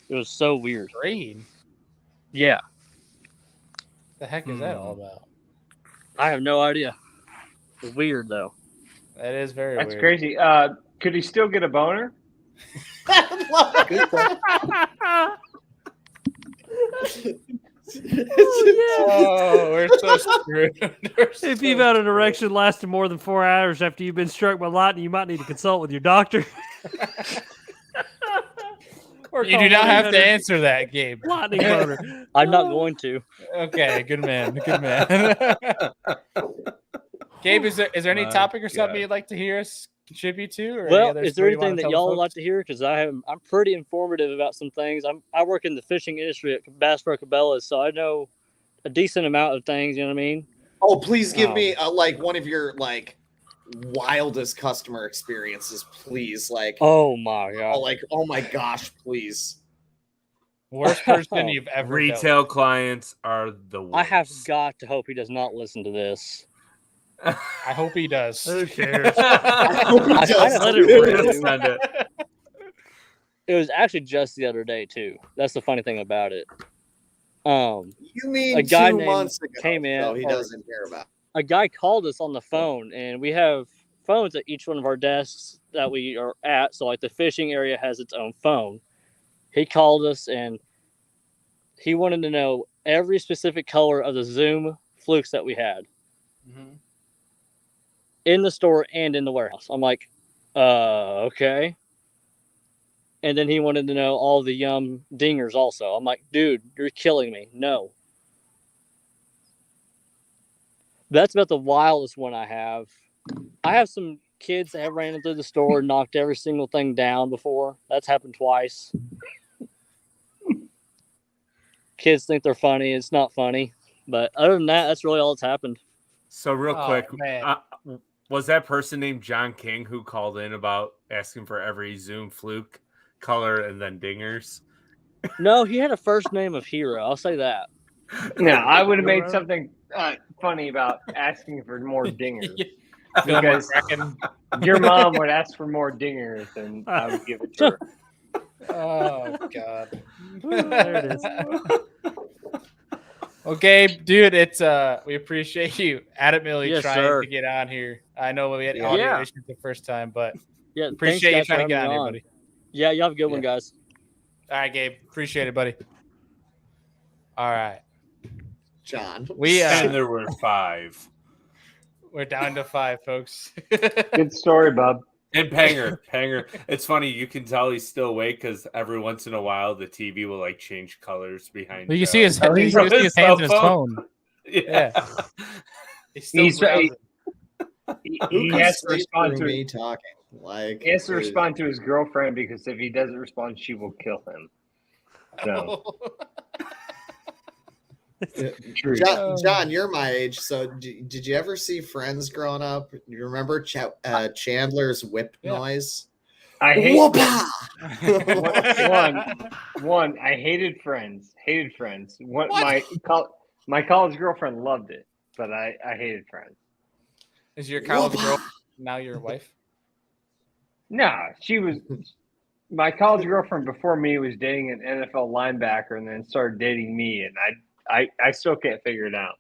It was so weird. Green? Yeah. The heck is that all about? I have no idea. It's weird though. That is very That's weird. crazy. Could he still get a boner? Good question. Oh, we're so screwed. If you've had an erection lasting more than 4 hours after you've been struck by lightning, you might need to consult with your doctor. You do not have to answer that, Gabe. Lightning boner. I'm not going to. Okay, good man. Good man. Gabe, is there any topic or something you'd like to hear us contribute to? Or Well, is there anything that y'all would like to hear? Because I'm pretty informative about some things. I work in the fishing industry at Bass Pro Cabela's, so I know a decent amount of things. You know what I mean? Oh, please give me like one of your like wildest customer experiences, please. Like, oh my god, oh my gosh, please. Worst person you've ever Retail clients are the worst. I have got to hope he does not listen to this. I hope he does. Who cares? I hope he does. Let it It was actually just the other day too. That's the funny thing about it. You mean a guy 2 named months ago? came in. No, he doesn't care about. A guy called us on the phone, and we have phones at each one of our desks that we are at. So like the fishing area has its own phone. He called us and he wanted to know every specific color of the Zoom flukes that we had in the store and in the warehouse. I'm like, okay. And then he wanted to know all the Yum dingers also. I'm like, dude, you're killing me. No. That's about the wildest one I have. I have some kids that have ran through the store and knocked every single thing down before. That's happened twice. Kids think they're funny. It's not funny. But other than that, that's really all that's happened. So real quick, man. Was that person named John King who called in about asking for every Zoom fluke color and then dingers? No, he had a first name of Hero. I'll say that. No, I would have made something funny about asking for more dingers. Because your mom would ask for more dingers, and I would give it to her. Oh God. There it is. Okay, dude, it's we appreciate you adamantly trying to get on here. I know we had audio issues the first time, but appreciate you trying to get on here, buddy. Yeah, you have a good one, guys. All right, Gabe. Appreciate it, buddy. All right. John. And there were 5. We're down to 5, folks. Good story, Bob. And Panger. It's funny, you can tell he's still awake because every once in a while the TV will like change colors behind. You can see his hands in his phone. Yeah. He has to respond to me talking. Like he has to respond to his girlfriend because if he doesn't respond, she will kill him. So. John, you're my age, so did you ever see Friends growing up? You remember Chandler's whip noise? I hate one. I hated Friends. What? My college girlfriend loved it, but I hated Friends. Is your college girl now your wife? No, she was. My college girlfriend before me was dating an NFL linebacker, and then started dating me, and I still can't figure it out.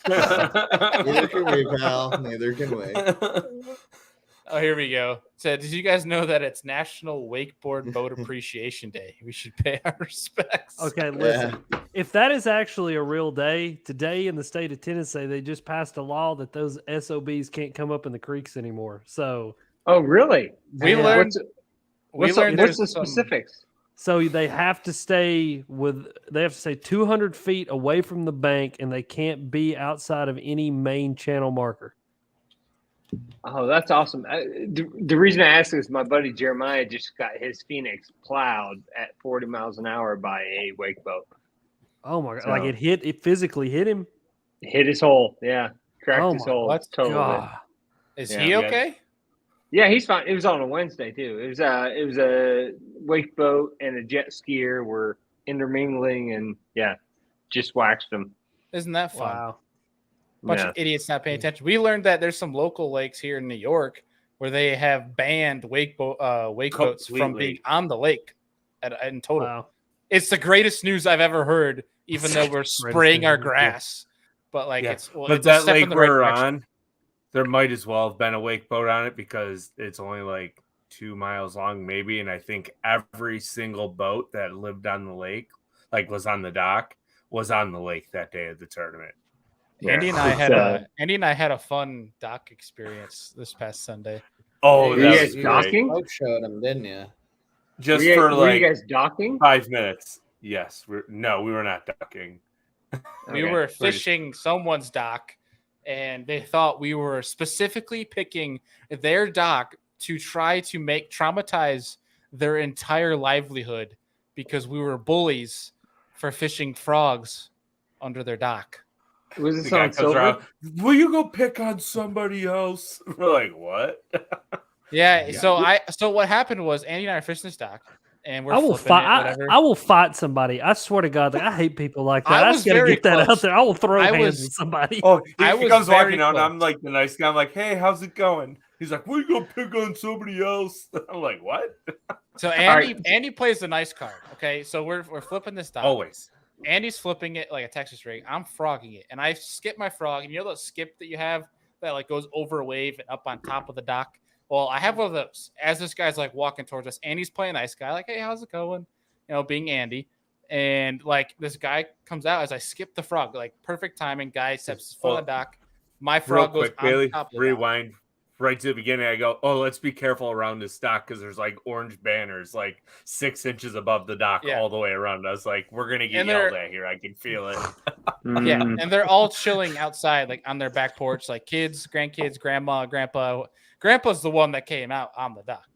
Neither can we, pal. Neither can we. Oh, here we go. So, did you guys know that it's National Wakeboard Boat Appreciation Day? We should pay our respects. Okay, listen. Yeah. If that is actually a real day, today in the state of Tennessee, they just passed a law that those SOBs can't come up in the creeks anymore. So, oh, really? We learned. What's the specifics? So they have to stay 200 feet away from the bank, and they can't be outside of any main channel marker. Oh, that's awesome. The reason I asked is my buddy Jeremiah just got his Phoenix plowed at 40 miles an hour by a wake boat. Oh my God. So, like it physically hit him? Hit his hole. Yeah. Cracked his hole. Totally. Is he okay? Yeah, he's fine. It was on a Wednesday too. It was a wake boat and a jet skier were intermingling, and just waxed them. Isn't that fun? Wow. Bunch of idiots not paying attention. We learned that there's some local lakes here in New York where they have banned wake boats from being on the lake in total. Wow. It's the greatest news I've ever heard, even though we're spraying our grass. But it's but it's a that step in lake the right we're direction. on, there might as well have been a wake boat on it because it's only like 2 miles long, maybe. And I think every single boat that lived on the lake, was on the dock, was on the lake that day of the tournament. Andy and I had a fun dock experience this past Sunday. Oh, you that guys was docking? great. Showed him, didn't you? Just were you guys docking? 5 minutes. Yes. We were not docking. We were fishing someone's dock, and they thought we were specifically picking their dock to try to traumatize their entire livelihood because we were bullies for fishing frogs under their dock. Was this on silver? Will you go pick on somebody else? We're like, what? Yeah. So what happened was Andy and I are fishing this dock, and we're I will fight. I will fight somebody. I swear to God, I hate people like that. I just gotta get that out there. I will throw hands at somebody. Oh, he comes walking out, and I'm like the nice guy. I'm like, hey, how's it going? He's like, will you go pick on somebody else? I'm like, what? So Andy plays the nice card. Okay, so we're flipping this dock. Always. Andy's flipping it like a Texas rig. I'm frogging it, and I skip my frog. And you know that skip that you have that goes over a wave and up on top of the dock. Well, I have one of those. As this guy's walking towards us, Andy's playing nice guy, like, hey, how's it going? Being Andy, and this guy comes out as I skip the frog, perfect timing. Guy steps his foot on the dock. My frog goes on Bailey, top of the rewind. Right to the beginning, I go, oh, let's be careful around this dock because there's orange banners 6 inches above the dock all the way around. I was like, we're gonna get yelled at here. I can feel it. Yeah, and they're all chilling outside, on their back porch, kids, grandkids, grandma, grandpa. Grandpa's the one that came out on the dock,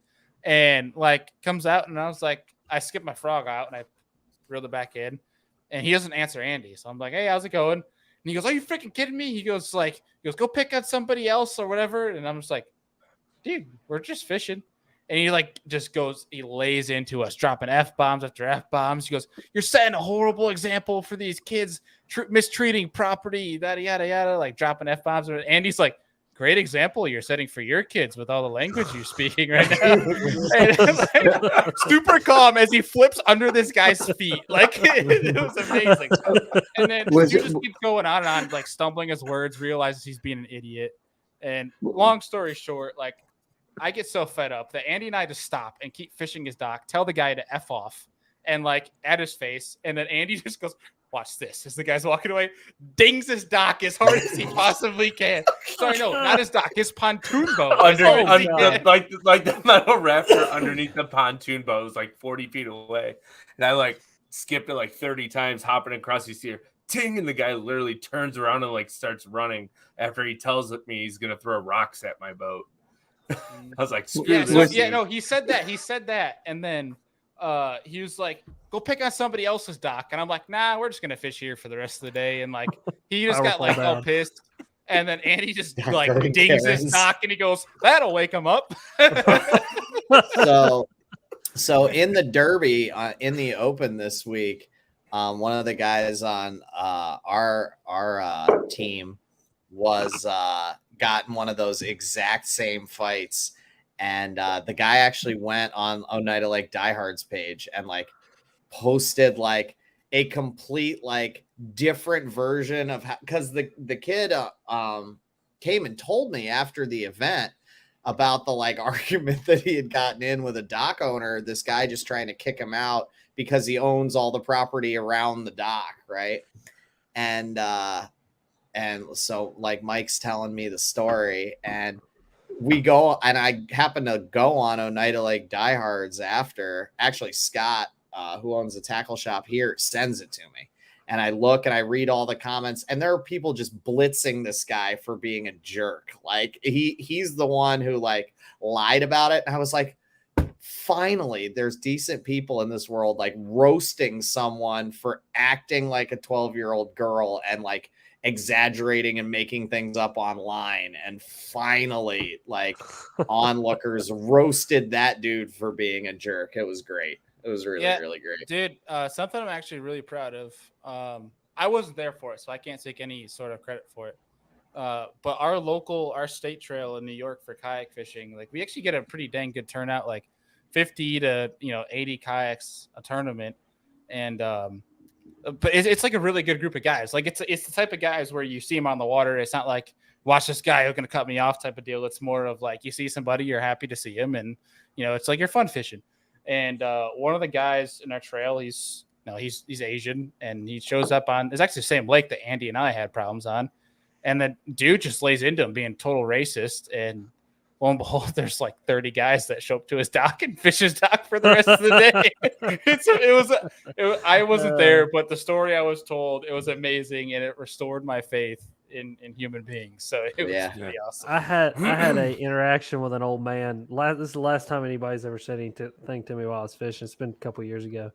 and comes out, and I was like, I skipped my frog out and I reeled it back in, and he doesn't answer Andy, so I'm like, hey, how's it going? And he goes, are you freaking kidding me? He goes, go pick on somebody else or whatever. And I'm just like, dude, we're just fishing. And he just goes, he lays into us, dropping F-bombs after F-bombs. He goes, you're setting a horrible example for these kids, mistreating property, yada, yada, yada, dropping F-bombs. And Andy's like, great example you're setting for your kids with all the language you're speaking right now. And, super calm as he flips under this guy's feet. It was amazing. And then he just keeps going on and on, stumbling his words, realizes he's being an idiot. And long story short, I get so fed up that Andy and I just stop and keep fishing his dock, tell the guy to F off and at his face. And then Andy just goes, watch this. As the guy's walking away, dings his dock as hard as he possibly can. Sorry, no, not his dock, his pontoon boat. The metal rafter underneath the pontoon boat was 40 feet away. And I skipped it 30 times, hopping across the steer. Ting, and the guy literally turns around and starts running after he tells me he's gonna throw rocks at my boat. I was like, screw this. Yeah, no, he said that, and then he was like, go pick on somebody else's dock. And I'm like, nah, we're just going to fish here for the rest of the day. And he just got all pissed. And then Andy just dings his dock and he goes, that'll wake him up. So in the Derby, in the Open this week, one of the guys on our team was got in one of those exact same fights. And the guy actually went on Oneida Lake Diehard's page and posted a complete different version of how, because the kid came and told me after the event about the argument that he had gotten in with a dock owner, this guy just trying to kick him out because he owns all the property around the dock, right? And so Mike's telling me the story, and we go, and I happen to go on Oneida Lake Diehards after. Actually, Scott, who owns the tackle shop here, sends it to me. And I look and I read all the comments, and there are people just blitzing this guy for being a jerk. He's the one who lied about it. And I was like, finally, there's decent people in this world roasting someone for acting like a 12-year-old girl and exaggerating and making things up online. And finally, like, onlookers roasted that dude for being a jerk. It was great. It was really, really great. Dude, something I'm actually really proud of. I wasn't there for it, so I can't take any sort of credit for it. But our state trail in New York for kayak fishing, like we actually get a pretty dang good turnout, like 50 to 80 kayaks a tournament. And but it's like a really good group of guys. Like it's the type of guys where you see them on the water. It's not like watch this guy who's gonna cut me off type of deal. It's more of like you see somebody, you're happy to see him, and it's like you're fun fishing. And one of the guys in our trail, he's Asian, and he shows up on it's actually the same lake that Andy and I had problems on. And the dude just lays into him being total racist. And lo and behold, there's like 30 guys that show up to his dock and fish his dock for the rest of the day. I wasn't there, but the story I was told, it was amazing, and it restored my faith in human beings. So it was pretty awesome. I had an interaction with an old man. This is the last time anybody's ever said anything to me while I was fishing. It's been a couple years ago,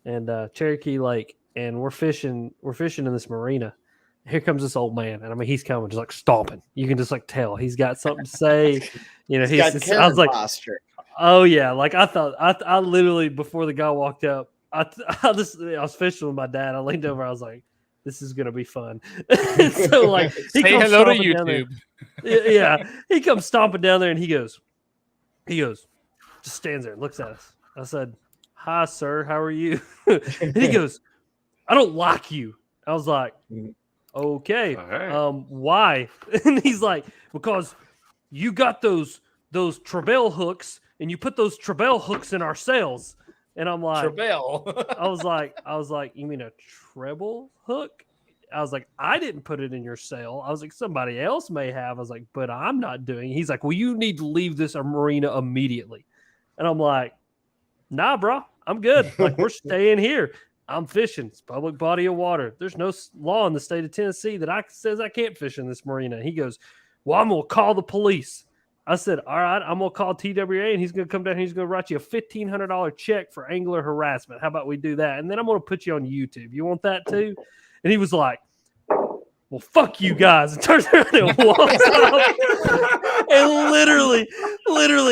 and Cherokee Lake, and we're fishing in this marina. Here comes this old man, and I mean he's coming just like stomping. You can just like tell he's got something to say. I was like, posture. Oh yeah, like I literally before the guy walked up, I was fishing with my dad. I leaned over, I was like, this is gonna be fun. So like he say hello to YouTube. Yeah, he comes stomping down there, and he goes, just stands there and looks at us. I said, "Hi, sir. How are you?" And he goes, "I don't like you." I was like, "Okay, right. Why?" And he's like, "Because you got those treble hooks, and you put those treble hooks in our sails." And I'm like, treble. I was like, "You mean a treble hook?" I was like, "I didn't put it in your sail." I was like, "Somebody else may have." I was like, "But I'm not doing it." He's like, "Well, you need to leave this marina immediately." And I'm like, "Nah, bro, I'm good. Like, we're staying here. I'm fishing. It's public body of water. There's no law in the state of Tennessee that says I can't fish in this marina." He goes, "Well, I'm going to call the police." I said, "All right, I'm going to call TWA, and he's going to come down here. He's going to write you a $1,500 check for angler harassment. How about we do that? And then I'm going to put you on YouTube. You want that too?" And he was like, "Well, fuck you guys," and turns around and walks off. And literally,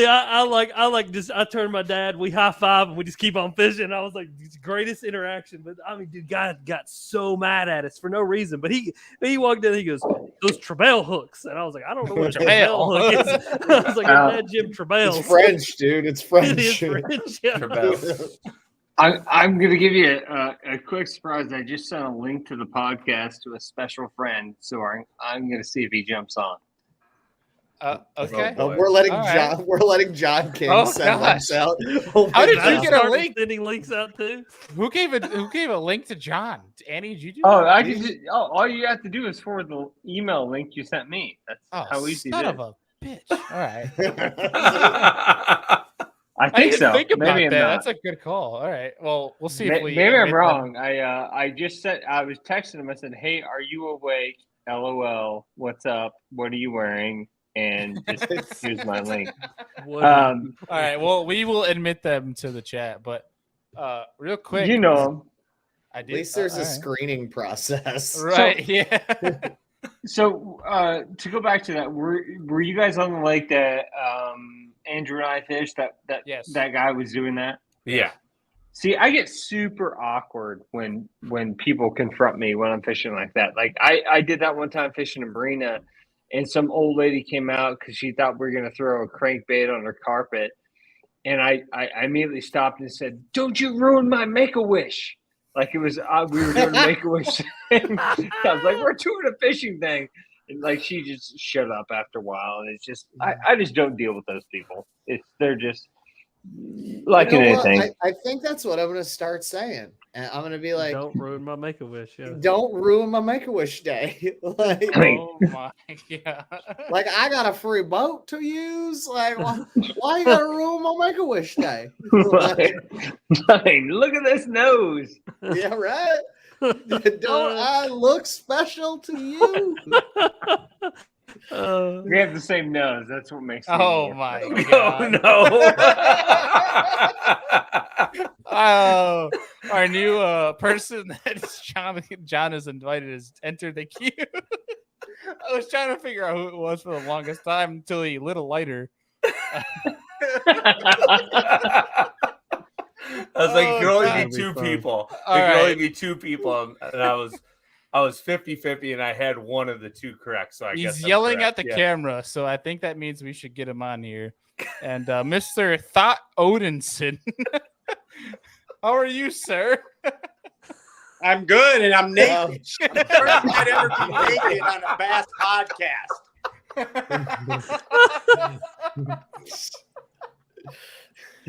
I turned to my dad, we high five, and we just keep on fishing. I was like, the greatest interaction. But I mean, dude, guy got so mad at us for no reason. But he walked in, he goes, "Those treble hooks," and I was like, "I don't know what a treble hook is." I was like, "Dad, Jim Trebell." It's French, dude. It's French. It is French. Yeah. I'm going to give you a quick surprise. I just sent a link to the podcast to a special friend, so I'm going to see if he jumps on. Okay. We're letting John King send links out. How did you get a link? Sending links out too. Who gave a link to John? Annie, did you do that? I can just, all you have to do is forward the email link you sent me. That's how easy it is. Son of a bitch. All right. I think so. Think about maybe that. That's a good call. All right. Well, we'll see. Maybe I'm wrong. I just said, I was texting him. I said, "Hey, are you awake? LOL. What's up? What are you wearing?" And just here's my link. All right. Well, we will admit them to the chat, but real quick, you know them. At least there's a screening process, right? So, yeah. So to go back to that, were you guys on the lake that Andrew and I fished? That guy was doing that. Yeah. See, I get super awkward when people confront me when I'm fishing like that. Like I did that one time fishing in Marina. And some old lady came out because she thought we were going to throw a crankbait on her carpet. And I immediately stopped and said, "Don't you ruin my Make-A-Wish." Like it was, we were doing a Make-A-Wish thing. I was like, "We're doing a fishing thing." And like, she just shut up after a while. And it's just, I just don't deal with those people. They're just like anything. I think that's what I'm going to start saying. And I'm going to be like, "Don't ruin my Make-A-Wish." Yeah. Don't ruin my Make-A-Wish day. Like, oh my God. Like, I got a free boat to use. Like, why you got to ruin my Make-A-Wish day? Like, look at this nose. Yeah, right. Don't I look special to you? We have the same nose. That's what makes. Oh my God! No. Oh, our new person that John has invited has entered the queue. I was trying to figure out who it was for the longest time until he lit a lighter. I was like, it could only God. be two people. All It could only right. be two people, and I was 50-50, and I had one of the two correct. So I guess He's I'm yelling correct. at the Yeah. camera, so I think that means we should get him on here. And Mr. Thought Odinson, how are you, sir? I'm good, and I'm naked. First I'd ever be naked on a Bass podcast.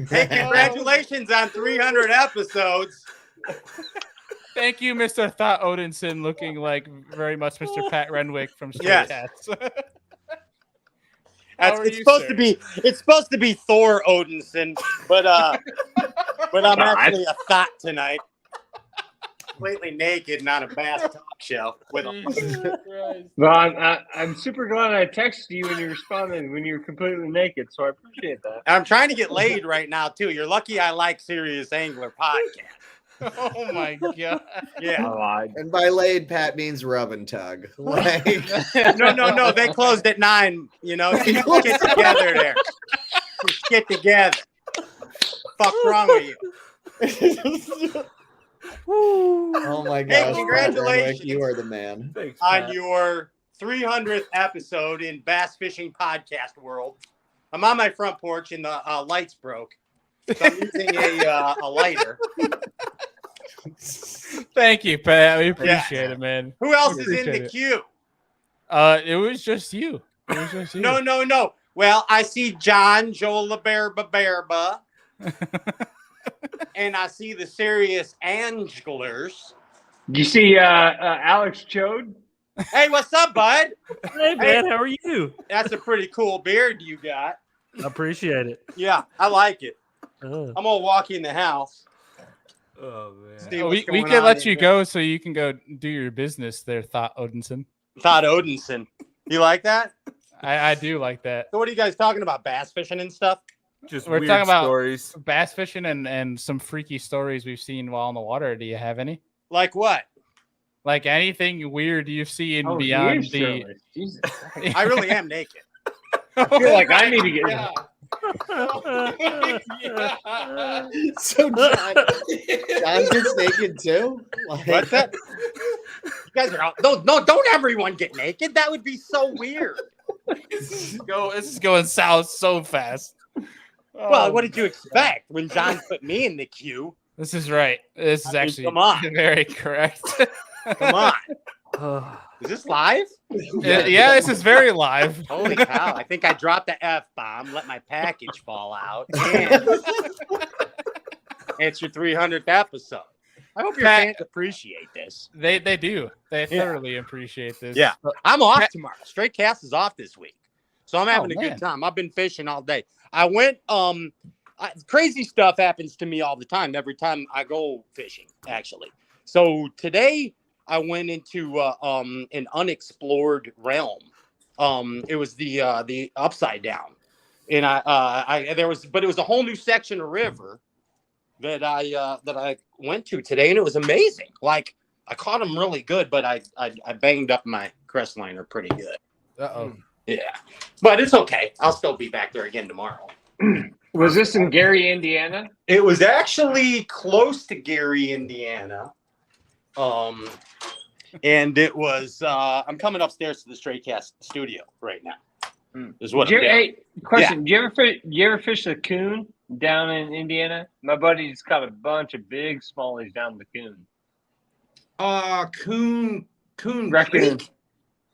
Hey, congratulations on 300 episodes. Thank you, Mr. Thought Odinson, looking like very much Mr. Pat Renwick from Stray Yes. Cats. It's supposed to be Thor Odinson, but I'm actually a thought tonight. Completely naked and on a Bass talk show with Well, I'm super glad I texted you when you responded when you were completely naked, so I appreciate that. I'm trying to get laid right now too. You're lucky I like Serious Angler podcast. Oh my god! Yeah, And by laid, Pat means rub and tug. Like, no. They closed at 9. You know, get together there. Just get together. Fuck's wrong with you? Oh my gosh! Hey, Pat congratulations! Renwick, you are the man. Thanks, On Pat. your 300th episode in Bass Fishing Podcast World. I'm on my front porch and the lights broke. So I'm using a lighter. Thank you, Pat. We appreciate it, man. Who else We is in appreciate the it. queue? It was just you. It was just you. No. Well, I see John Joel Berba, and I see the Serious Anglers. You see Alex Chode? Hey, what's up, bud? Hey, man, how are you? That's a pretty cool beard you got. I appreciate it. Yeah, I like it. Uh. I'm gonna walk in the house. Oh man. See We what's going can on let in you here. go so you can go do your business there, Thought Odinson. Thought Odinson. You like that? I do like that. So what are you guys talking about? Bass fishing and stuff? Just We're weird talking about stories. bass fishing and some freaky stories we've seen while in the water. Do you have any? Like what? Like anything weird you've seen Oh, beyond weird the? stories. Jesus. I really am naked. I feel like I need to get. Yeah. So John gets naked too. Like, What's that? You guys are out. No, don't everyone get naked. That would be so weird. This is going south so fast. Well, what did you expect when John put me in the queue? This is right. This is I mean, actually come on. very correct. Come on. Is this live? Yeah, this is very live. Holy cow. I think I dropped the F-bomb, let my package fall out. And it's your 300th episode. I hope your fans appreciate this. They do. They thoroughly appreciate this. Yeah. But I'm off tomorrow. Straight Cast is off this week. So I'm having a man. good time. I've been fishing all day. I went crazy stuff happens to me all the time every time I go fishing, actually. So today I went into an unexplored realm. It was the upside down. And it was a whole new section of river that I went to today, and it was amazing. Like I caught them really good, but I banged up my crest liner pretty good. Uh-oh. Yeah, but it's okay. I'll still be back there again tomorrow. Was this in Gary, Indiana? It was actually close to Gary, Indiana. And it was. I'm coming upstairs to the Stray Cast studio right now. Is what I'm doing. Hey, question: yeah. Do you ever fish the coon down in Indiana? My buddy's caught a bunch of big smallies down the coon. Coon Raccoon. Creek?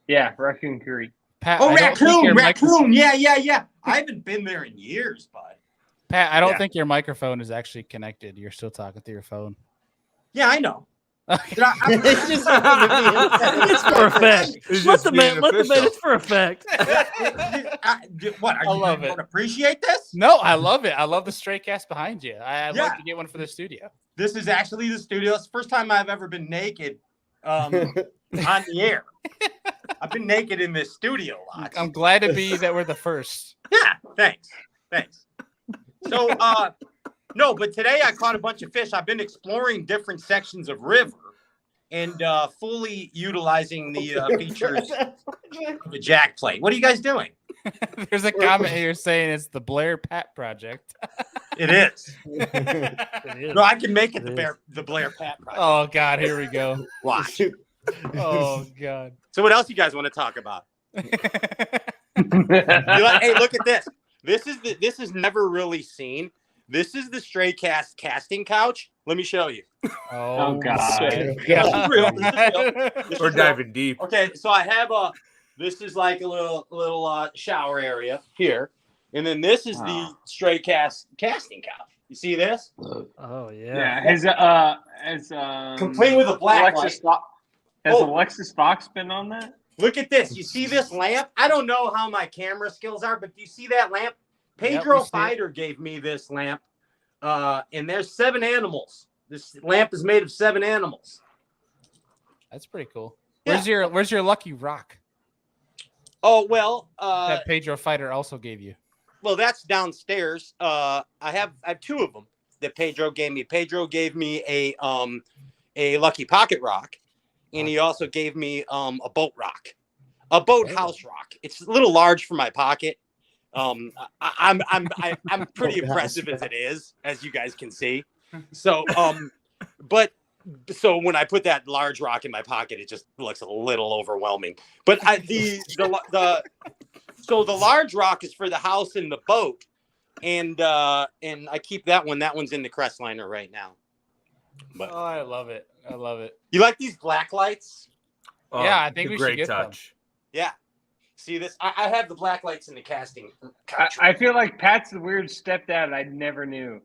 Yeah, Raccoon Creek. Pat, Oh, I don't think your raccoon. Yeah. I haven't been there in years, bud. Pat, I don't Yeah. think your microphone is actually connected. You're still talking through your phone. Yeah, I know. It's just It's for effect. Let the man. It's for effect. What? Are I you love don't it. appreciate this? No, I love it. I love the Stray Cast behind you. I'd Yeah. like to get one for the studio. This is actually the studio. It's the first time I've ever been naked on the air. I've been naked in this studio a lot. I'm glad to be that we're the first. Yeah, thanks. So No, but today I caught a bunch of fish. I've been exploring different sections of river and fully utilizing the features of a jack plate. What are you guys doing? There's a comment here saying it's the Blair Pat project. It is. It is. No, I can make it It the Blair Pat project. Oh God, here we go. Watch. Oh God. So what else you guys want to talk about? Hey, look at this. This is never really seen. This is the Stray Cast casting couch. Let me show you. Oh God. This is real. We're diving deep. Okay, so I have this is like a little shower area here. And then this is the Stray Cast casting couch. You see this? Oh Yeah, yeah. has complete with a black Alexis light. Has Alexis Fox been on that? Look at this. You see this lamp? I don't know how my camera skills are, but do you see that lamp? Pedro Fighter gave me this lamp. And there's 7 animals. This lamp is made of 7 animals. That's pretty cool. Yeah. Where's your lucky rock? Oh, well, That Pedro Fighter also gave you. well, that's downstairs. I have 2 of them that Pedro gave me. Pedro gave me a lucky pocket rock, and he also gave me a boat rock, a boat house rock. It's a little large for my pocket. I'm pretty impressive as it is, as you guys can see. So so when I put that large rock in my pocket, it just looks a little overwhelming. But so the large rock is for the house and the boat, and I keep that one. That one's in the Crestliner right now. But I love it. I love it. You like these black lights? Yeah, I think we should get them. Yeah. See this? I have the black lights in the casting. I feel like Pat's the weird stepdad I never knew.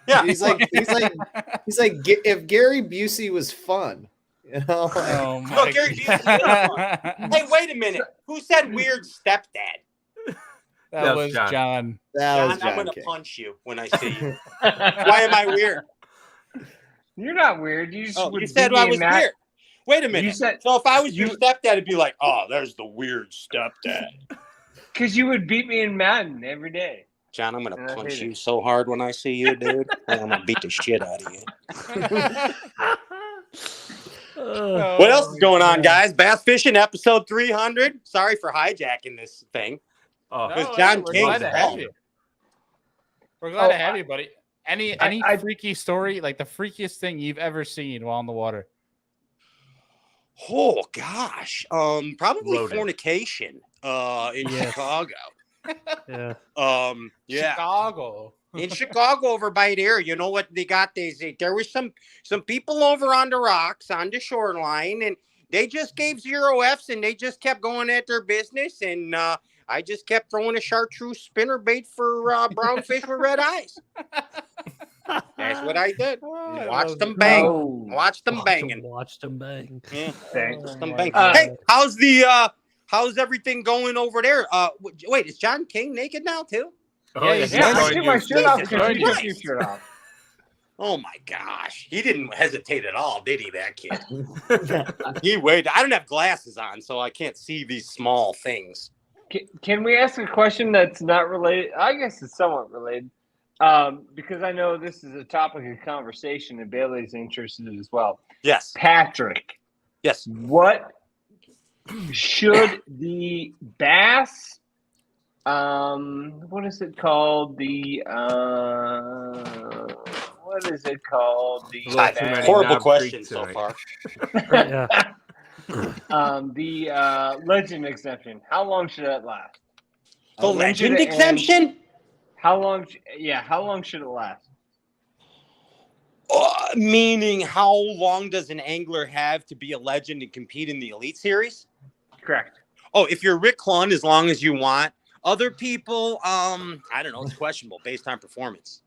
Yeah, he's like if Gary Busey was fun, you know. Oh my No, Gary Busey. Hey, wait a minute. Who said weird stepdad? That was John. John, I'm gonna punch you when I see you. Why am I weird? You're not weird. You just you said I was weird. Wait a minute. So if I was your stepdad, it'd be like, oh, there's the weird stepdad. Because you would beat me in Madden every day. John, I'm gonna punch you so hard when I see you, dude. I'm gonna beat the shit out of you. What else is going on, guys? Bass fishing episode 300. Sorry for hijacking this thing. Because John King. We're glad to have you. We're glad to have you, buddy. Any freaky story, like the freakiest thing you've ever seen while on the water? Oh gosh, probably Loaded. fornication in Chicago. Yeah. Chicago. In Chicago over by there, you know what they got? There was some people over on the rocks on the shoreline, and they just gave 0 Fs, and they just kept going at their business, and I just kept throwing a chartreuse spinnerbait for brown fish with red eyes. That's what I did. Watched them bang. Watched them banging. Watched them bang. Yeah. Watched them bang. Hey, how's everything going over there? Wait, is John King naked now too? I took my shirt off because you took your shirt off. Oh my gosh, he didn't hesitate at all, did he? That kid. He waited. I don't have glasses on, so I can't see these small things. Can we ask a question that's not related? I guess it's somewhat related. Because I know this is a topic of conversation and Bailey's interested as well. Yes. Patrick. Yes. What should the bass, what is it called? What is it called? Horrible question so far. Yeah. The legend exemption. How long should that last? The legend exemption? How long? Yeah, how long should it last? Meaning, how long does an angler have to be a legend and compete in the Elite Series? Correct. Oh, if you're Rick Clunn, as long as you want. Other people, I don't know. It's questionable based on performance.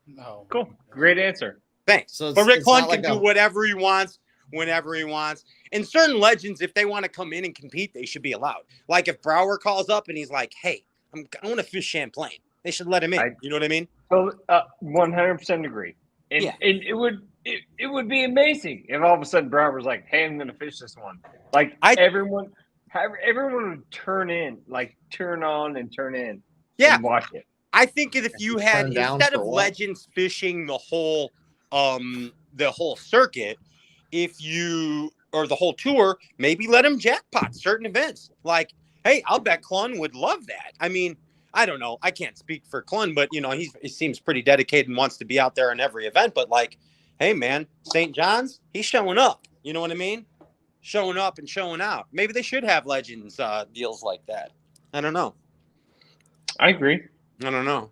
No. Cool. Great answer. Thanks. So but Rick it's Clunn not can like do whatever he wants, whenever he wants. And certain legends, if they want to come in and compete, they should be allowed. Like if Brower calls up and he's like, "Hey, I want to fish Champlain," they should let him in. You know what I mean? So 100% agree. And, Yeah. and it would be amazing if all of a sudden Brower was like, "Hey, I'm going to fish this one." Like everyone would turn on and turn in. Yeah. And watch it. I think that if you had Turned down instead for of what? legends fishing the whole circuit, if you or the whole tour, maybe let them jackpot certain events. Like, hey, I'll bet Clun would love that. I mean, I don't know. I can't speak for Clun, but you know, he seems pretty dedicated and wants to be out there in every event. But like, hey man, St. John's, he's showing up. You know what I mean? Showing up and showing out. Maybe they should have legends deals like that. I don't know. I agree. I don't know.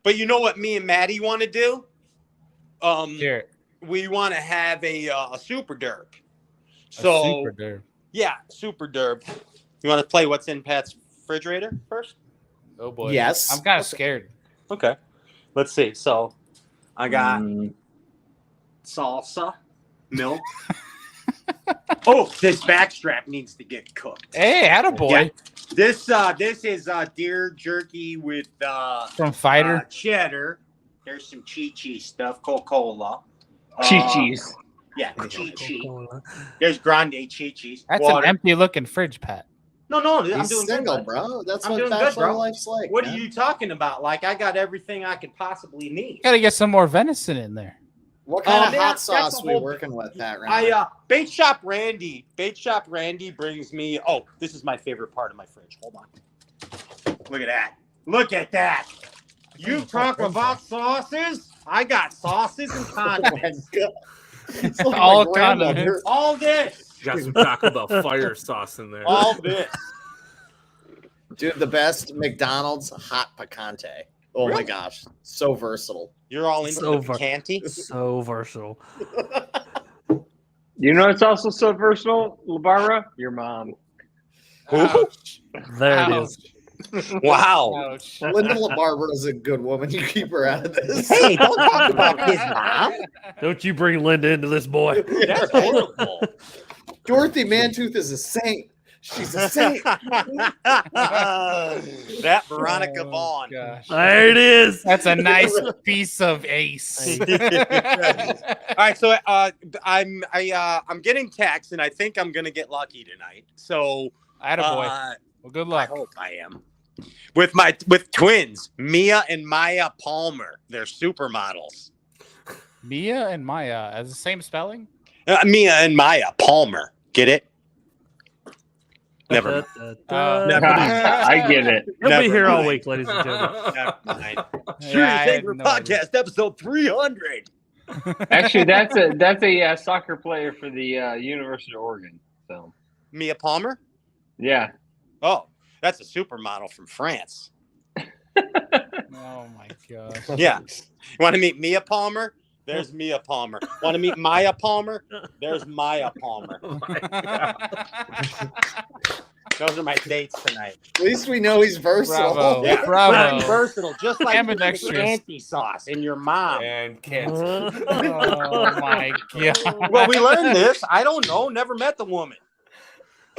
But you know what me and Maddie want to do? Here. We want to have a super derp. So Super derp. Yeah, super derp. You want to play what's in Pat's refrigerator first? Oh boy. Yes. I'm kind of scared. Okay. Let's see. So I got salsa, milk. Oh, this backstrap needs to get cooked. Hey, attaboy. Yeah. This is deer jerky with From Fighter. Cheddar. There's some Chi-Chi stuff, Coca-Cola. Chi-Chis. Yeah, Chi-Chi. There's grande Chi-Chis. That's water. an empty looking fridge, Pat. No, I'm He's doing single, good, bro. That's I'm what doing good, bachelor bro. life's like. What man. are you talking about? Like, I got everything I could possibly need. Gotta get some more venison in there. What kind of man, hot that's sauce the we whole- working with, Pat? Right Bait Shop Randy brings me. Oh, this is my favorite part of my fridge. Hold on. Look at that. Look at that. You talk about sauces? I got sauces and condiments. It's like All my grandmother. condiments. All this. Got some Taco Bell fire sauce in there. All this. Dude, the best McDonald's hot picante. Oh my gosh, so versatile. You're all into So the canty? So versatile. You know, it's also so versatile, LaBarbara. Your mom. Ouch. There it is. Wow. Ouch. Linda LaBarbara is a good woman. You keep her out of this. Hey, don't talk about his mom. Don't you bring Linda into this, boy. That's horrible. Dorothy Mantooth is a saint. She's a saint. That Veronica Vaughn. Gosh. There it is. That's a nice piece of ace. All right, so I'm getting texts, and I think I'm gonna get lucky tonight. So, Attaboy. Well, good luck. I hope I am. With twins, Mia and Maya Palmer. They're supermodels. Mia and Maya as the same spelling? Mia and Maya Palmer. Get it? Never mind. Never mind. I get it. He'll Never be here all mind. week, ladies and gentlemen. Never mind. Yeah, I had Sacred no Podcast, episode 300. Actually, that's a soccer player for the University of Oregon. So Mia Palmer? yeah. Oh, that's a supermodel from France. Oh my gosh. Yeah. You want to meet Mia Palmer? There's Mia Palmer. Want to meet Maya Palmer? There's Maya Palmer. Those are my dates tonight. At least we know he's versatile. Bravo. Yeah. Bravo. I'm versatile, just like Ambidextrous. anti-sauce in your mom. And cancer. Oh my god. Well, we learned this. I don't know. Never met the woman.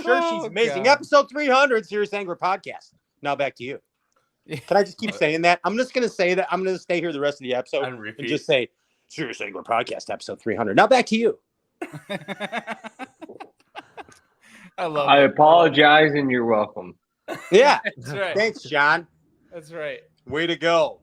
Sure, she's amazing. God. Episode 300, Serious Angler Podcast. Now back to you. Can I just keep saying that? I'm just going to say that. I'm going to stay here the rest of the episode And repeat. and just say Serious Angler Podcast, episode 300. Now back to you. I love I it. apologize, and you're welcome. Yeah. That's right. Thanks, John. That's right. Way to go.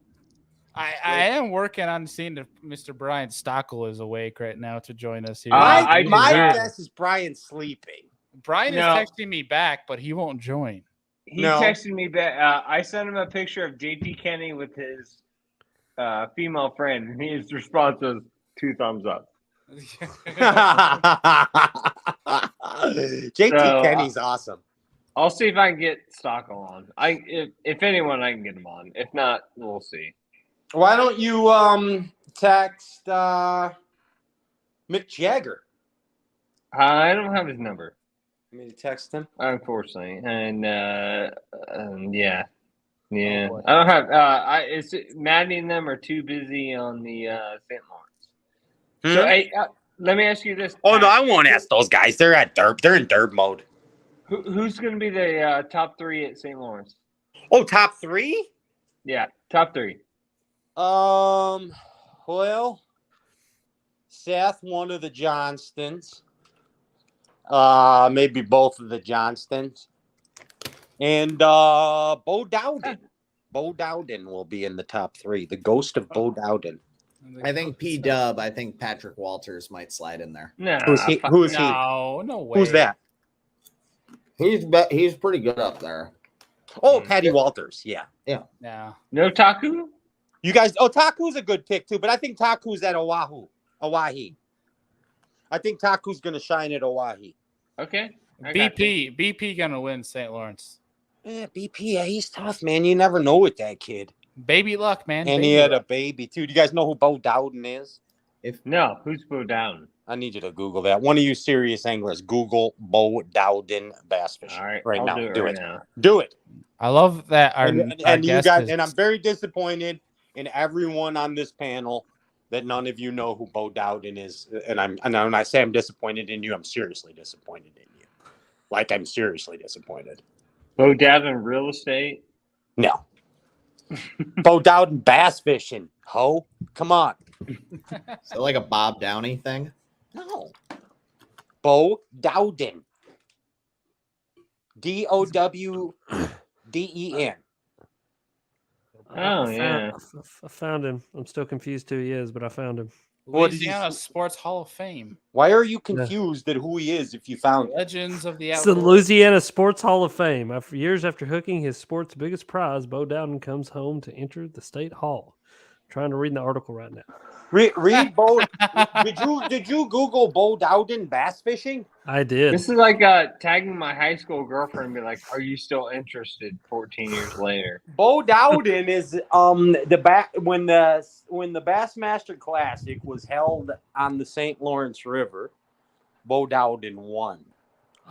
I am working on seeing if Mr. Brian Stockel is awake right now to join us here. I My deserve- guess is Brian sleeping. Brian is No. texting me back, but he won't join. He No. texted me back. I sent him a picture of JT Kenny with his female friend, and his response was 2 thumbs up. JT So, Kenny's awesome. I'll see if I can get Stockel on. If anyone, I can get him on. If not, we'll see. Why don't you text Mick Jagger? I don't have his number, You mean to text him? unfortunately, and yeah. Yeah, boy. I don't have. It's Maddie and them are too busy on the St. Lawrence. So, hey, let me ask you this. Oh no, Pat. I won't ask those guys. They're at derp. They're in derp mode. Who's going to be the top 3 at St. Lawrence? Oh, top 3? Yeah, top 3. Well, Seth, one of the Johnstons. Maybe both of the Johnstons. And Bo Dowden. Bo Dowden will be in the top 3. The ghost of Bo Dowden. I think P Dub. I think Patrick Walters might slide in there. No, Who's he? Who is he? No way. Who's that? He's pretty good up there. Oh, Patty Walters. Yeah. Yeah. No Taku? You guys, Taku's a good pick too, but I think Taku's at Oahu. I think Taku's going to shine at Oahu. Okay. BP gonna win St. Lawrence. Yeah, BP, yeah, he's tough, man. You never know with that kid. Baby luck, man. And baby he had luck. a baby too. Do you guys know who Bo Dowden is? No, who's Bo Dowden? I need you to Google that. One of you serious anglers, Google Bo Dowden bass fishing. All right, right I'll now. do it Do right it. now. Do it. I love that. Our And you guest guys, is- and I'm very disappointed in everyone on this panel that none of you know who Bo Dowden is. And when I say I'm disappointed in you, I'm seriously disappointed in you. Like I'm seriously disappointed. Bo Dowden real estate? No. Bo Dowden bass fishing. Ho, come on. Is it like a Bob Downey thing? No. Bo Dowden. Dowden. Oh, yeah. I found him. I'm still confused who he is, but I found him. Louisiana Sports Hall of Fame. Why are you confused at who he is if you found him? Legends of the It's the outdoors. Louisiana Sports Hall of Fame. Years after hooking his sport's biggest prize, Bo Dowden comes home to enter the state hall. I'm trying to read the article right now. Read Bo. Did you Google Bo Dowden bass fishing? I did. This is like tagging my high school girlfriend and be like, "Are you still interested?" 14 years later. Bo Dowden is when the Bassmaster Classic was held on the St. Lawrence River. Bo Dowden won.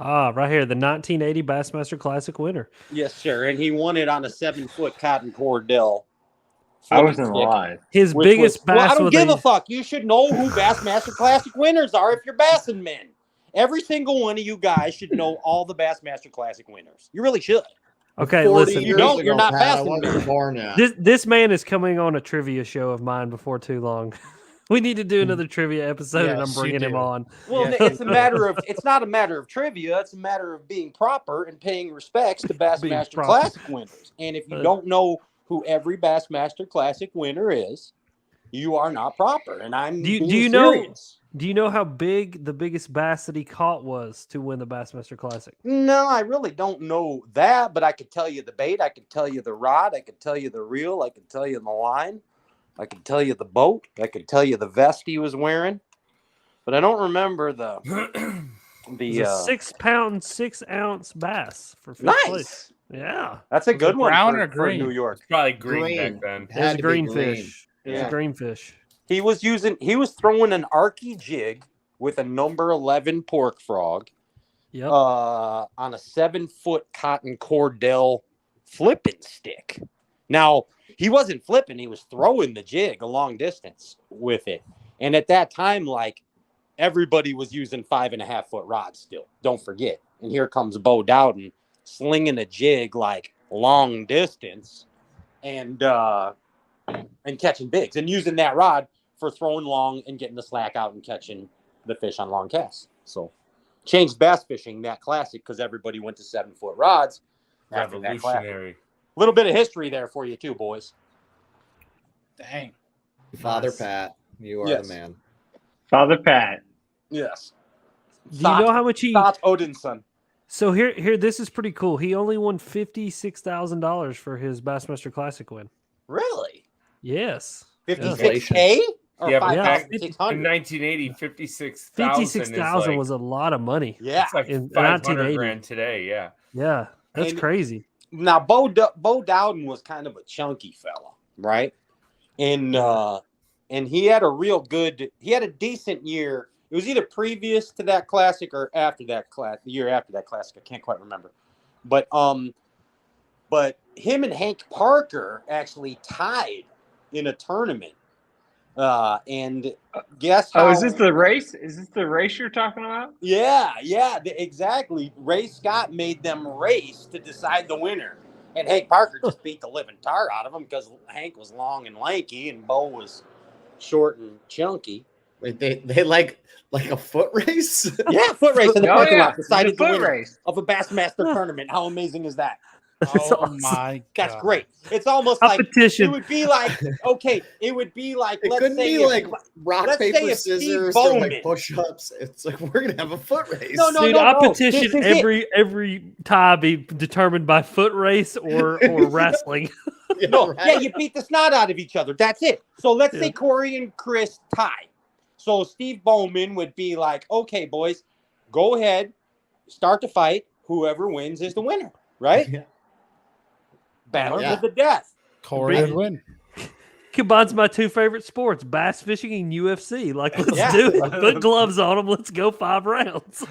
Right here, the 1980 Bassmaster Classic winner. Yes, sir, and he won it on a 7-foot cotton cordell. I wasn't alive. His biggest bass. Well, I don't with give a fuck. You should know who Bassmaster Classic winners are if you're bassing men. Every single one of you guys should know all the Bassmaster Classic winners. You really should. Okay, listen. You don't. You're not bassing men. This man is coming on a trivia show of mine before too long. We need to do another trivia episode, and I'm Yes, you bringing him do. on. Well, it's a matter of. It's not a matter of trivia. It's a matter of being proper and paying respects to Bassmaster proper. Classic winners. And if you don't know who every Bassmaster Classic winner is, you are not proper. And I'm Do being you know? serious. Do you know how big the biggest bass that he caught was to win the Bassmaster Classic? No, I really don't know that, but I could tell you the bait. I could tell you the rod. I could tell you the reel. I could tell you the line. I could tell you the boat. I could tell you the vest he was wearing, but I don't remember the It was a 6 pound, 6 ounce bass for fifth Nice. place. Yeah, That's a good one brown for, or green? for New York. Probably green back then. it was Had a to be green green. fish. It was Yeah. a green fish. He was throwing an Arky jig with a number 11 pork frog Yep. on a 7-foot cotton cordell flipping stick. Now, he wasn't flipping, he was throwing the jig a long distance with it. And at that time, like, everybody was using 5.5-foot rods still. Don't forget. And here comes Bo Dowden slinging a jig like long distance and catching bigs and using that rod for throwing long and getting the slack out and catching the fish on long casts. So changed bass fishing, that classic, because everybody went to 7-foot rods. after that classic. Revolutionary. A little bit of history there for you too, boys. Dang. Father Nice. Pat, you are Yes. the man. Father Pat. Yes. Do you know how much he? Thought Odinson. So here, this is pretty cool. He only won $56,000 for his Bassmaster Classic win. Really? Yes. 56K? Or Yeah, but Yeah. back in 5,600? 1980, 56,000 56,000 is was a lot of money. Yeah. it's like in 500 1980. grand today. Yeah. Yeah, that's And- crazy. Now, Bo Dowden was kind of a chunky fella, right? And he had a decent year. It was either previous to that classic or after that class, the year after that classic. I can't quite remember. But him and Hank Parker actually tied in a tournament. And guess how? Oh, is this the race? Is this the race you're talking about? Yeah, exactly. Ray Scott made them race to decide the winner. And Hank Parker just beat the living tar out of him because Hank was long and lanky and Bo was short and chunky. Wait, they like a foot race? Yeah, foot race in the Oh, parking yeah. lot decided The the foot winner race. of a Bassmaster tournament. How amazing is that? That's Oh awesome. my That's God. great. It's almost I like petition. it would be like okay, it would be like It let's couldn't say be if, like rock, let's say paper, if Steve scissors, or Bowman. like push-ups. It's like we're gonna have a foot race. No, Dude, I no. petition This is it. every tie be determined by foot race or wrestling. No, yeah, you beat the snot out of each other. That's it. So let's say Corey and Chris tie. So Steve Bowman would be like, okay, boys, go ahead, start the fight. Whoever wins is the winner, right? Yeah. Battle Yeah. to the death. Corey would win. Combines my two favorite sports, bass fishing and UFC. Like, let's Yeah. do it. Put gloves on them. Let's go 5 rounds.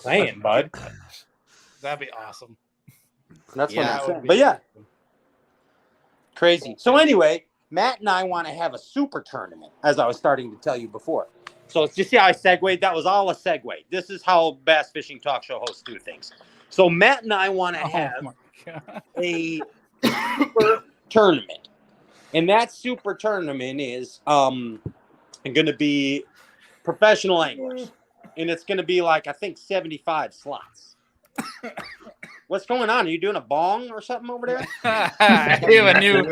Saying, bud. That'd be awesome. That's Yeah, what that I'm would saying. be But yeah, crazy. So anyway, Matt and I want to have a super tournament, as I was starting to tell you before. So you see how I segued? That was all a segue. This is how bass fishing talk show hosts do things. So Matt and I want to have a super tournament, and that super tournament is going to be professional anglers, and it's going to be like I think 75 slots. What's going on? Are you doing a bong or something over there? We have a new,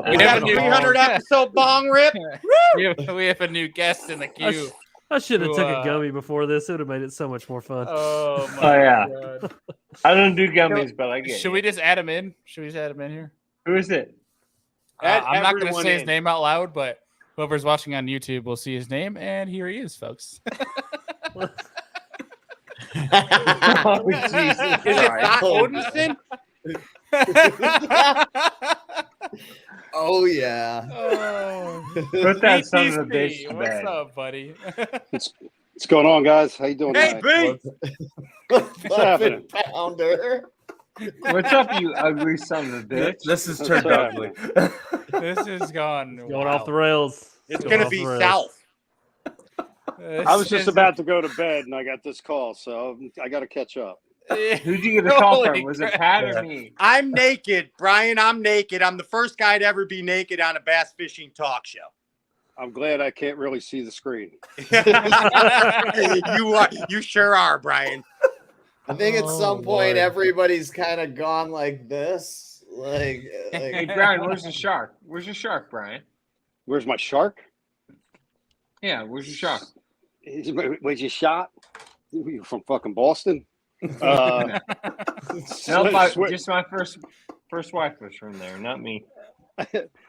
We have a 300 episode bong rip. we have a new guest in the queue. I should have took a gummy before this. It would have made it so much more fun. Oh my God. I don't do gummies, but I get Should we just add him in? Should we just add him in here? Who is it? I'm not going to everyone say his in. name out loud, but whoever's watching on YouTube will see his name, and here he is, folks. Oh, Jesus. Is it not Odinson? Oh yeah. Oh. Put that son of a bitch BTC, to what's bed. up, buddy? What's going on, guys? How you doing Hey, tonight? B! What's happening? Pounder. What's up, you ugly son of a bitch? This is What's turned happening? ugly. This is gone. Going off the rails. It's Going going to off be the rails. south. I was just about to go to bed and I got this call, so I got to catch up. Who'd you get a call Holy from? Was it crap. Pat or me? I'm naked, Brian. I'm naked. I'm the first guy to ever be naked on a bass fishing talk show. I'm glad I can't really see the screen. You are. You sure are, Brian. I think at some point Lord. everybody's kind of gone like this. Like Hey, Brian, where's the shark? Where's your shark, Brian? Where's my shark? Yeah, where's your shark? Where's your shot? You from fucking Boston? No, just my first wife was from there, not me.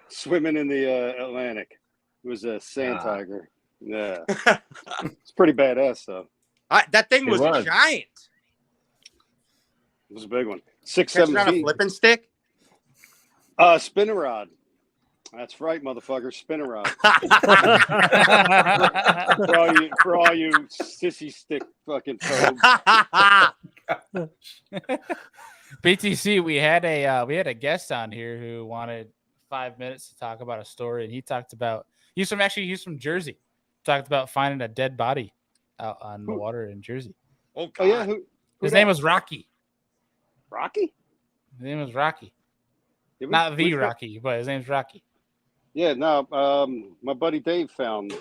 Swimming in the Atlantic. It was a sand tiger. Yeah. It's pretty badass, though. That thing It was was. giant. It was a big one. 6, Catch 7 it on a feet. flipping stick. Spinning rod. That's right, motherfucker. Spinning rod. for all you sissy stick fucking probes. BTC, we had a guest on here who wanted 5 minutes to talk about a story, and he talked about he's from Jersey. Talked about finding a dead body out on the water in Jersey. Oh, Oh yeah, His name was Rocky. Rocky? His name was Rocky. Did we- Not the we- Rocky, but his name's Rocky. Yeah, no. My buddy Dave found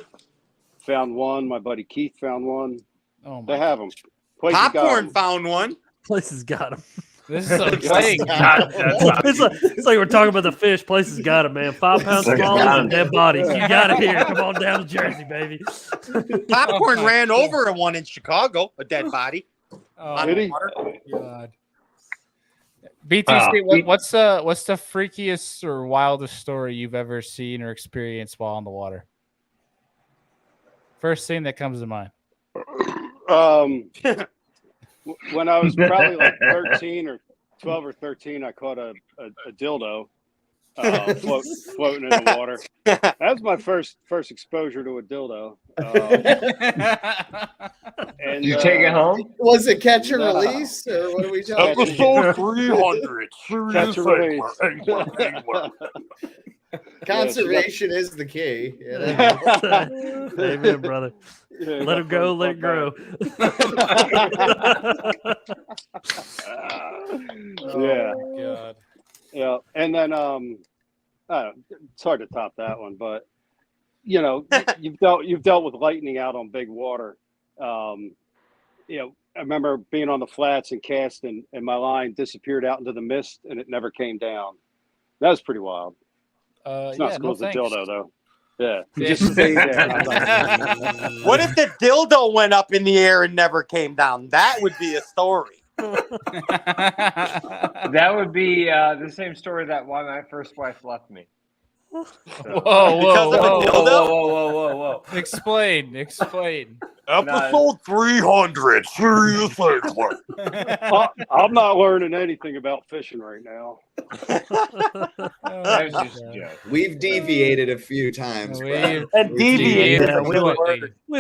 one. My buddy Keith found one. Oh my They have them. Popcorn found one. Places got him. This is so exciting. It's like we're talking about the fish. Places got him, man. 5 pounds smaller than dead bodies. You got it here. Come on down to Jersey, baby. Popcorn ran over one in Chicago, a dead body. Oh, Did he? God. BTC, what's the freakiest or wildest story you've ever seen or experienced while on the water? First thing that comes to mind. When I was probably like 13 or 12 or 13, I caught a dildo floating in the water. That was my first exposure to a dildo. And Did you take it home? Was it catch and No. release, or what are we talking? Episode 300. Catch and release. Conservation is the key. You know? Amen, brother. Yeah, Let him go, let it grow. Yeah. God. Yeah, and then I don't know, it's hard to top that one, but you know, you've dealt with lightning out on big water. I remember being on the flats and casting, and my line disappeared out into the mist, and it never came down. That was pretty wild. It's not as cool as the dildo, though. Yeah, it just stayed there. And I was like, What if the dildo went up in the air and never came down? That would be a story. That would be the same story that why my first wife left me. So. Whoa. Explain. Episode 300. Seriously. I'm not learning anything about fishing right now. That was just a joke. We've deviated a few times. We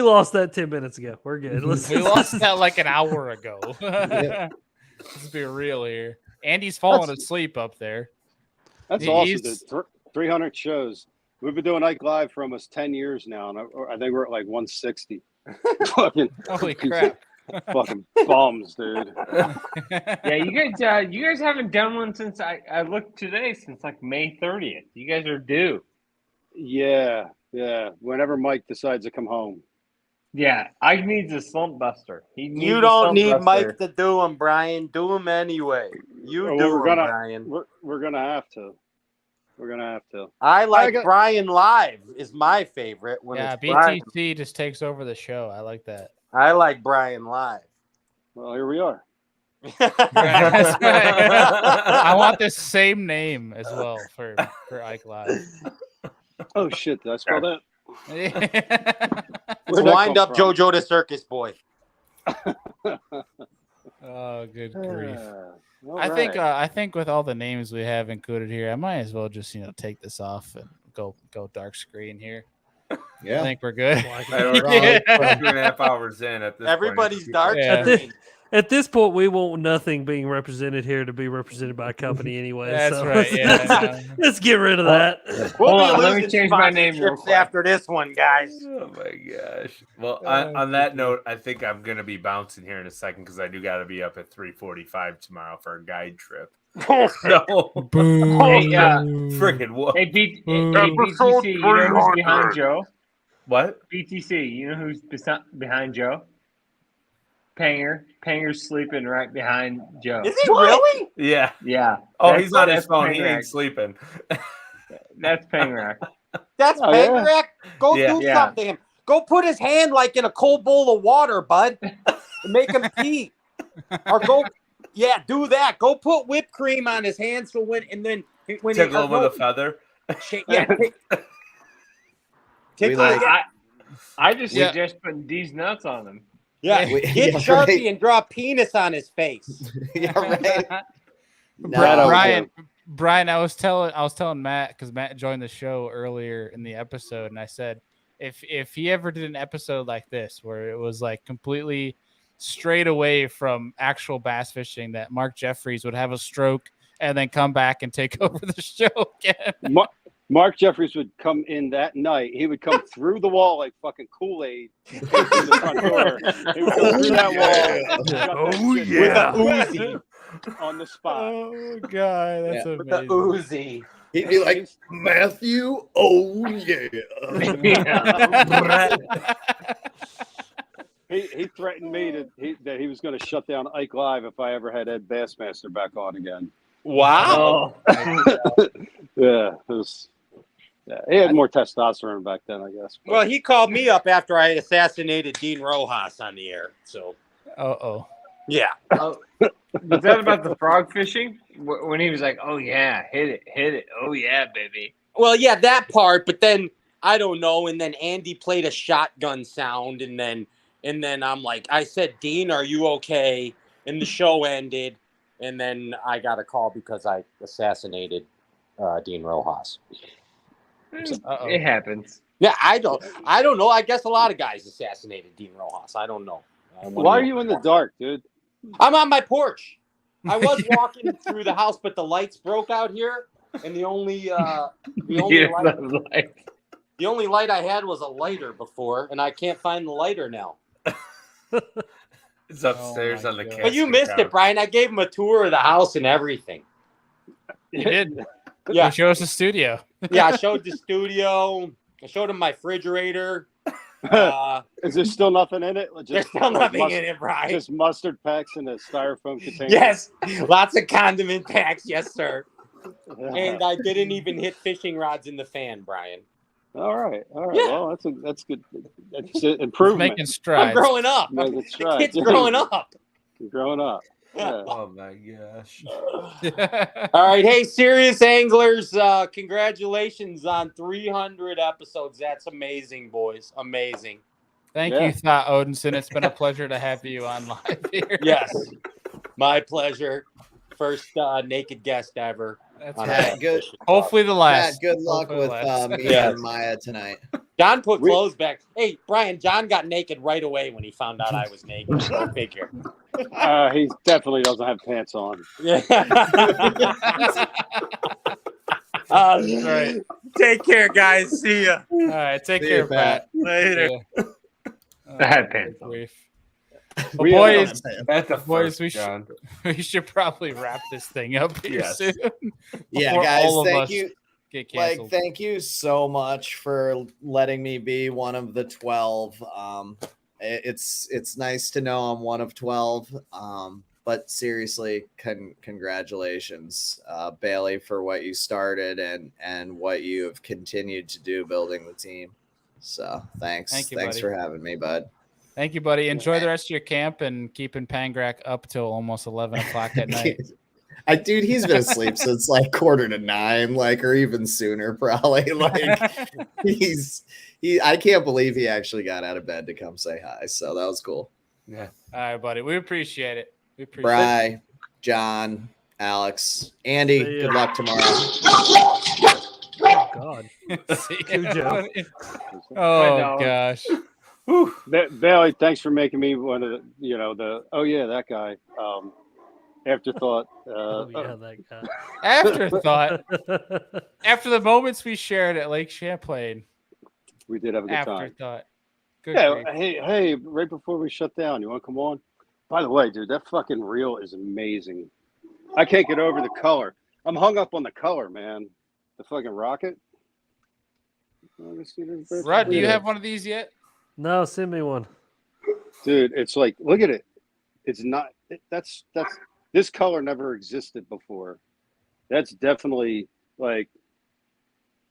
lost that 10 minutes ago. We're good. We lost that like an hour ago. Let's be real here. Andy's falling asleep up there. That's awesome, dude. 300 shows. We've been doing Ike Live for almost 10 years now, and I think we're at like 160. Holy crap. Fucking bums, dude. Yeah, you guys haven't done one since I looked today, since like May 30th. You guys are due. Yeah. Whenever Mike decides to come home. Yeah, Ike needs a slump buster. You don't need Mike to do them, Brian. Do them anyway. Brian. We're gonna have to. I like Brian live is my favorite. BTC just takes over the show. I like that. I like Brian live. Well, here we are. That's right. I want the same name as well for Ike Live. Oh shit! Did I spell that? Let's wind up JoJo the Circus Boy. Oh, good grief! I think with all the names we have included here, I might as well just take this off and go dark screen here. Yeah, I think we're good. We're 2.5 hours in at this Everybody's point. dark. Yeah. At this point, we want nothing being represented here to be represented by a company anyway. That's so right. let's get rid of that. Hold on, let me change my name real quick. After this one, guys. Oh my gosh. Well, on that note, I think I'm gonna be bouncing here in a second because I do got to be up at 3:45 tomorrow for a guide trip. So, freaking what? Hey, BTC, you know who's behind Joe? What? BTC, you know who's behind Joe? Panger's sleeping right behind Joe. Is he really? Yeah. Yeah. Oh, he's on his phone. He ain't sleeping. That's Pangerak. That's Pangerak? Go do something to him. Go put his hand like in a cold bowl of water, bud. And make him pee. Or go, do that. Go put whipped cream on his hand so when tickle him with a feather. I just suggest putting D's nuts on him. Yeah, get Sharpie and draw a penis on his face. Brian, I was telling Matt, because Matt joined the show earlier in the episode, and I said if he ever did an episode like this where it was like completely straight away from actual bass fishing, that Mark Jeffries would have a stroke and then come back and take over the show again. Mark Jeffries would come in that night. He would come through the wall like fucking Kool-Aid. Through the front door. He would go through that wall. With a Uzi. On the spot. Oh, God. That's amazing. With the Uzi. He'd be like, Matthew, oh, yeah. He threatened me that he was going to shut down Ike Live if I ever had Ed Bassmaster back on again. Wow. He had more testosterone back then, I guess. But. Well, he called me up after I assassinated Dean Rojas on the air. So. Yeah. Was that about the frog fishing? When he was like, "Oh yeah, hit it, oh yeah, baby." Well, yeah, that part, but then I don't know. And then Andy played a shotgun sound, and then I'm like, I said, "Dean, are you okay?" And the show ended, and then I got a call because I assassinated Dean Rojas. It happens. Yeah, I don't know. I guess a lot of guys assassinated Dean Rojas. I don't know. Why are you in the dark, dude? I'm on my porch. I was walking through the house, but the lights broke out here, and the only light I had was a lighter before, and I can't find the lighter now. It's upstairs on the But you missed it, Brian. I gave him a tour of the house and everything. You did. Yeah. Show us the studio. Yeah, I showed the studio. I showed him my refrigerator. Is there still nothing in it? There's still nothing in it, Brian. Just mustard packs in a styrofoam container. Yes, lots of condiment packs. Yes, sir. And I didn't even hit fishing rods in the fan, Brian. All right. Yeah. Well, that's good. That's improvement. Making strides. I'm growing up. Making The strides. kid's growing up. You're growing up. Yeah. Oh my gosh. All right. Hey, serious anglers, congratulations on 300 episodes. That's amazing, boys. Amazing. Thank you, Thought Odinson. It's been a pleasure to have you on live here. Yes. My pleasure. First naked guest ever. That's Pat, good. Hopefully the last. Pat, good luck Hopefully with the me last. and Maya tonight. John put clothes back. Hey, Brian, John got naked right away when he found out I was naked. Go figure. He definitely doesn't have pants on. Yeah. Right. Take care, guys. See ya. All right. Take See care, you, Pat. Later. I had pants on. Well, boys, That's a boys, first, John. we should probably wrap this thing up here Yes. soon. Yeah, before guys, all of thank us you. Get Like, canceled. thank you so much for letting me be one of the 12. It's nice to know I'm one of 12. But seriously, congratulations, Bailey, for what you started and what you have continued to do building the team. So thanks. Thank you, Thanks buddy. for having me, bud. Thank you, buddy. Enjoy the rest of your camp and keeping Pangrac up till almost 11 o'clock at night. Dude, he's been asleep since like 8:45, like, or even sooner, probably. Like, I can't believe he actually got out of bed to come say hi. So that was cool. Yeah. All right, buddy. We appreciate it. We appreciate Bri, John, Alex, Andy, See ya. good luck tomorrow. Oh, God. it. See ya. Cujo. Oh gosh. Bailey, thanks for making me one of that guy. Afterthought. Oh, yeah, that guy. Afterthought. After the moments we shared at Lake Champlain. We did have a good time. Afterthought. Good Yeah, grief. hey, right before we shut down, you want to come on? By the way, dude, that fucking reel is amazing. I can't get over the color. I'm hung up on the color, man. The fucking rocket. Rod, do you have one of these yet? No, send me one. Dude, it's like, look at it. It's not. That's this color never existed before. That's definitely like.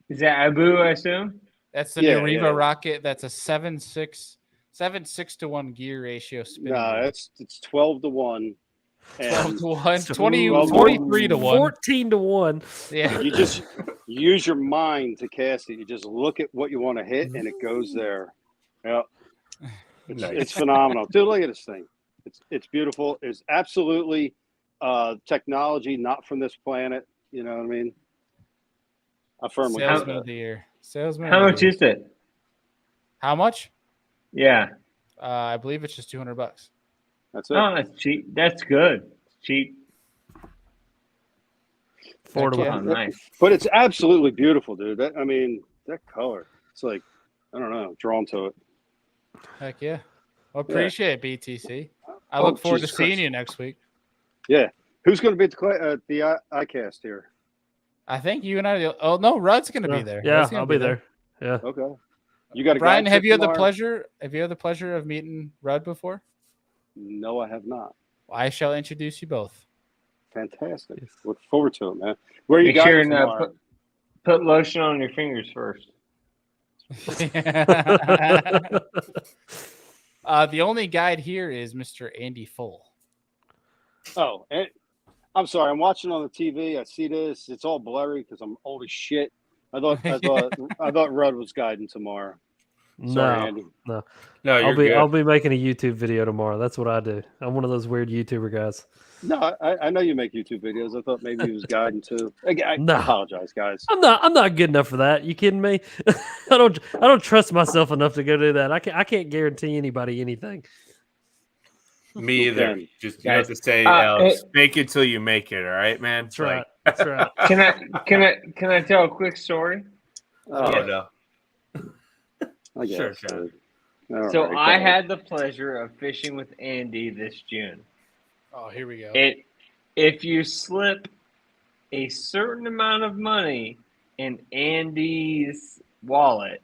Is that Abu, I assume? That's the new Riva rocket. That's a 7.6 to 1 gear ratio spinning. No, it's 12 to 1. 12 to 1, 12 23 to 1. 14 to 1. Yeah. You just use your mind to cast it. You just look at what you want to hit, and it goes there. Yeah, it's phenomenal. Dude, look at this thing. It's beautiful. It's absolutely technology not from this planet. You know what I mean? I firmly Salesman of the year. Salesman. How much is it? How much? Yeah. I believe it's just $200. That's it. Oh, that's cheap. That's good. Cheap. Affordable. Oh, nice. But it's absolutely beautiful, dude. That color. It's like, I don't know, drawn to it. Heck yeah. Well, appreciate it, BTC. I look forward to seeing you next week. Yeah. Who's going to be at the iCast here? I think you and I. Oh no, Rudd's going to be there. Yeah, Rudd's gonna I'll be there. Yeah. Okay. You got a Brian? guy Have you had the tomorrow? pleasure? Have you had the pleasure of meeting Rudd before? No, I have not. I shall introduce you both. Fantastic. Look forward to it, man. Where you Make guys sure and tomorrow? put lotion on your fingers first. The only guide here is Mr. Andy Full. Oh, and I'm sorry. I'm watching on the TV. I see this. It's all blurry because I'm old as shit. I thought Rudd was guiding tomorrow. Sorry, Andy. No. No, you're good. I'll be making a YouTube video tomorrow. That's what I do. I'm one of those weird YouTuber guys. No, I know you make YouTube videos. I thought maybe he was guiding too. I No. apologize, guys. I'm not good enough for that. You kidding me? I don't trust myself enough to go do that. I can't guarantee anybody anything. Me either. Okay. Just you have to say, make it till you make it. All right, man. That's right. That's right. Can I tell a quick story? No. I guess. Sure, John. All So right, I go had the pleasure of fishing with Andy this June. Oh, here we go. If you slip a certain amount of money in Andy's wallet,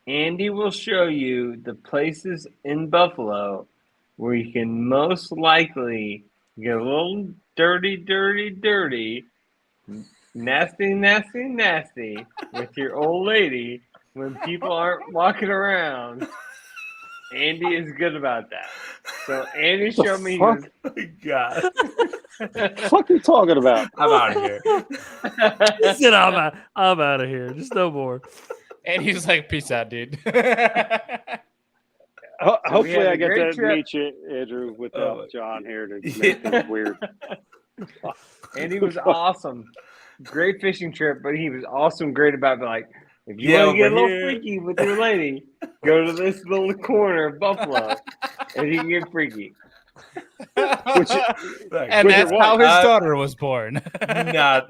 Andy will show you the places in Buffalo where you can most likely get a little dirty, nasty with your old lady when people aren't walking around. Andy is good about that. So Andy showed me. Fuck? God. What the fuck are you talking about? I'm out of here. He said, I'm out of here. Just no more. And he's like, peace out, dude. Hopefully, I get to trip. meet you, Andrew, without John here to make things weird. Andy was awesome. Great fishing trip, but he was also great about like, if you Yeah, want to get a over little here. freaky with your lady, go to this little corner of Buffalo, and you can get freaky. And that's how his daughter was born. Not.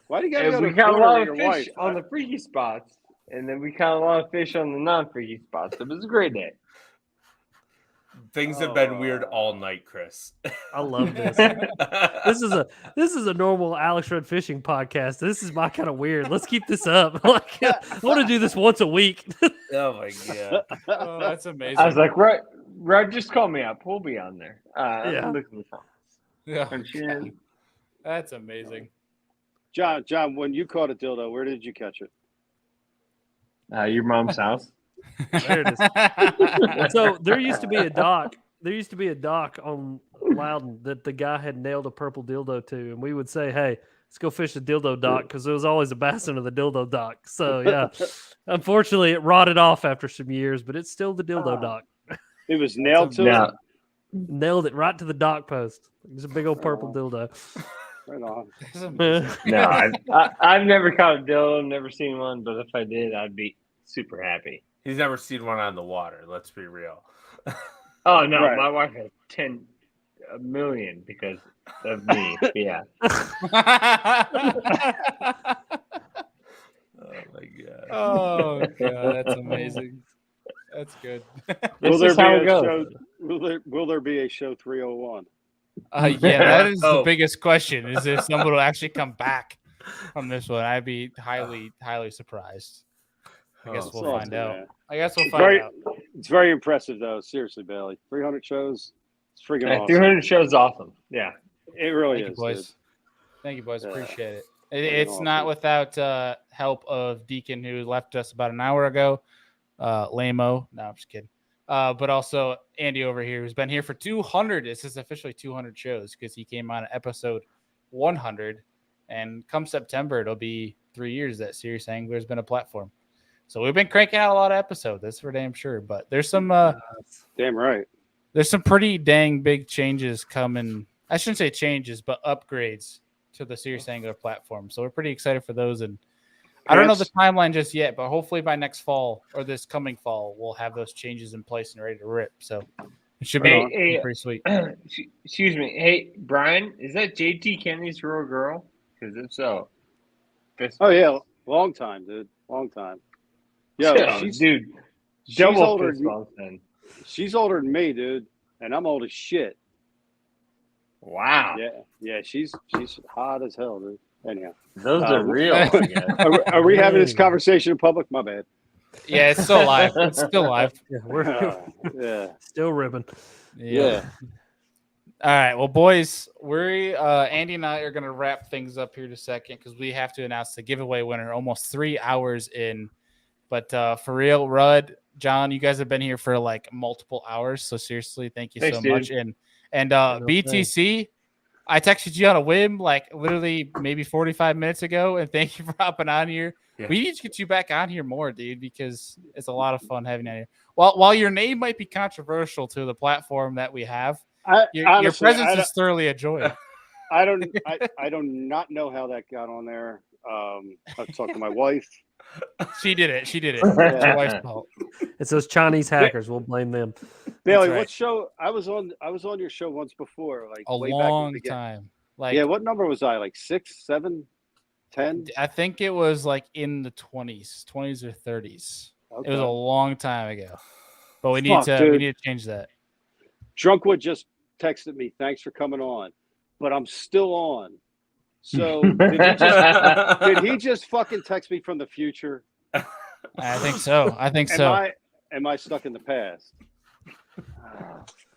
Why do you got to And go to we the caught a corner lot with of your fish wife? on the freaky spots, and then we caught a lot of fish on the non-freaky spots. It was a great day. Things have been weird all night, Chris. I love this. This is a normal Alex Rudd fishing podcast. This is my kind of weird. Let's keep this up. Like, I want to do this once a week. Oh my god. Oh, that's amazing. I was like, Rod, just call me up. We'll be on there. Yeah. Look at the phone. Yeah. That's amazing. John, when you caught a dildo, where did you catch it? Your mom's house. There it is. So there used to be a dock. There used to be a dock on Loudon that the guy had nailed a purple dildo to, and we would say, "Hey, let's go fish the dildo dock," because there was always a bass under the dildo dock. So yeah, unfortunately, it rotted off after some years, but it's still the dildo dock. It was nailed to it. Nailed it right to the dock post. It's a big old purple dildo. Right on. No, I've never caught a dildo, never seen one, but if I did, I'd be super happy. He's never seen one on the water. Let's be real. Oh no, Right. my wife has 10 million because of me. Yeah. Oh my god. Oh god, that's amazing. That's good. Will This there is be how a it show? goes. Will there be a show 301? Yeah, that is the Oh. biggest question. Is if someone will actually come back from this one? I'd be highly surprised. I guess Oh, we'll That's find awesome, out. man. I guess we'll It's find out. It's very impressive, though. Seriously, Bailey. 300 shows. It's freaking Yeah, awesome. 300 shows awesome. Yeah. It really Thank you, is, boys. dude. Thank you, boys. Yeah. Appreciate it. Freaking It's not awesome. without help of Deacon, who left us about an hour ago. Lamo. No, I'm just kidding. But also Andy over here, who's been here for 200. This is officially 200 shows because he came on episode 100. And come September, it'll be 3 years that Serious Angler's been a platform. So we've been cranking out a lot of episodes. That's for damn sure. But there's some Damn right. there's some pretty dang big changes coming. I shouldn't say changes, but upgrades to the Serious Angler platform. So we're pretty excited for those. And I don't know the timeline just yet, but hopefully by next fall or this coming fall, we'll have those changes in place and ready to rip. So it should be pretty sweet. Excuse me. Hey, Brian, is that JT Kennedy's real girl? Because if so, Oh yeah, long time, dude. Long time. Yo, Yeah, dude, double older fist than- bumps then. She's older than me, dude, and I'm old as shit. Wow. Yeah. She's hot as hell, dude. Anyhow, Those are real. I guess. Are we having this conversation in public? My bad. Yeah, it's still live. It's still live. Yeah, we're Yeah. still ribbing. Yeah. All right. Well, boys, we Andy and I are gonna wrap things up here in a second because we have to announce the giveaway winner almost 3 hours in. But for real, Rudd, John, you guys have been here for like multiple hours. So seriously, thank you Thanks, so dude. much. And BTC, I texted you on a whim, like literally maybe 45 minutes ago, and thank you for hopping on here. Yeah. We need to get you back on here more, dude, because it's a lot of fun having you on here. While your name might be controversial to the platform that we have, your Honestly, presence is thoroughly a joy. I do not know how that got on there. I've talked to my wife. She did it. It's Yeah. your wife's fault. It's those Chinese hackers. We'll blame them. Bailey, right. what show? I was on your show once before, like A way back in the long beginning. time. Like, Yeah, what number was I? Like 6, 7, 10? I think it was like in the 20s or 30s. Okay. It was a long time ago. But we need Fuck, to dude. change that. Drunkwood just texted me, "Thanks for coming on," but I'm still on. So did he just fucking text me from the future? I think so. Am I stuck in the past?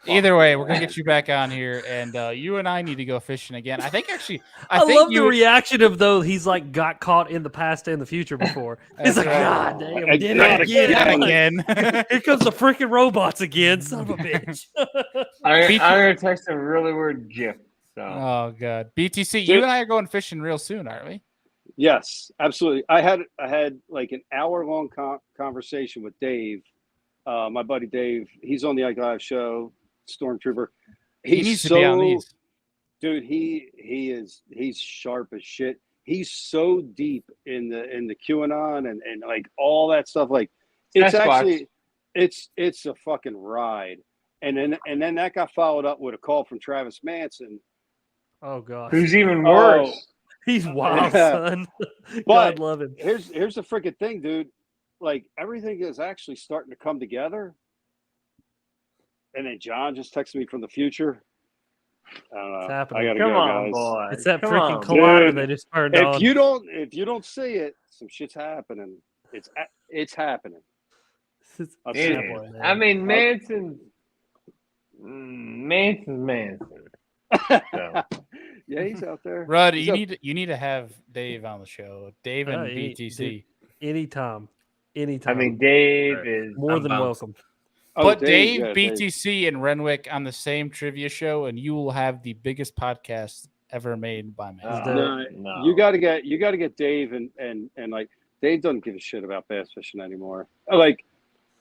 Either way, we're gonna get you back on here, and you and I need to go fishing again. I think actually, I think love the you- reaction of though he's like got caught in the past and the future before. He's like, right. God damn, we did Not it again. again. Here comes the freaking robots again, son of a bitch. I'm gonna text a really weird GIF. So. Oh god, BTC, you and I are going fishing real soon, aren't we? Yes, absolutely. I had like an hour-long conversation with Dave, my buddy Dave. He's on the Ike Live show, Stormtrooper. He needs to be on these. Dude, he's sharp as shit. He's so deep in the QAnon and like all that stuff. Like it's actually it's a fucking ride. And then that got followed up with a call from Travis Manson. Oh god. Who's even worse? He's wild, son. God love him. Here's the freaking thing, dude. Like everything is actually starting to come together. And then John just texted me from the future. I don't know. It's happening. I gotta Come go, on, guys. boy. It's that Come freaking on. collider Dude, they just turned if on. you don't see it, some shit's happening. It's happening. I'll see Dude, it. I mean, Manson's Manson. So. Yeah, he's out there. Rudd, He's you need to have Dave on the show. Dave and BTC. Dude, anytime. I mean, Dave is more than welcome. Put Dave, BTC, and Renwick on the same trivia show, and you will have the biggest podcast ever made by man. No. You got to get Dave and like Dave doesn't give a shit about bass fishing anymore. Like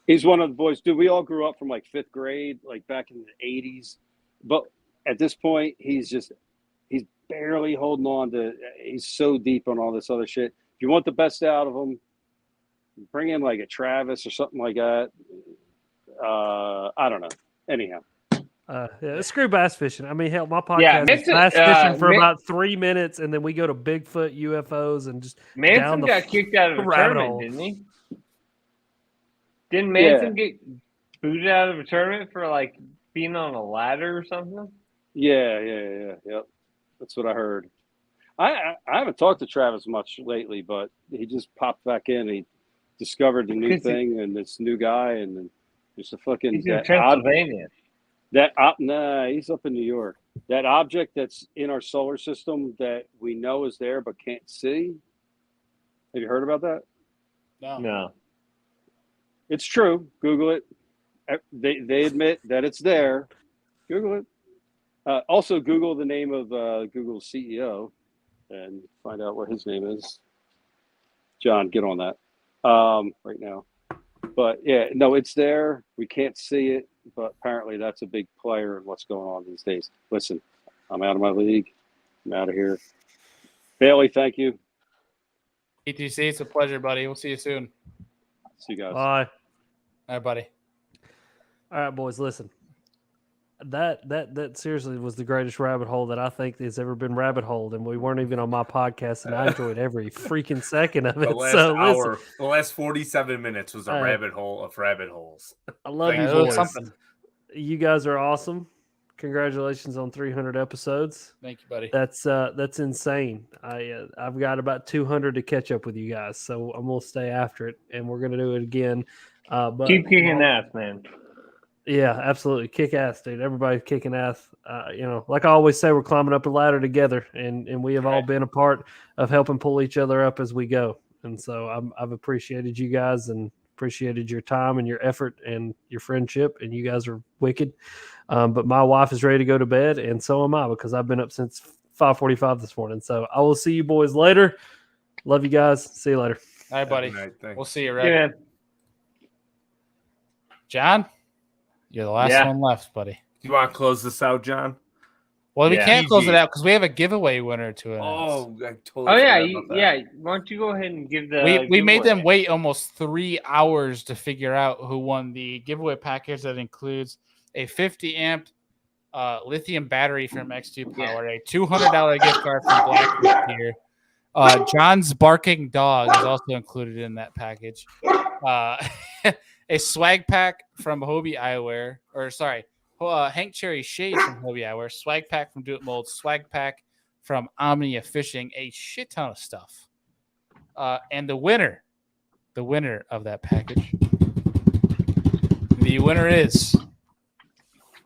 he's one of the boys. Dude, we all grew up from like 5th grade, like back in the 80s. But at this point, he's barely holding on to. He's so deep on all this other shit. If you want the best out of him, bring in like a Travis or something like that. I don't know. Anyhow. Yeah, screw bass fishing. I mean, hell, my podcast is bass fishing for about 3 minutes, and then we go to Bigfoot, UFOs, and just Manson got kicked out of a rabbit tournament, hole. didn't he? Didn't Manson get booted out of a tournament for like being on a ladder or something? Yeah. That's what I heard. I haven't talked to Travis much lately, but he just popped back in. He discovered the new thing and this new guy, and then there's a fucking He's in Pennsylvania. Nah, he's up in New York. That object that's in our solar system that we know is there but can't see. Have you heard about that? No. It's true. Google it. They admit that it's there. Google it. Also, Google the name of Google's CEO and find out what his name is. John, get on that right now. But yeah, no, it's there. We can't see it, but apparently that's a big player in what's going on these days. Listen, I'm out of my league. I'm out of here. Bailey, thank you. BTC, it's a pleasure, buddy. We'll see you soon. See you guys. Bye. All right, buddy. All right, boys, listen. That seriously was the greatest rabbit hole that I think has ever been rabbit holed, and we weren't even on my podcast, and I enjoyed every freaking second of it. The last So hour, listen, the last 47 minutes was a rabbit hole of rabbit holes. I love you Thank boys. You guys are awesome. Congratulations on 300 episodes. Thank you, buddy. That's insane. I've got about 200 to catch up with you guys, so I'm gonna stay after it, and we're gonna do it again. But Keep kicking ass, man. Yeah, absolutely. Kick ass, dude. Everybody's kicking ass. Like I always say, we're climbing up a ladder together, and we have all been a part of helping pull each other up as we go. And so I've appreciated you guys and appreciated your time and your effort and your friendship. And you guys are wicked. But my wife is ready to go to bed, and so am I, because I've been up since 5:45 this morning. So I will see you boys later. Love you guys. See you later. All right, buddy. We'll see you, Red. Yeah. John, you're the last one left, buddy. Do you want to close this out, John? Well, we can't close it out because we have a giveaway winner to announce. Oh, I totally Oh yeah, forgot about that. Why don't you go ahead and give the? We made them giveaway. wait almost 3 hours to figure out who won the giveaway package that includes a 50 amp lithium battery from X2 Power, a $200 gift card from Black here. John's barking dog is also included in that package. A swag pack from Hobie Eyewear, Hank Cherry Shades from Hobie Eyewear, swag pack from Do It Mold, swag pack from Omnia Fishing, a shit ton of stuff. And the winner the winner of that package. The winner is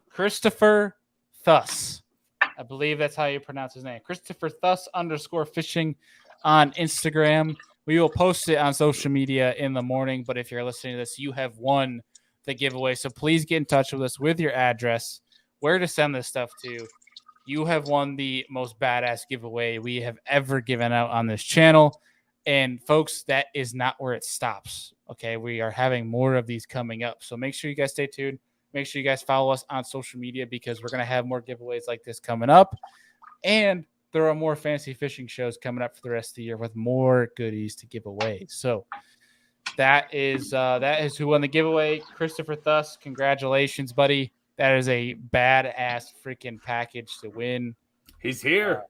Christopher Thus. I believe that's how you pronounce his name. Christopher Thus _fishing on Instagram. We will post it on social media in the morning, but if you're listening to this, you have won the giveaway. So please get in touch with us with your address, where to send this stuff to. You have won the most badass giveaway we have ever given out on this channel. And folks, that is not where it stops. Okay, we are having more of these coming up. So make sure you guys stay tuned. Make sure you guys follow us on social media because we're going to have more giveaways like this coming up. And there are more fancy fishing shows coming up for the rest of the year with more goodies to give away. So that is who won the giveaway. Christopher Thus, congratulations, buddy. That is a badass freaking package to win. He's here.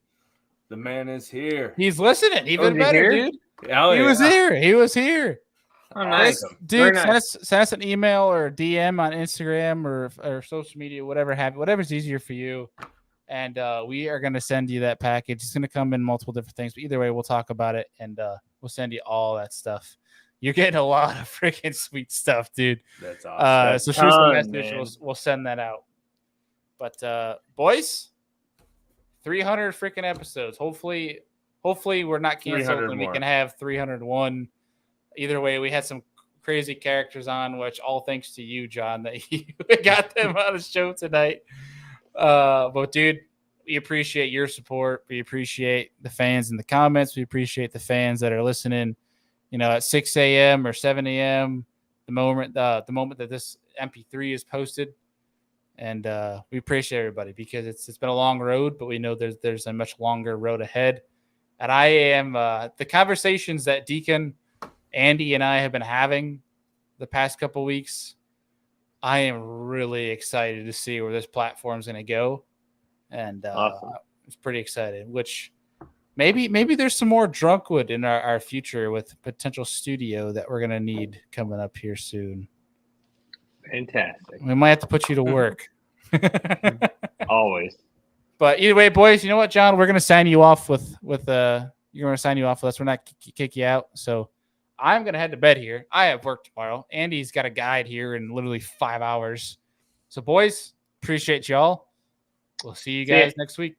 The man is here. He's listening. Even better, dude. Oh, he was here. He was here. Oh, nice. Dude, send us an email or a DM on Instagram or social media, whatever's easier for you. And we are going to send you that package. It's going to come in multiple different things. But either way, we'll talk about it, and we'll send you all that stuff. You're getting a lot of freaking sweet stuff, dude. That's awesome. So shoot us a message. We'll send that out. But, boys, 300 freaking episodes. Hopefully we're not canceled and we can have 301. Either way, we had some crazy characters on, which all thanks to you, John, that you got them on the show tonight. But dude, we appreciate your support. We appreciate the fans in the comments. We appreciate the fans that are listening, at 6 a.m. or 7 a.m. the moment that this MP3 is posted. And we appreciate everybody because it's been a long road, but we know there's a much longer road ahead. And I am the conversations that Deacon, Andy, and I have been having the past couple weeks. I am really excited to see where this platform is going to go, and awesome. It's pretty excited. Which maybe there's some more Drunkwood in our future with potential studio that we're going to need coming up here soon. Fantastic. We might have to put you to work. Always. But either way, boys, you know what, John? We're going to sign you off with you're going to sign you off with us. We're not kick you out. So I'm going to head to bed here. I have work tomorrow. Andy's got a guide here in literally 5 hours. So, boys, appreciate y'all. We'll see you guys next week.